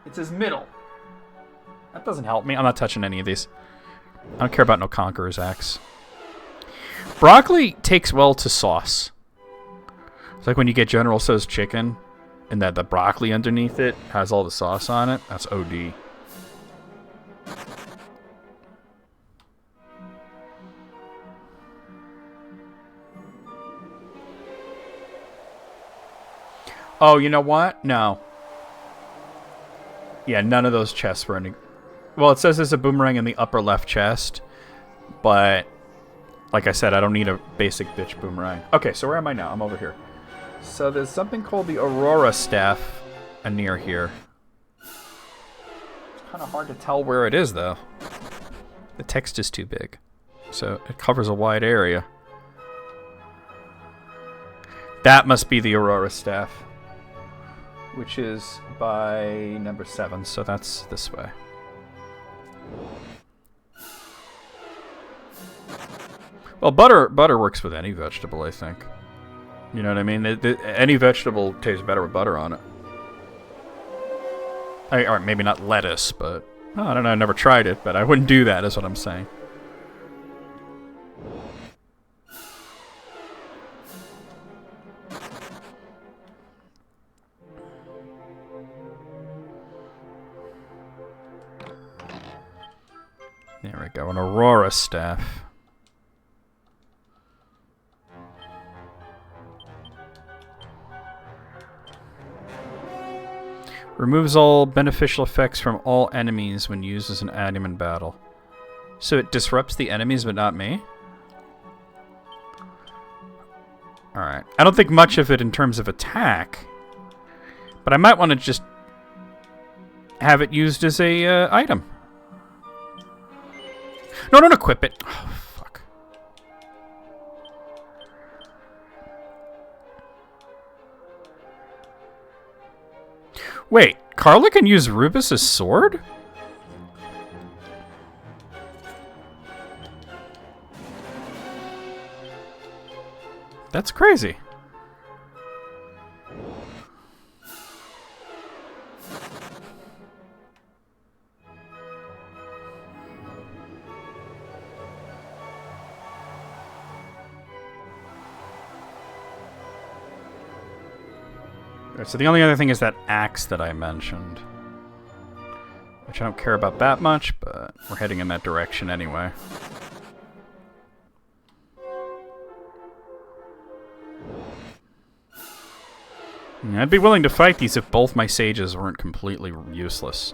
It says middle. That doesn't help me. I'm not touching any of these. I don't care about no Conqueror's Axe. Broccoli takes well to sauce. It's like when you get General Tso's chicken, and that the broccoli underneath it has all the sauce on it. That's OD. Oh, you know what? No. Yeah, none of those chests were any... Well, it says there's a boomerang in the upper left chest, but... Like I said, I don't need a basic bitch boomerang. Okay, so where am I now? I'm over here. So there's something called the Aurora Staff near here. It's kind of hard to tell where it is, though. The text is too big. So it covers a wide area. That must be the Aurora Staff. Which is by number 7, so that's this way. Well, butter works with any vegetable, I think. You know what I mean? Any vegetable tastes better with butter on it. Or maybe not lettuce, but... Oh, I don't know, I never tried it, but I wouldn't do that, is what I'm saying. There we go, an Aurora Staff. Removes all beneficial effects from all enemies when used as an item in battle. So it disrupts the enemies, but not me? Alright. I don't think much of it in terms of attack. But I might want to just have it used as a item. No, don't equip it. Oh, fuck. Wait, Carla can use Rubus's sword? That's crazy. So the only other thing is that axe that I mentioned. Which I don't care about that much, but we're heading in that direction anyway. I'd be willing to fight these if both my sages weren't completely useless.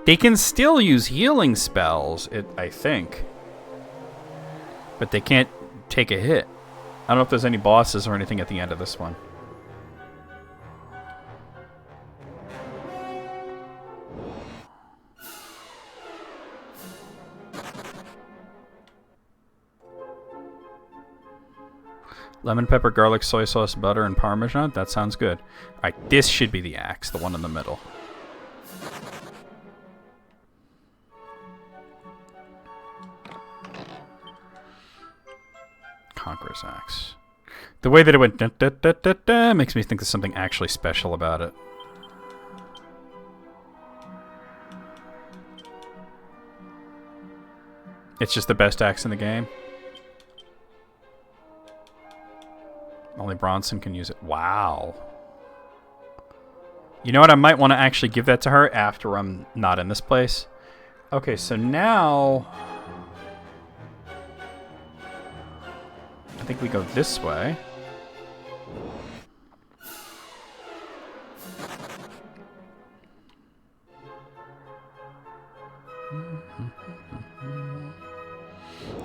They can still use healing spells, I think. But they can't take a hit. I don't know if there's any bosses or anything at the end of this one. Lemon, pepper, garlic, soy sauce, butter, and Parmesan? That sounds good. Alright, this should be the axe, the one in the middle. Conqueror's Axe. The way that it went da, da, da, da, da, makes me think there's something actually special about it. It's just the best axe in the game. Only Bronson can use it. Wow. You know what? I might want to actually give that to her after I'm not in this place. Okay, so now... I think we go this way.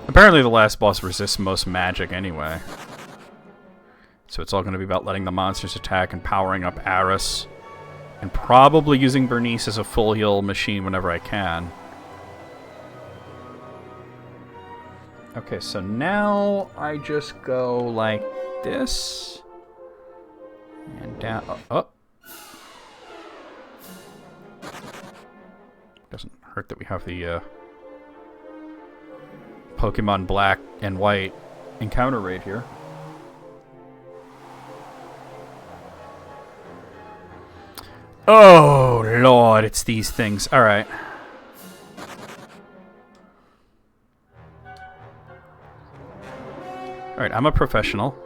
Apparently the last boss resists most magic anyway. So it's all going to be about letting the monsters attack and powering up Aris. And probably using Bernice as a full heal machine whenever I can. Okay, so now I just go like this. And down. Oh. Doesn't hurt that we have the Pokemon Black and White encounter rate here. Oh, Lord, it's these things. All right. All right, I'm a professional.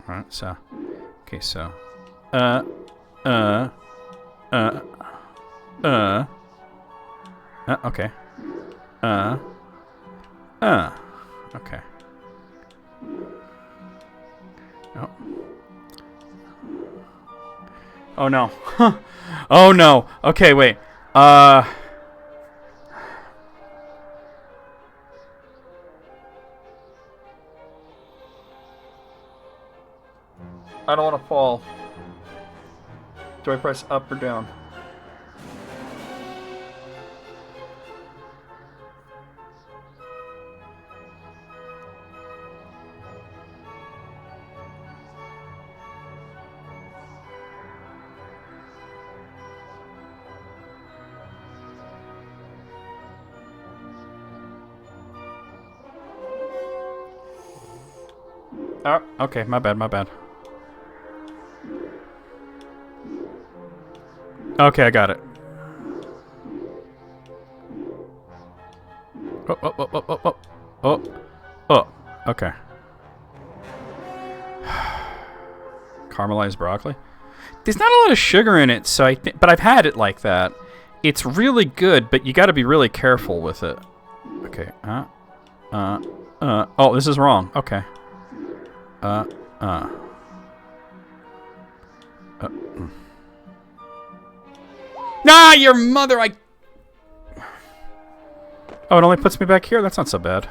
All right, so. Okay, so. Okay. Okay. Oh. Oh no. Oh no. Okay, wait. I don't want to fall. Do I press up or down? Oh, okay, my bad, my bad. Okay, I got it. Oh, okay. Caramelized broccoli. There's not a lot of sugar in it, so but I've had it like that. It's really good, but you got to be really careful with it. Okay. Oh, this is wrong. Okay. Nah, your mother, Oh, it only puts me back here? That's not so bad.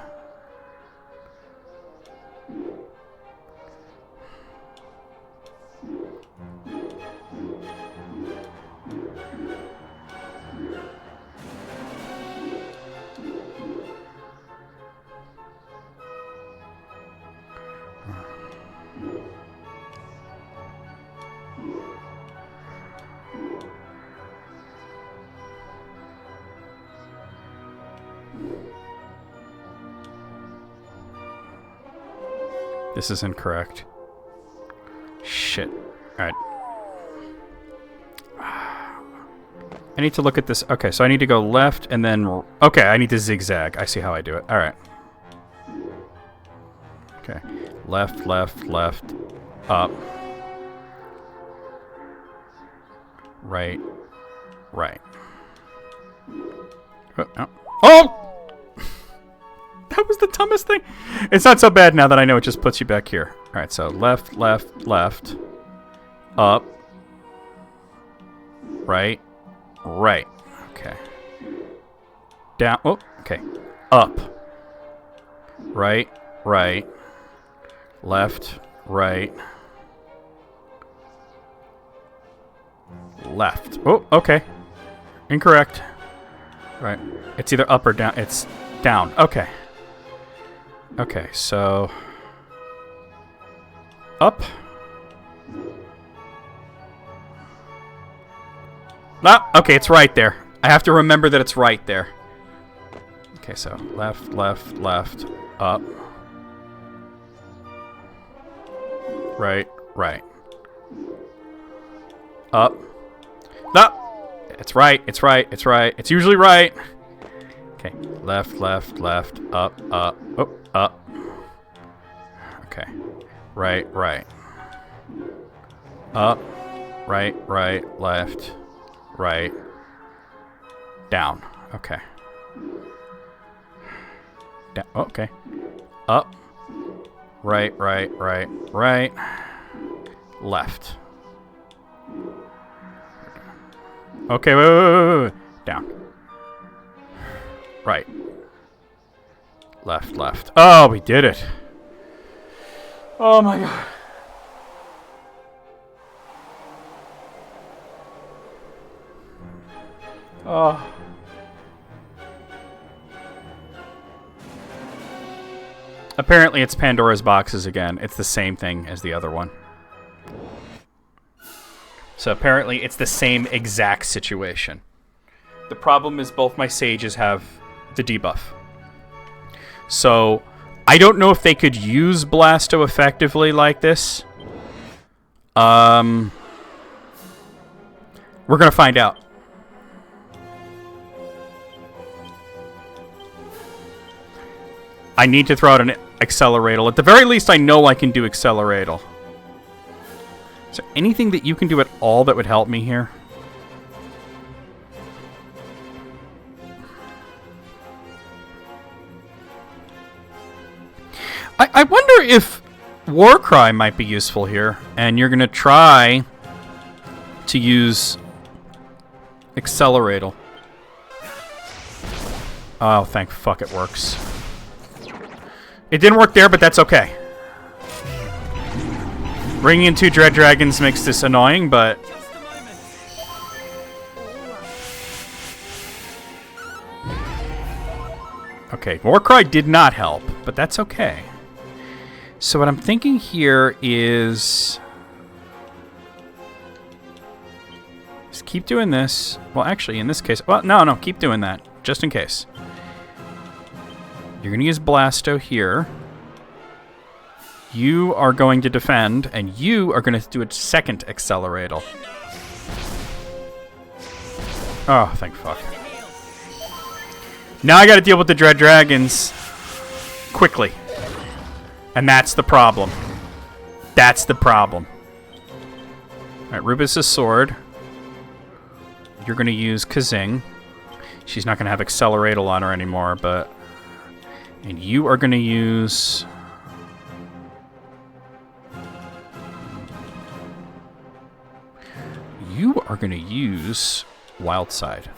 This is incorrect. Shit. Alright. I need to look at this. Okay, so I need to go left and then... Okay, I need to zigzag. I see how I do it. Alright. Okay. Left, left, left. Up. Right. Right. Oh! That was the dumbest thing. It's not so bad now that I know it just puts you back here. All right, so left, left, left. Up. Right. Right. Okay. Down. Oh, okay. Up. Right. Right. Left. Right. Left. Oh, okay. Incorrect. Right. It's either up or down. It's down. Okay. Okay, so... Up. Ah, okay, it's right there. I have to remember that it's right there. Okay, so left, left, left, up. right, right. Up. Up. It's right, it's right, it's right. It's usually right. Okay, left, left, left, up, up, oh, up. Okay, right, right. Up, right, right, left, right, down. Okay. Down. Okay. Up, right, right, right, right, left. Okay, wait. Down. Right. Left, left. Oh, we did it. Oh my god. Oh. Apparently it's Pandora's boxes again. It's the same thing as the other one. So apparently it's the same exact situation. The problem is both my sages have the debuff. So I don't know if they could use Blasto effectively like this. We're gonna find out. I need to throw out an Acceleratal. At the very least, I know I can do Acceleratal. Is there anything that you can do at all that would help me here? I wonder if Warcry might be useful here, and you're going to try to use Acceleratal. Oh, thank fuck it works. It didn't work there, but that's okay. Bringing in 2 Dread Dragons makes this annoying, but... Okay, Warcry did not help, but that's okay. So what I'm thinking here is... Just keep doing this. Well, actually, in this case... Well, no, keep doing that, just in case. You're going to use Blasto here. You are going to defend, and you are going to do a second Acceleratal. Oh, thank fuck. Now I got to deal with the Dread Dragons quickly. And that's the problem. That's the problem. Alright, Rubus' sword. You're going to use Kazing. She's not going to have Acceleratal on her anymore, but... And you are going to use... You are going to use Wild Side.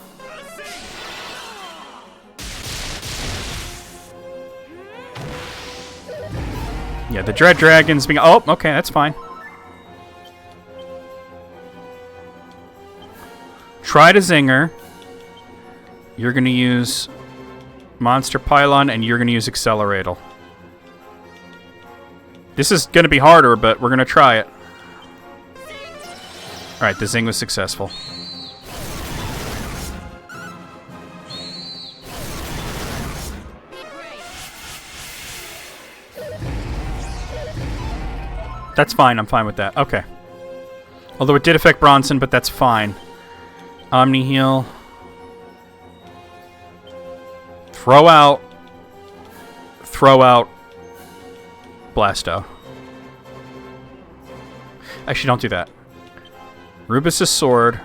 Yeah, the Dread Dragon's being... Oh, okay, that's fine. Try to Zinger. You're going to use Monster Pylon, and you're going to use Acceleratal. This is going to be harder, but we're going to try it. Alright, the Zing was successful. That's fine, I'm fine with that. Okay. Although it did affect Bronson, but that's fine. Omni Heal. Throw out Blasto. Actually, don't do that. Rubus' sword.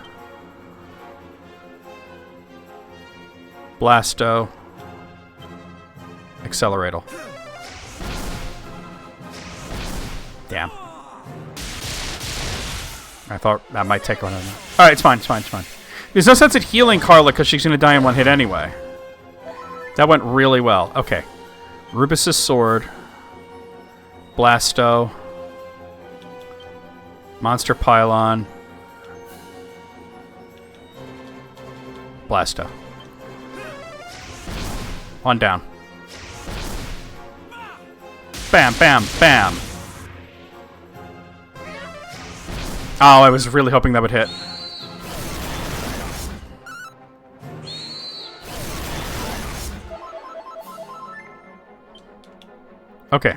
Blasto. Acceleratal. Damn. I thought that might take one of them. Alright, it's fine, it's fine, it's fine. There's no sense in healing Carla because she's going to die in one hit anyway. That went really well. Okay. Rubus' sword. Blasto. Monster Pylon. Blasto. One down. Bam, bam, bam. Oh, I was really hoping that would hit. Okay.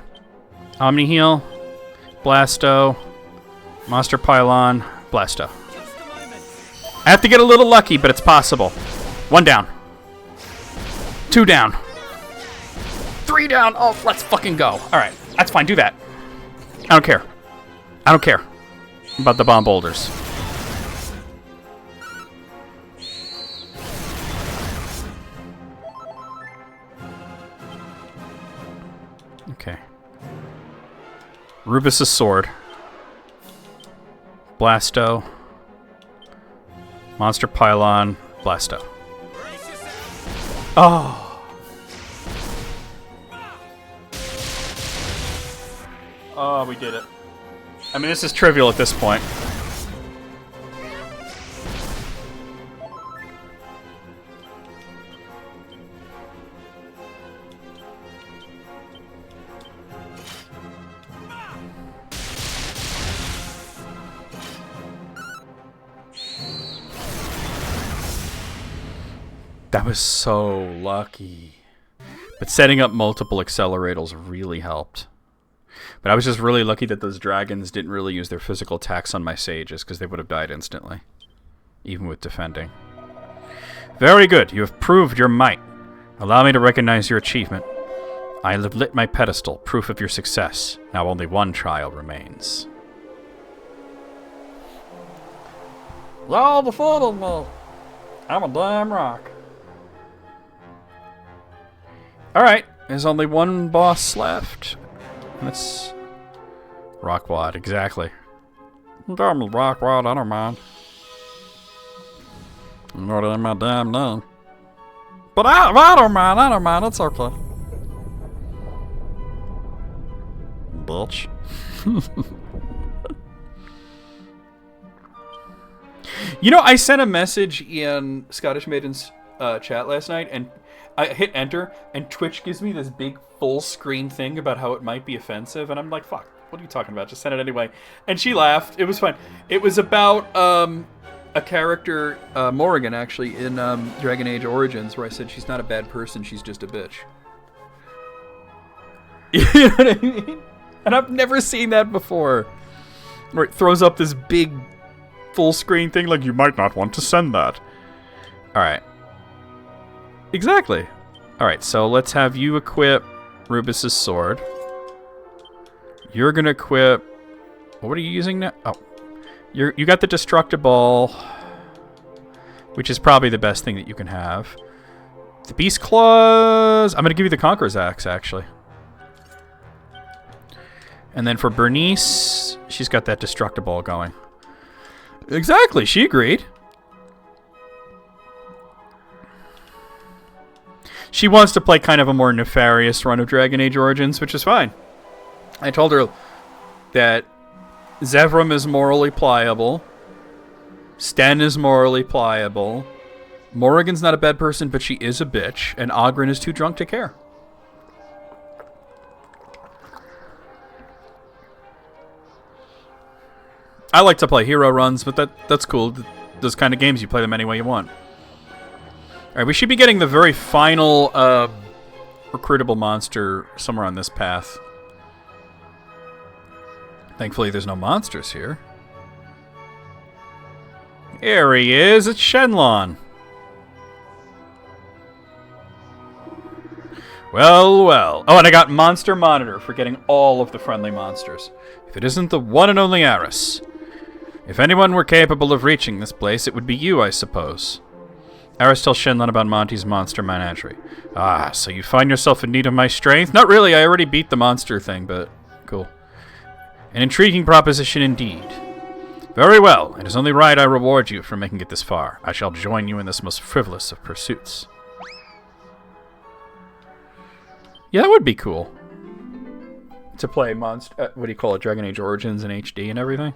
Omni Heal. Blasto. Monster Pylon. Blasto. Just a moment. I have to get a little lucky, but it's possible. 1 down. 2 down. 3 down. Oh, let's fucking go. Alright, that's fine. Do that. I don't care. I don't care about the bomb boulders. Okay. Rubus's sword. Blasto. Monster Pylon. Blasto. Brace yourself. Oh. Oh, we did it. I mean, this is trivial at this point. That was so lucky. But setting up multiple accelerators really helped. But I was just really lucky that those dragons didn't really use their physical attacks on my sages, because they would have died instantly. Even with defending. Very good. You have proved your might. Allow me to recognize your achievement. I have lit my pedestal, proof of your success. Now only one trial remains. Y'all defeated me. I'm a damn rock. Alright, there's only one boss left. That's Rockwad, exactly. Damn Rockwad, I don't mind. Not in my damn name. But I don't mind, it's okay. Bitch. You know, I sent a message in Scottish Maiden's chat last night, and I hit enter, and Twitch gives me this big full screen thing about how it might be offensive, and I'm like, fuck, what are you talking about? Just send it anyway. And she laughed. It was fine. It was about a character, Morrigan, actually, in Dragon Age Origins, where I said she's not a bad person, she's just a bitch. You know what I mean? And I've never seen that before. Where it throws up this big full screen thing like, you might not want to send that. Alright. Exactly. Alright, so let's have you equip Rubus's sword. You're gonna equip... What are you using now? Oh. You got the Destructible, which is probably the best thing that you can have. The Beast Claws... I'm gonna give you the Conqueror's Axe, actually. And then for Bernice, she's got that Destructible going. Exactly, she agreed. She wants to play kind of a more nefarious run of Dragon Age Origins, which is fine. I told her that Zevram is morally pliable. Sten is morally pliable. Morrigan's not a bad person, but she is a bitch. And Oghren is too drunk to care. I like to play hero runs, but that's cool. Those kind of games, you play them any way you want. Alright, we should be getting the very final recruitable monster somewhere on this path. Thankfully, there's no monsters here. Here he is, it's Shenlong. Well, well. Oh, and I got Monster Monitor for getting all of the friendly monsters. If it isn't the one and only Aris. If anyone were capable of reaching this place, it would be you, I suppose. Aris tells Shenlong about Monty's monster menagerie. Ah, so you find yourself in need of my strength? Not really, I already beat the monster thing, but cool. An intriguing proposition indeed. Very well, it is only right I reward you for making it this far. I shall join you in this most frivolous of pursuits. Yeah, that would be cool. To play monster, what do you call it, Dragon Age Origins in HD and everything?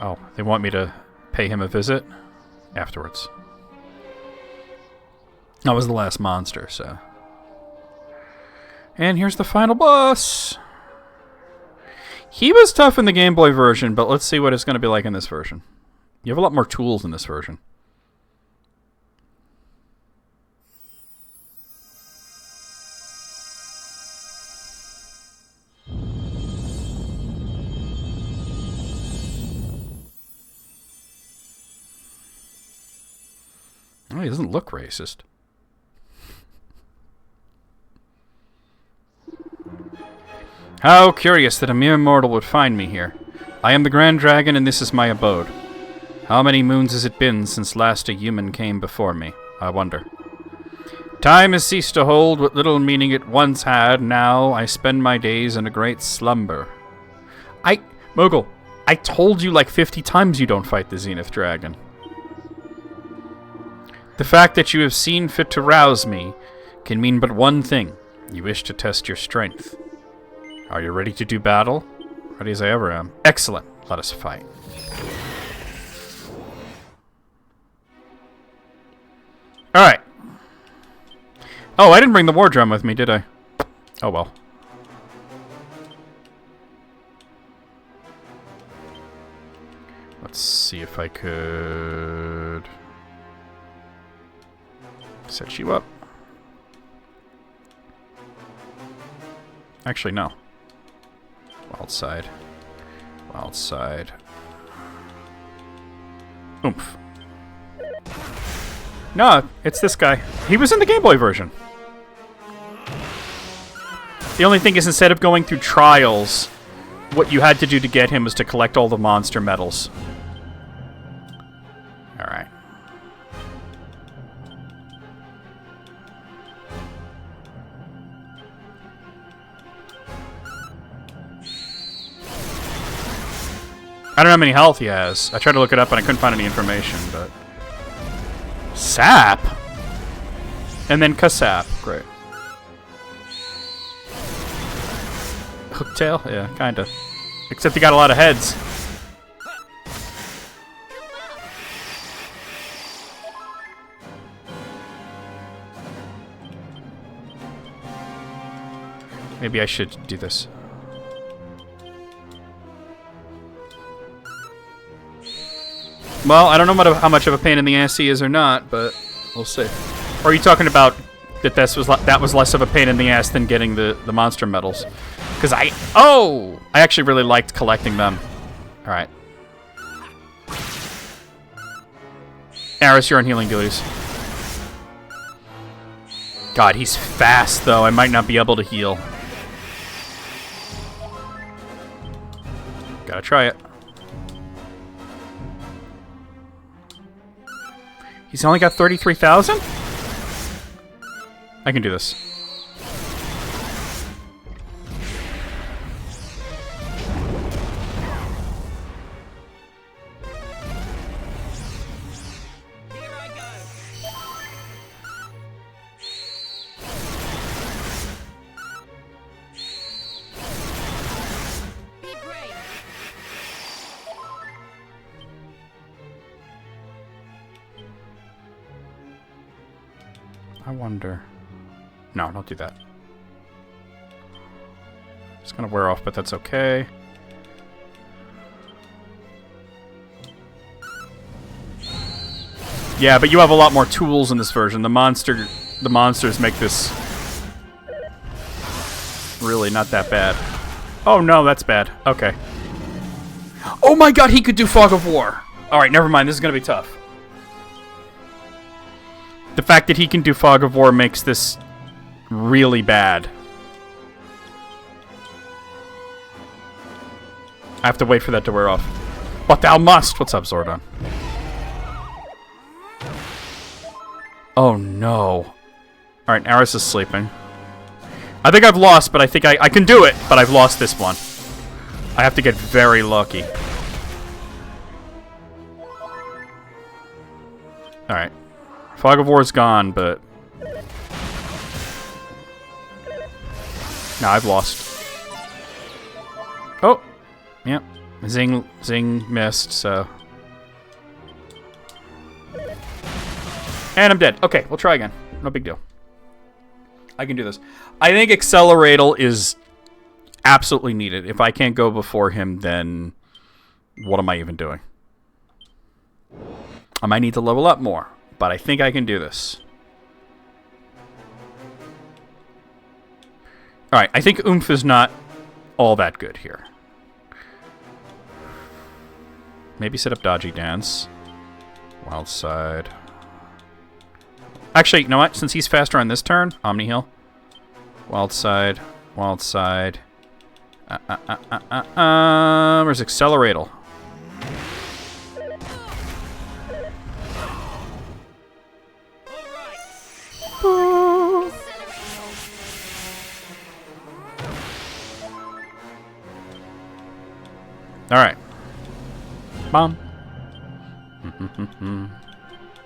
Oh, they want me to pay him a visit? Afterwards. That was the last monster, so... And here's the final boss! He was tough in the Game Boy version, but let's see what it's going to be like in this version. You have a lot more tools in this version. he doesn't look racist. How curious that a mere mortal would find me here. I am the Grand Dragon, and this is my abode. How many moons has it been since last a human came before me? I wonder. Time has ceased to hold what little meaning it once had. Now I spend my days in a great slumber. Mogul, I told you like 50 times you don't fight the Zenith Dragon. The fact that you have seen fit to rouse me can mean but one thing. You wish to test your strength. Are you ready to do battle? Ready as I ever am. Excellent. Let us fight. Alright. Oh, I didn't bring the war drum with me, did I? Oh well. Let's see if I could set you up. Actually, no. Wild side. Wild side. Oomph. No, it's this guy. He was in the Game Boy version. The only thing is, instead of going through trials, what you had to do to get him was to collect all the monster medals. Alright. I don't know how many health he has. I tried to look it up and I couldn't find any information, but... Sap? And then Kasap. Great. Hooktail? Yeah, kinda. Except he got a lot of heads. Maybe I should do this. Well, I don't know how much of a pain in the ass he is or not, but we'll see. Or are you talking about that that was less of a pain in the ass than getting the monster medals? Because I actually really liked collecting them. All right. Aris, you're on healing duties. God, he's fast though. I might not be able to heal. Gotta try it. He's only got 33,000? I can do this. Here I go. Be brave. I wonder... No, don't do that. It's gonna wear off, but that's okay. Yeah, but you have a lot more tools in this version. The monsters make this really not that bad. Oh no, that's bad. Okay. Oh my god, he could do Fog of War! Alright, never mind, this is gonna be tough. The fact that he can do Fog of War makes this really bad. I have to wait for that to wear off. But thou must! What's up, Zordon? Oh no. Alright, Aris is sleeping. I think I've lost, but I think I can do it, but I've lost this one. I have to get very lucky. Alright. Fog of War's gone, but... No, I've lost. Oh! Yep. Zing missed, so... And I'm dead. Okay, we'll try again. No big deal. I can do this. I think Acceleratal is absolutely needed. If I can't go before him, then what am I even doing? I might need to level up more, but I think I can do this. Alright, I think Oomph is not all that good here. Maybe set up Dodgy Dance. Wild Side. Actually, you know what? Since he's faster on this turn, Omni Heal. Wild side. Wild side. Where's Acceleratal? Alright. Bomb.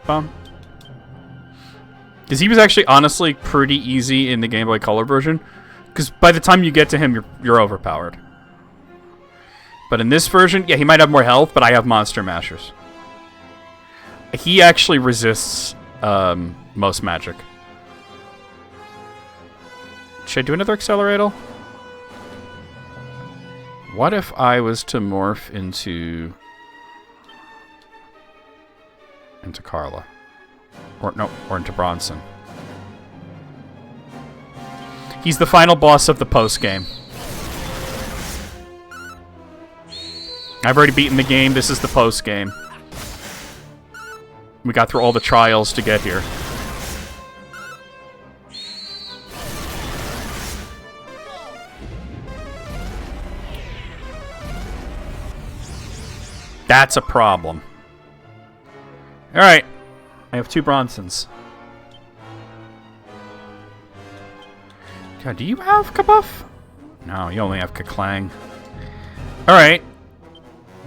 Bomb. Because he was actually honestly pretty easy in the Game Boy Color version. Because by the time you get to him, you're overpowered. But in this version, yeah, he might have more health, but I have Monster Mashers. He actually resists most magic. Should I do another Accelerator? What if I was to morph into Carla? Or no, or into Bronson. He's the final boss of the post-game. I've already beaten the game, this is the post-game. We got through all the trials to get here. That's a problem. Alright. I have 2 Bronsons. God, do you have Kabuff? No, you only have Kaklang. Alright.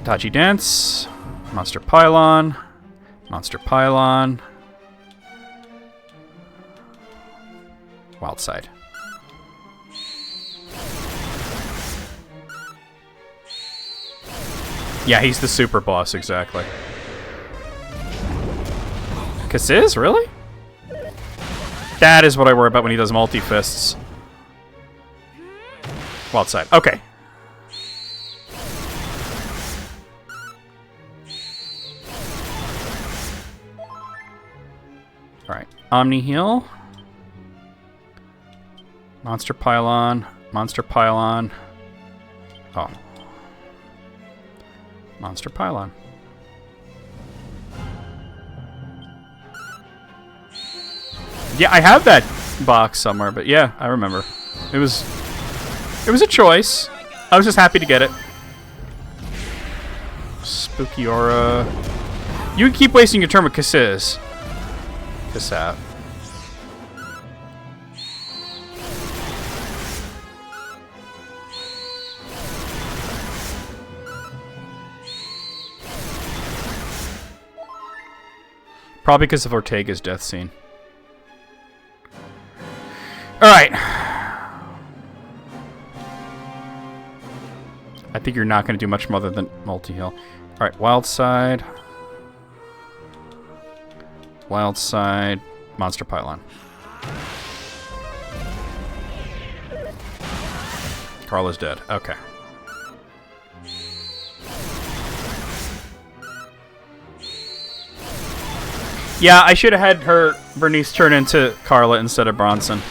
Dodgy Dance. Monster Pylon. Monster Pylon. Wild Side. Yeah, he's the super boss, exactly. Kassiz, really? That is what I worry about when he does multi-fists. Wild side. Okay. Alright. Omni Heal. Monster Pylon. Monster Pylon. Oh. Monster Pylon. Yeah, I have that box somewhere, but yeah, I remember. It was a choice. I was just happy to get it. Spooky Aura. You can keep wasting your turn with Kassiz. Kassat. Probably because of Ortega's death scene. Alright. I think you're not going to do much more than multi-heal. Alright, Wild Side. Wild Side. Monster Pylon. Carla's dead. Okay. Yeah, I should have had her Bernice turn into Carla instead of Bronson.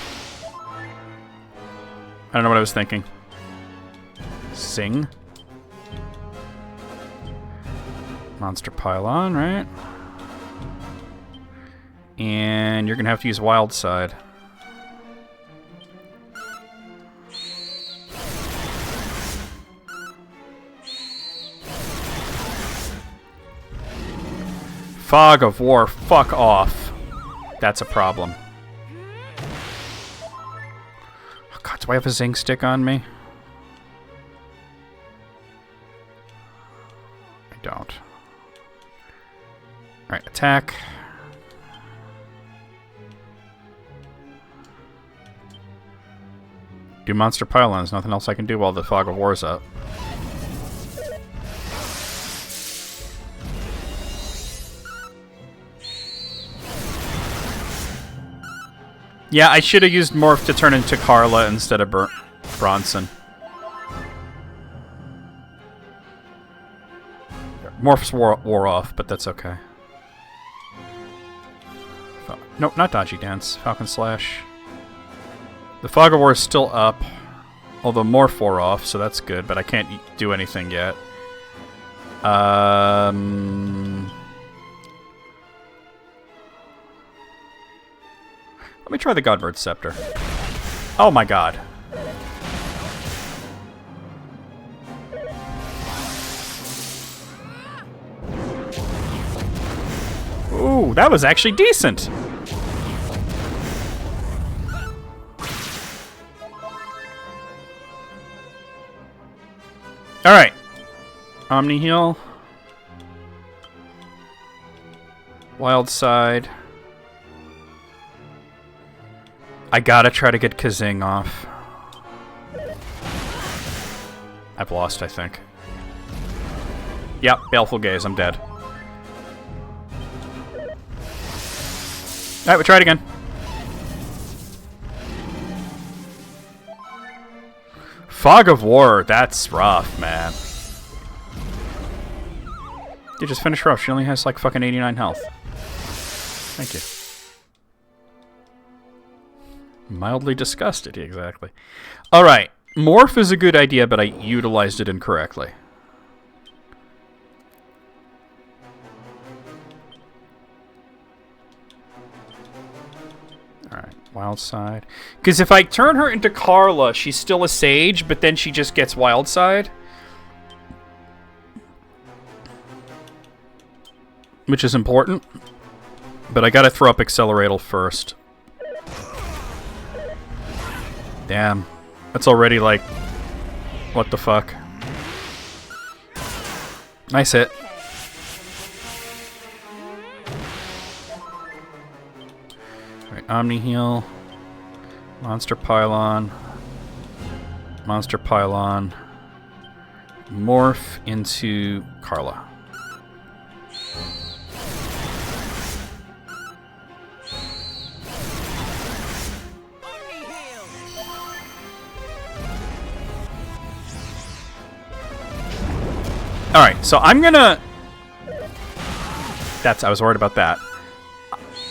I don't know what I was thinking. Sing. Monster Pylon, right? And you're going to have to use Wild Side. Fog of War, fuck off. That's a problem. Oh god, do I have a Zing stick on me? I don't. Alright, attack. Do Monster Pylons, nothing else I can do while the Fog of War's up. Yeah, I should have used Morph to turn into Carla instead of Bronson. Morph's wore off, but that's okay. Nope, not Dodgy Dance. Falcon Slash. The Fog of War is still up, although Morph wore off, so that's good, but I can't do anything yet. Let me try the Godbird Scepter. Oh my god. Ooh, that was actually decent. Alright. Omni Heal. Wild Side. I gotta try to get Kazing off. I've lost, I think. Yep, Baleful Gaze, I'm dead. Alright, we try it again. Fog of War, that's rough, man. Dude, just finish her off. She only has like fucking 89 health. Thank you. Mildly disgusted, exactly. Alright, Morph is a good idea, but I utilized it incorrectly. Alright, Wild Side. Because if I turn her into Carla, she's still a Sage, but then she just gets Wild Side. Which is important. But I gotta throw up Acceleratal first. Damn. That's already like... What the fuck? Nice hit. Alright, Omni Heal. Monster Pylon. Monster Pylon. Morph into Carla. Alright, so I'm gonna... I was worried about that.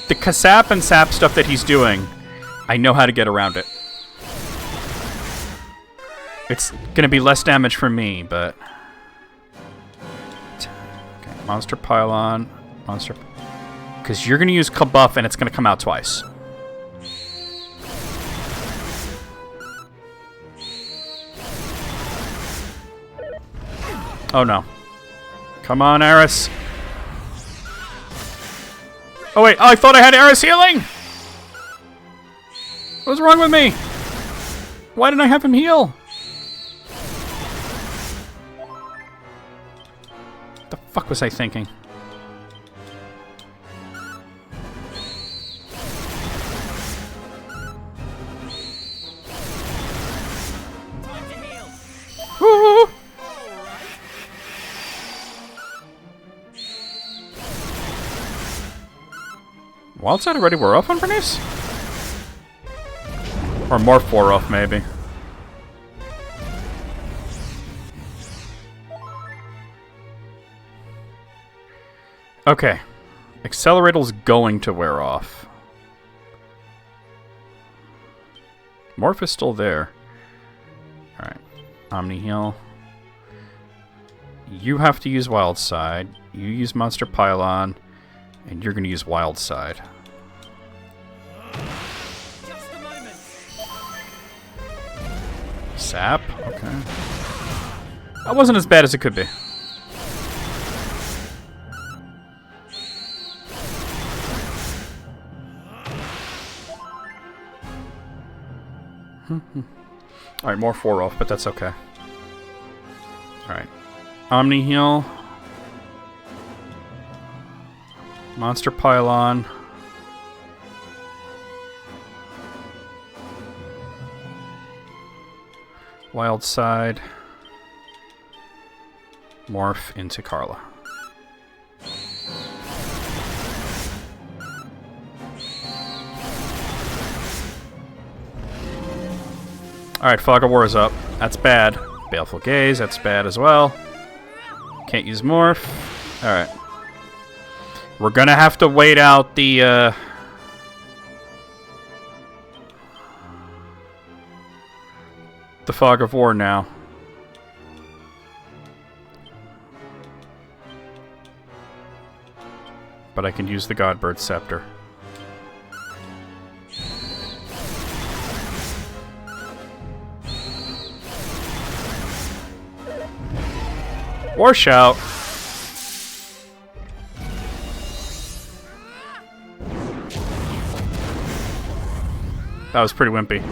The Kasap and Sap stuff that he's doing, I know how to get around it. It's gonna be less damage for me, but... Okay, Monster Pylon, Monster... Because you're gonna use Kabuff and it's gonna come out twice. Oh no. Come on, Eris. Oh wait, I thought I had Eris healing! What's wrong with me? Why didn't I have him heal? What the fuck was I thinking? Time to heal. Woo! Wild Side already wore off on Bernice? Or more 4 off, maybe. Okay. Accelerator's going to wear off. Morph is still there. Alright. Omni Heal. You have to use Wild Side. You use Monster Pylon. And you're going to use Wild Side. Just a moment. Sap? Okay. That wasn't as bad as it could be. Alright, more 4 off, but that's okay. Alright. Omni Heal. Monster Pylon. Wild Side. Morph into Carla. Alright, Fog of War is up. That's bad. Baleful Gaze, that's bad as well. Can't use Morph. Alright. We're gonna have to wait out the, Fog of War now. But I can use the Godbird Scepter. War shout. That was pretty wimpy.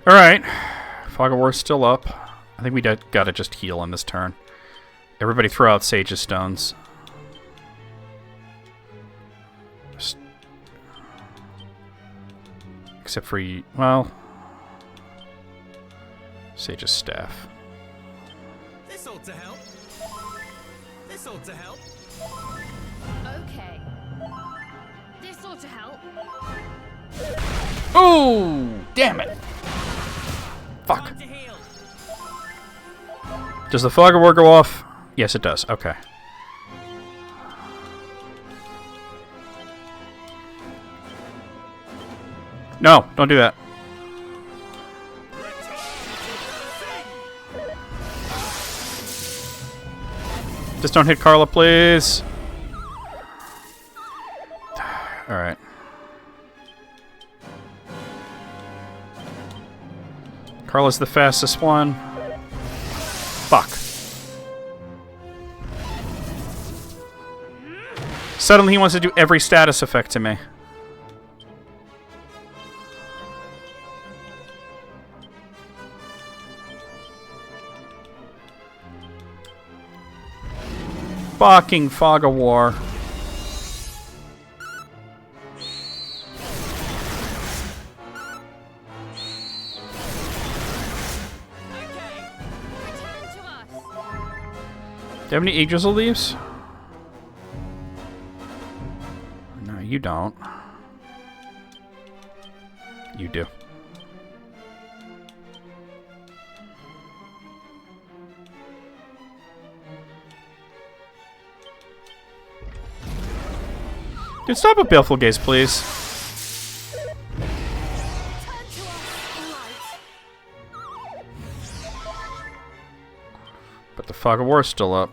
Alright. Fog of War's still up. I think we gotta just heal on this turn. Everybody throw out Sage's Stones. Just... Except for... well... Sage's Staff. This ought to help. This ought to help. Okay. This ought to help. Oh, damn it. Fuck. Time to heal. Does the Fog of War go off? Yes, it does. Okay. No, don't do that. Just don't hit Carla, please. Alright. Carla's the fastest one. Fuck. Suddenly he wants to do every status effect to me. Fucking Fog of War. Return to us. Do you have any Aegis leaves? No, you don't. You do. Dude, stop with Baleful Gaze, please. Return to us, light. But the Fog of War is still up.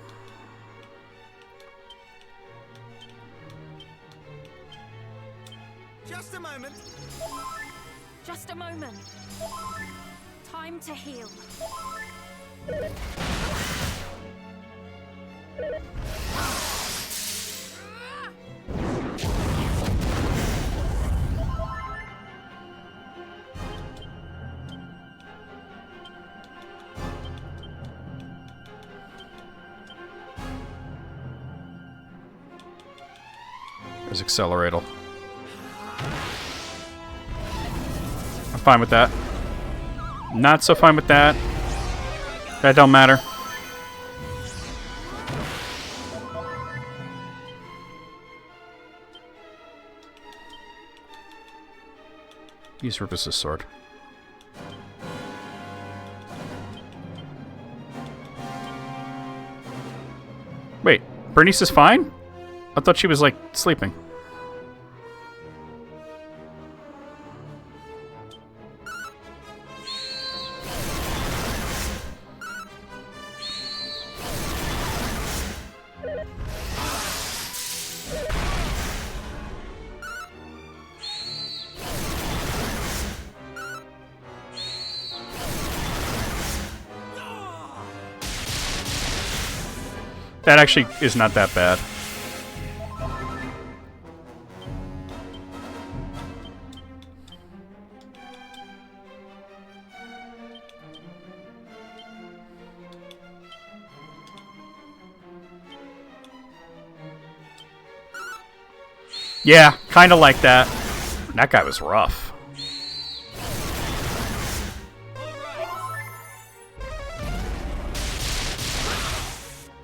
Just a moment. Just a moment. Time to heal. There's Acceleratal. I'm fine with that. Not so fine with that. That don't matter. Use Rufus's sword. Wait, Bernice is fine? I thought she was, like, sleeping. That actually is not that bad. Yeah, kind of like that. That guy was rough.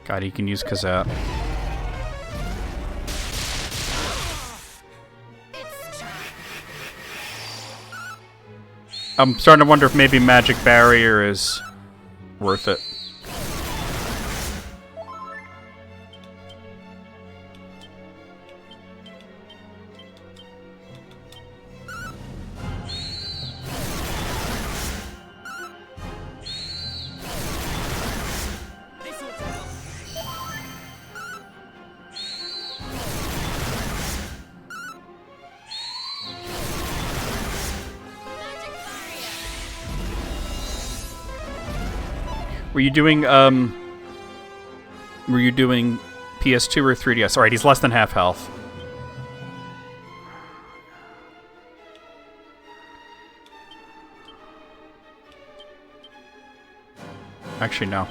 God, he can use Kazat. I'm starting to wonder if maybe Magic Barrier is worth it. This ought to help. Were you doing PS2 or 3DS? Alright, he's less than half health. Actually, no.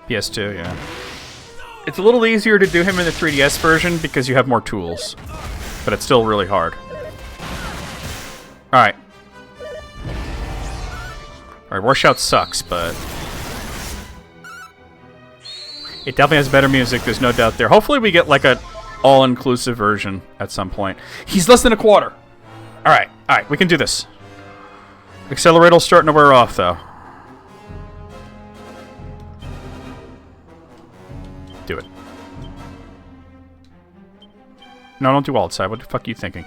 PS2, yeah. It's a little easier to do him in the 3DS version because you have more tools. But it's still really hard. Alright. Alright, Washout sucks, but... it definitely has better music, there's no doubt there. Hopefully we get like a all-inclusive version at some point. He's less than a quarter! Alright, we can do this. Accelerator's starting to wear off, though. Do it. No, don't do wild side. What the fuck are you thinking?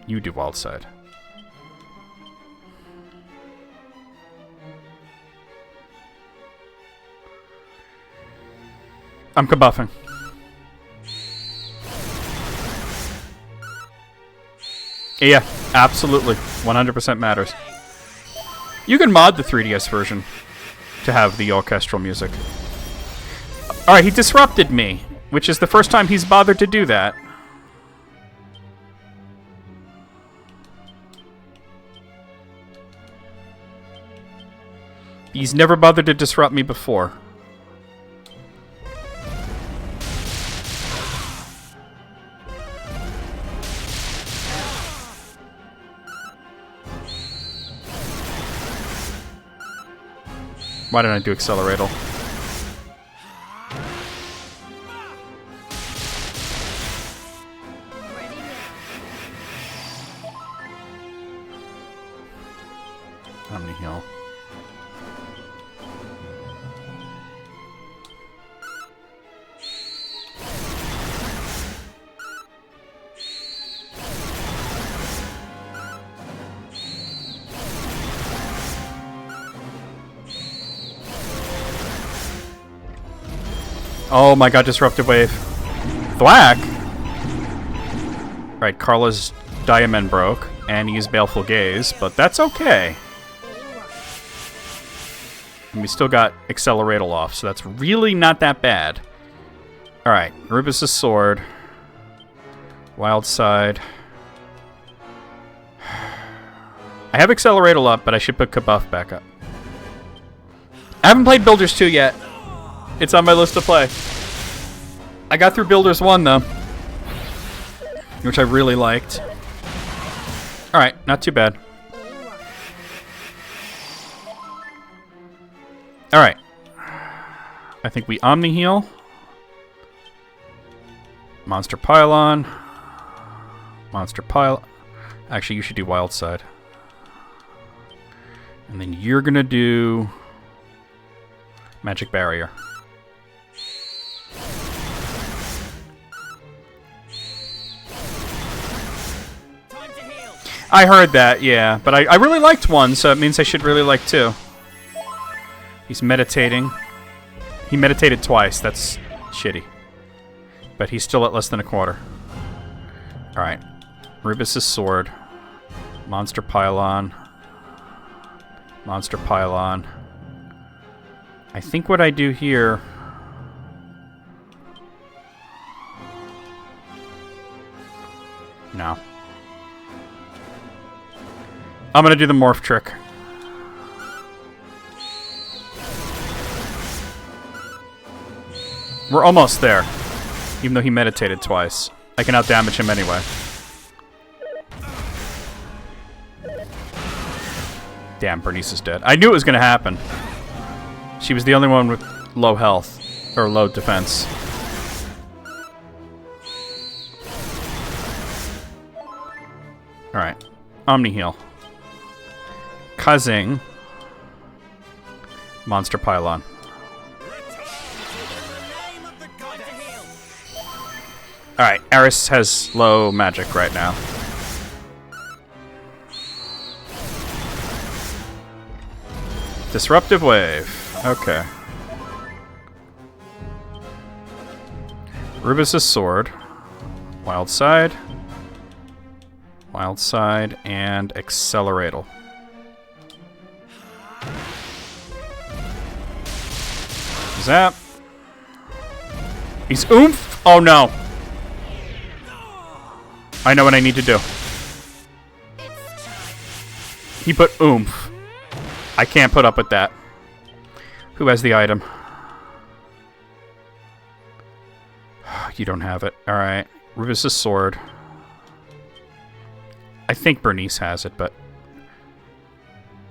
You do wild side. I'm kabuffing. Yeah, absolutely. 100% matters. You can mod the 3DS version to have the orchestral music. Alright, he disrupted me, which is the first time he's bothered to do that. He's never bothered to disrupt me before. Why didn't I do Accelerator? Omni heal. Oh my god, Disruptive Wave. Thwack! Right, Carla's Diamond broke, and he used Baleful Gaze, but that's okay. And we still got Accelerator off, so that's really not that bad. Alright, Rubus' Sword. Wild Side. I have Accelerator up, but I should put Kabuff back up. I haven't played Builders 2 yet. It's on my list to play. I got through Builders 1, though. Which I really liked. Alright, not too bad. Alright. I think we Omni Heal. Monster Pylon. Monster Pylon. Actually, you should do Wild Side. And then you're gonna do Magic Barrier. I heard that, yeah. But I really liked 1, so it means I should really like 2. He's meditating. He meditated twice. That's shitty. But he's still at less than a quarter. Alright. Rubus' Sword. Monster Pylon. Monster Pylon. I think what I do here... No. I'm gonna do the morph trick. We're almost there. Even though he meditated twice. I can outdamage him anyway. Damn, Bernice is dead. I knew it was gonna happen. She was the only one with low health. Or low defense. Alright. Omni Heal. Cuzzing. Monster Pylon. Alright, Eris has low magic right now. Disruptive Wave. Okay. Rubus' Sword. Wild Side. Wild Side and Acceleratal. Zap. He's oomph. Oh no. I know what I need to do. He put oomph. I can't put up with that. Who has the item? You don't have it. Alright. Revis's sword. I think Bernice has it, but...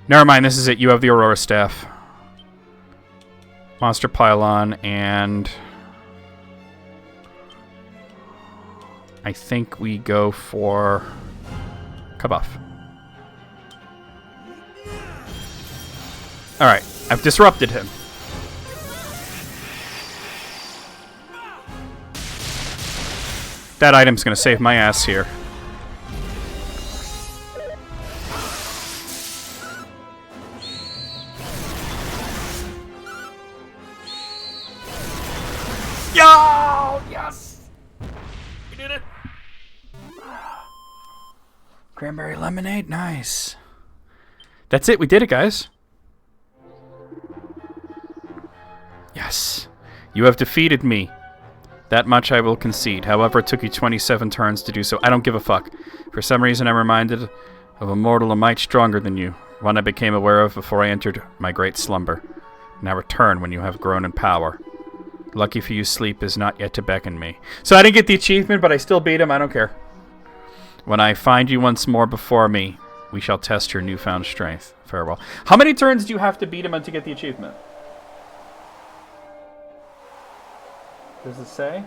Never mind, this is it. You have the Aurora Staff. Monster Pylon, and... I think we go for... Kabuff. Alright, I've disrupted him. That item's gonna save my ass here. Yo! Yes! We did it! Cranberry lemonade, nice. That's it, we did it, guys. Yes. You have defeated me. That much I will concede. However, it took you 27 turns to do so. I don't give a fuck. For some reason, I'm reminded of a mortal a might stronger than you. One I became aware of before I entered my great slumber. Now return when you have grown in power. Lucky for you, sleep is not yet to beckon me. So I didn't get the achievement, but I still beat him. I don't care. When I find you once more before me, we shall test your newfound strength. Farewell. How many turns do you have to beat him to get the achievement? Does it say?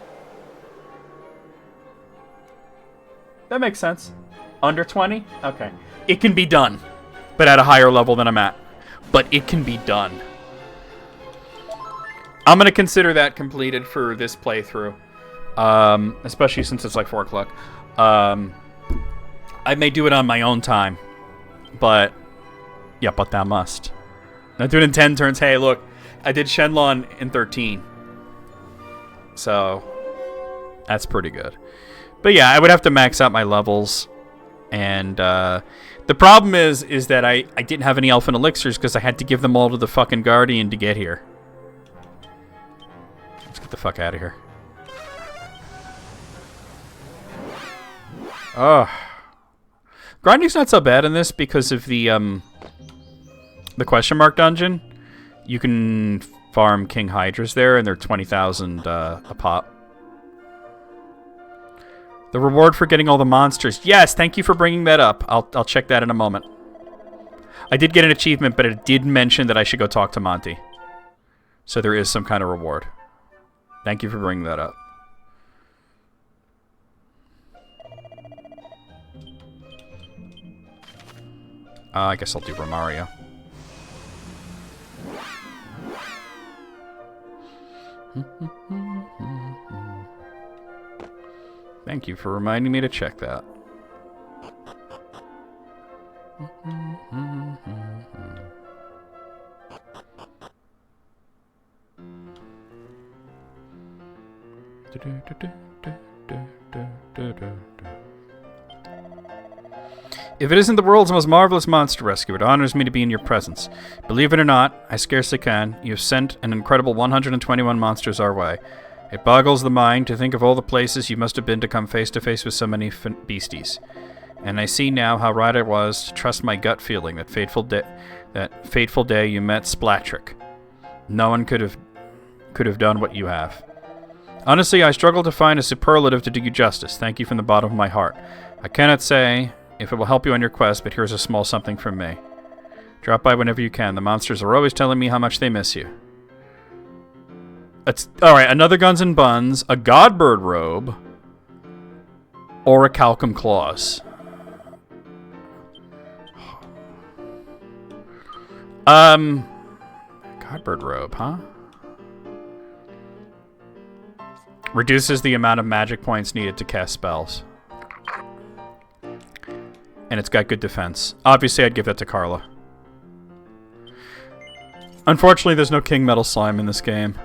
That makes sense. Under 20? Okay. It can be done, but at a higher level than I'm at. But it can be done. I'm going to consider that completed for this playthrough. Especially since it's like 4 o'clock. I may do it on my own time. But, yeah, but thou must. Not do it in 10 turns. Hey, look, I did Shenlong in 13. So, that's pretty good. But yeah, I would have to max out my levels. And the problem is that I didn't have any Elfin Elixirs because I had to give them all to the fucking Guardian to get here. Let's get the fuck out of here. Oh. Grinding's not so bad in this because of the question mark dungeon. You can farm King Hydras there, and they're 20,000 a pop. The reward for getting all the monsters. Yes, thank you for bringing that up. I'll check that in a moment. I did get an achievement, but it did mention that I should go talk to Monty. So there is some kind of reward. Thank you for bringing that up. I guess I'll do Romario. Thank you for reminding me to check that. If it isn't the world's most marvelous monster rescue, it honors me to be in your presence. Believe it or not, I scarcely can. You have sent an incredible 121 monsters our way. It boggles the mind to think of all the places you must have been to come face to face with so many beasties. And I see now how right I was to trust my gut feeling that fateful day you met Splatrick. No one could have done what you have. Honestly, I struggle to find a superlative to do you justice. Thank you from the bottom of my heart. I cannot say if it will help you on your quest, but here's a small something from me. Drop by whenever you can. The monsters are always telling me how much they miss you. Alright, another Guns and Buns, a Godbird robe, or a Calcum Claws. Godbird robe, huh? Reduces the amount of magic points needed to cast spells. And it's got good defense. Obviously, I'd give that to Carla. Unfortunately, there's no King Metal Slime in this game.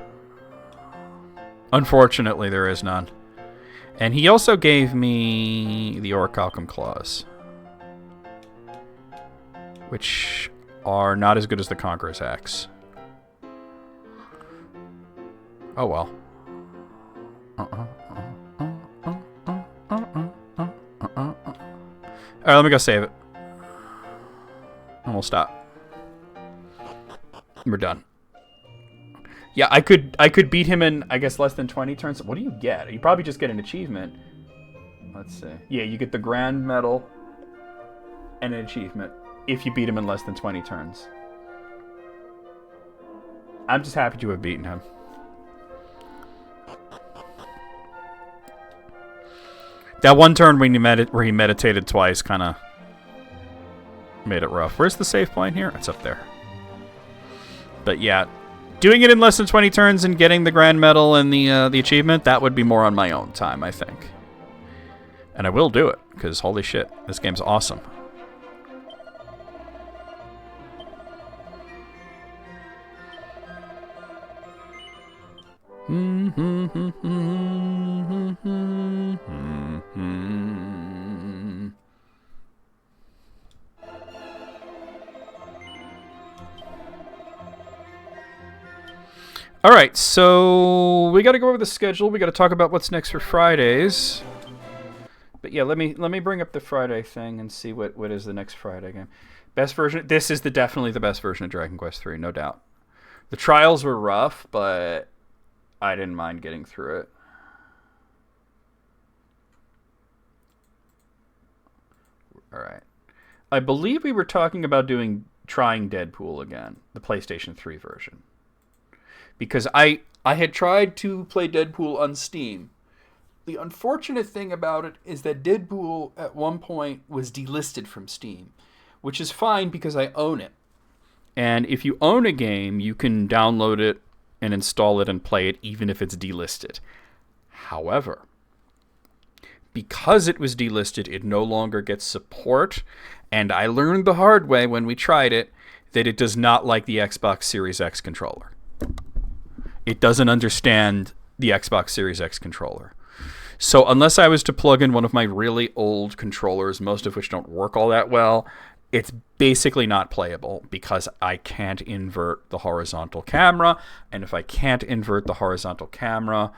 Unfortunately, there is none. And he also gave me the Orichalcum Claws, which are not as good as the Conqueror's Axe. Oh well. Alright, let me go save it. And we'll stop. We're done. Yeah, I could beat him in, I guess, less than 20 turns. What do you get? You probably just get an achievement. Let's see. Yeah, you get the Grand Medal and an achievement if you beat him in less than 20 turns. I'm just happy to have beaten him. That one turn when where he meditated twice kind of made it rough. Where's the save point here? It's up there. But yeah, doing it in less than 20 turns and getting the Grand Medal and the achievement, that would be more on my own time, I think. And I will do it, because holy shit, this game's awesome. All right, so we got to go over the schedule. We got to talk about what's next for Fridays. But yeah, let me bring up the Friday thing and see what is the next Friday game. Best version. This is definitely the best version of Dragon Quest III, no doubt. The trials were rough, but I didn't mind getting through it. All right. I believe we were talking about trying Deadpool again, the PlayStation 3 version. Because I had tried to play Deadpool on Steam. The unfortunate thing about it is that Deadpool at one point was delisted from Steam, which is fine because I own it. And if you own a game, you can download it and install it and play it even if it's delisted. However, because it was delisted, it no longer gets support, and I learned the hard way when we tried it that it does not like the Xbox Series X controller. It doesn't understand the Xbox Series X controller. So unless I was to plug in one of my really old controllers, most of which don't work all that well, it's basically not playable because I can't invert the horizontal camera. And if I can't invert the horizontal camera,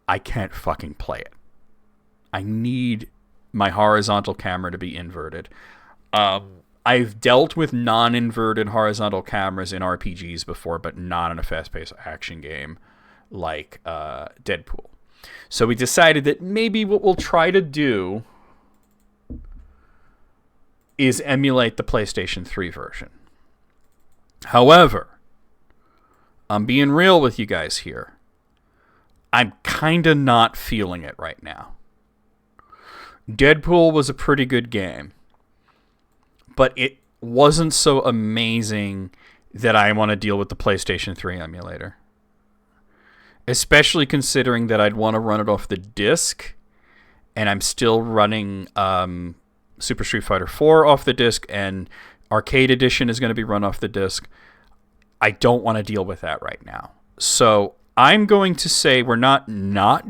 I can't fucking play it. I need my horizontal camera to be inverted. I've dealt with non-inverted horizontal cameras in RPGs before, but not in a fast-paced action game like Deadpool. So we decided that maybe what we'll try to do is emulate the PlayStation 3 version. However, I'm being real with you guys here. I'm kind of not feeling it right now. Deadpool was a pretty good game, but it wasn't so amazing that I want to deal with the PlayStation 3 emulator. Especially considering that I'd want to run it off the disc, and I'm still running Super Street Fighter 4 off the disc, and Arcade Edition is going to be run off the disc. I don't want to deal with that right now. So I'm going to say we're not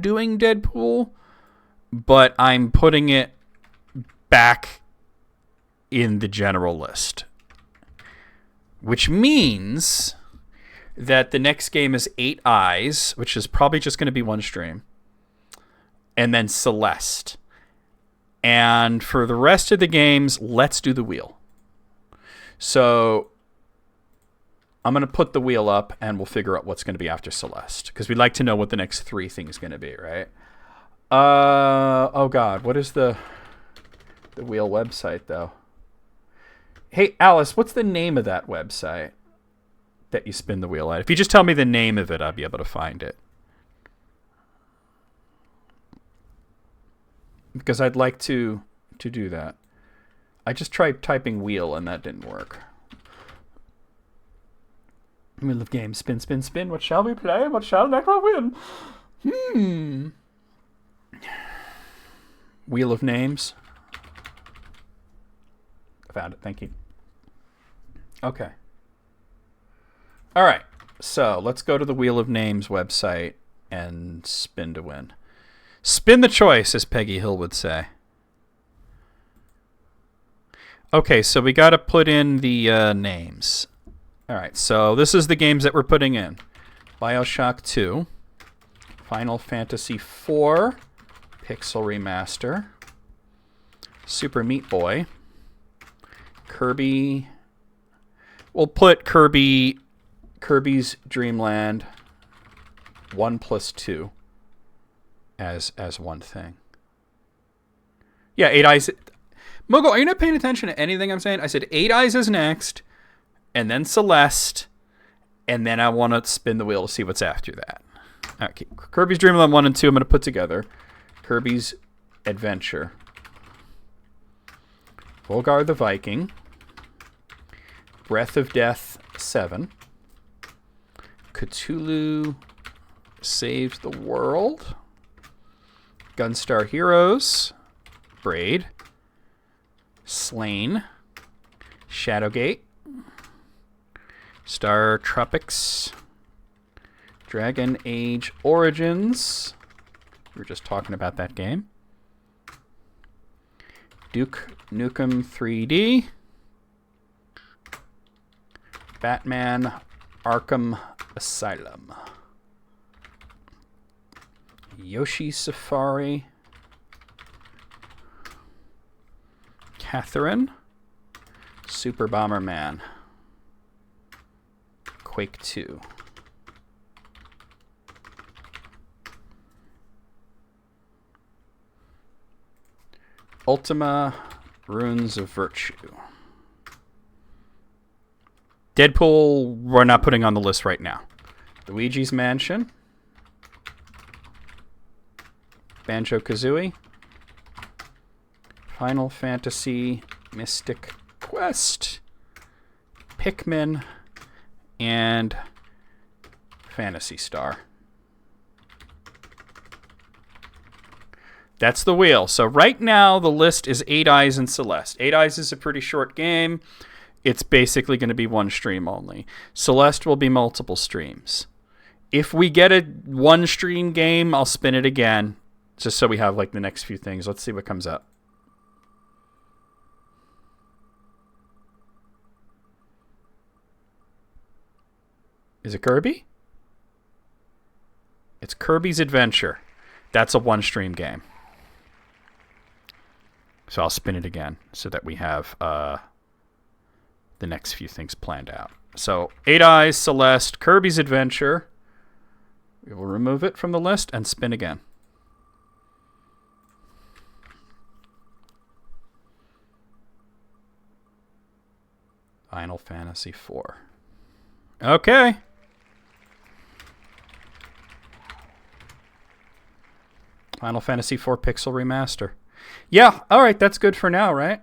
doing Deadpool, but I'm putting it back in the general list. Which means that the next game is 8 Eyes, which is probably just going to be one stream, and then Celeste. And for the rest of the games, let's do the wheel. So I'm going to put the wheel up, and we'll figure out what's going to be after Celeste, because we'd like to know what the next 3 things are going to be, right? Oh God, what is the wheel website, though? Hey, Alice, what's the name of that website that you spin the wheel at? If you just tell me the name of it, I'll be able to find it. Because I'd like to do that. I just tried typing wheel and that didn't work. Wheel of game, spin, spin, spin. What shall we play? What shall Necro win? Wheel of names. I found it. Thank you. Okay. All right. So let's go to the Wheel of Names website and spin to win. Spin the choice, as Peggy Hill would say. Okay, so we got to put in the names. All right, so this is the games that we're putting in. BioShock 2, Final Fantasy IV, Pixel Remaster, Super Meat Boy, Kirby. We'll put Kirby's Dream Land 1+2 as one thing. Yeah, 8 Eyes. Mogo, are you not paying attention to anything I'm saying? I said 8 Eyes is next, and then Celeste, and then I want to spin the wheel to see what's after that. Okay, Kirby's Dream Land 1 and 2 I'm going to put together. Kirby's Adventure. Volgar the Viking. Breath of Death 7. Cthulhu Saves the World. Gunstar Heroes. Braid. Slain. Shadowgate. Star Tropics. Dragon Age Origins. We were just talking about that game. Duke Nukem 3D. Batman Arkham Asylum. Yoshi Safari. Catherine. Super Bomberman. Quake 2. Ultima Runes of Virtue. Deadpool, we're not putting on the list right now. Luigi's Mansion. Banjo-Kazooie. Final Fantasy Mystic Quest. Pikmin. And Phantasy Star. That's the wheel. So right now the list is 8 Eyes and Celeste. 8 Eyes is a pretty short game. It's basically going to be one stream only. Celeste will be multiple streams. If we get a one stream game, I'll spin it again, just so we have like the next few things. Let's see what comes up. Is it Kirby? It's Kirby's Adventure. That's a one stream game. So I'll spin it again so that we have the next few things planned out. So 8 Eyes, Celeste, Kirby's Adventure. We will remove it from the list and spin again. Final Fantasy IV. Okay. Final Fantasy IV Pixel Remaster. Yeah, all right, that's good for now, right?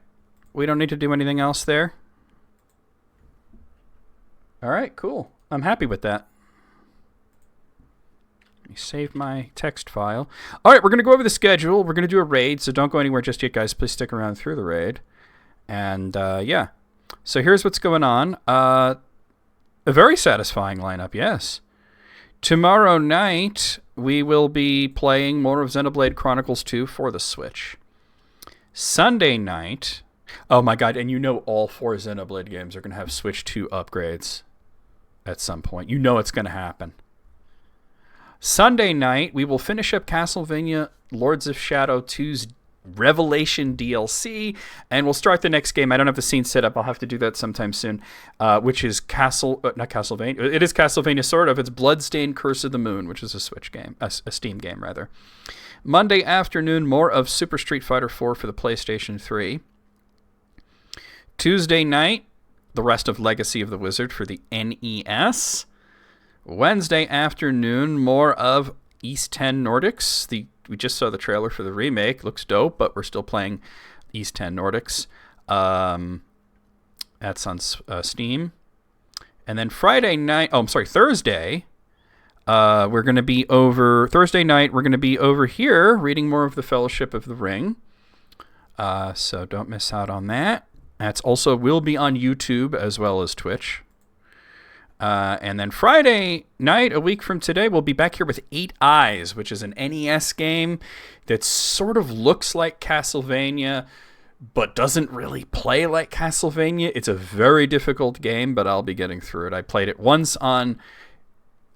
We don't need to do anything else there. All right, cool. I'm happy with that. Let me save my text file. All right, we're going to go over the schedule. We're going to do a raid, so don't go anywhere just yet, guys. Please stick around through the raid. And, yeah. So here's what's going on. A very satisfying lineup, yes. Tomorrow night, we will be playing more of Xenoblade Chronicles 2 for the Switch. Sunday night... Oh my god, and you know all 4 Xenoblade games are going to have Switch 2 upgrades at some point. You know it's going to happen. Sunday night, we will finish up Castlevania Lords of Shadow 2's Revelation DLC, and we'll start the next game. I don't have the scene set up. I'll have to do that sometime soon, which is not Castlevania. It is Castlevania, sort of. It's Bloodstained Curse of the Moon, which is a Switch game, a Steam game, rather. Monday afternoon, more of Super Street Fighter 4 for the PlayStation 3. Tuesday night, the rest of Legacy of the Wizard for the NES. Wednesday afternoon, more of East 10 Nordics. We just saw the trailer for the remake. Looks dope, but we're still playing East 10 Nordics. That's on Steam. And then Thursday, we're going to be over... Thursday night, we're going to be over here reading more of the Fellowship of the Ring. So don't miss out on that. That's also will be on YouTube as well as Twitch. And then Friday night, a week from today, we'll be back here with 8 Eyes, which is an NES game that sort of looks like Castlevania, but doesn't really play like Castlevania. It's a very difficult game, but I'll be getting through it. I played it once on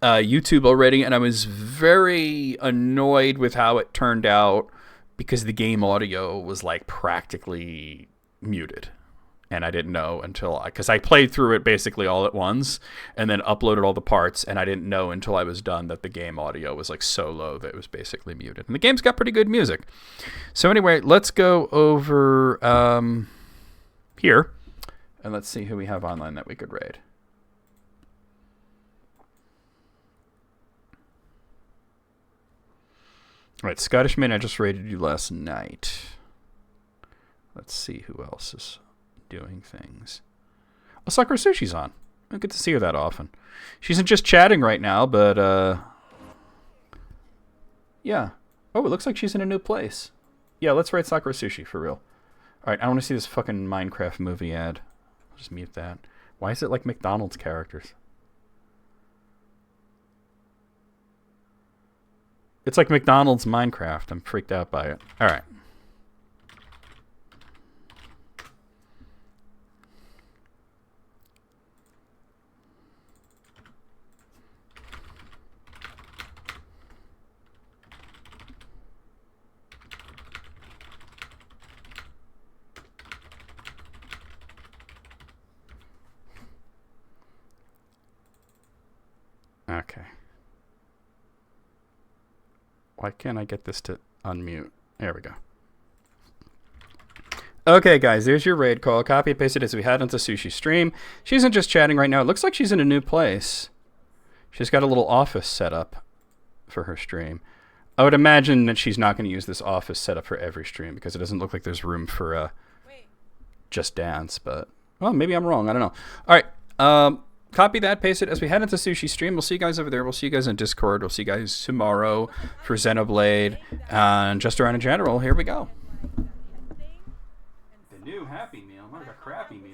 YouTube already, and I was very annoyed with how it turned out because the game audio was like practically muted. And I didn't know because I played through it basically all at once and then uploaded all the parts, and I didn't know until I was done that the game audio was like so low that it was basically muted. And the game's got pretty good music. So anyway, let's go over here, and let's see who we have online that we could raid. All right, Scottish Man, I just raided you last night. Let's see who else is doing things. Oh, Sakura Sushi's on. I don't get to see her that often. She isn't just chatting right now, but yeah. Oh, it looks like she's in a new place. Yeah, let's raid Sakura Sushi for real. Alright, I want to see this fucking Minecraft movie ad. I'll just mute that. Why is it like McDonald's characters? It's like McDonald's Minecraft. I'm freaked out by it. Alright. Okay. Why can't I get this to unmute? There we go. Okay, guys, there's your raid call. Copy and paste it as we had into Sushi Stream. She isn't just chatting right now. It looks like she's in a new place. She's got a little office set up for her stream. I would imagine that she's not going to use this office setup for every stream because it doesn't look like there's room for Just Dance. But, well, maybe I'm wrong. I don't know. All right. Copy that, paste it as we head into Sushi Stream. We'll see you guys over there. We'll see you guys in Discord. We'll see you guys tomorrow for Xenoblade. And just around in general, here we go. The new Happy Meal, not like a crappy meal.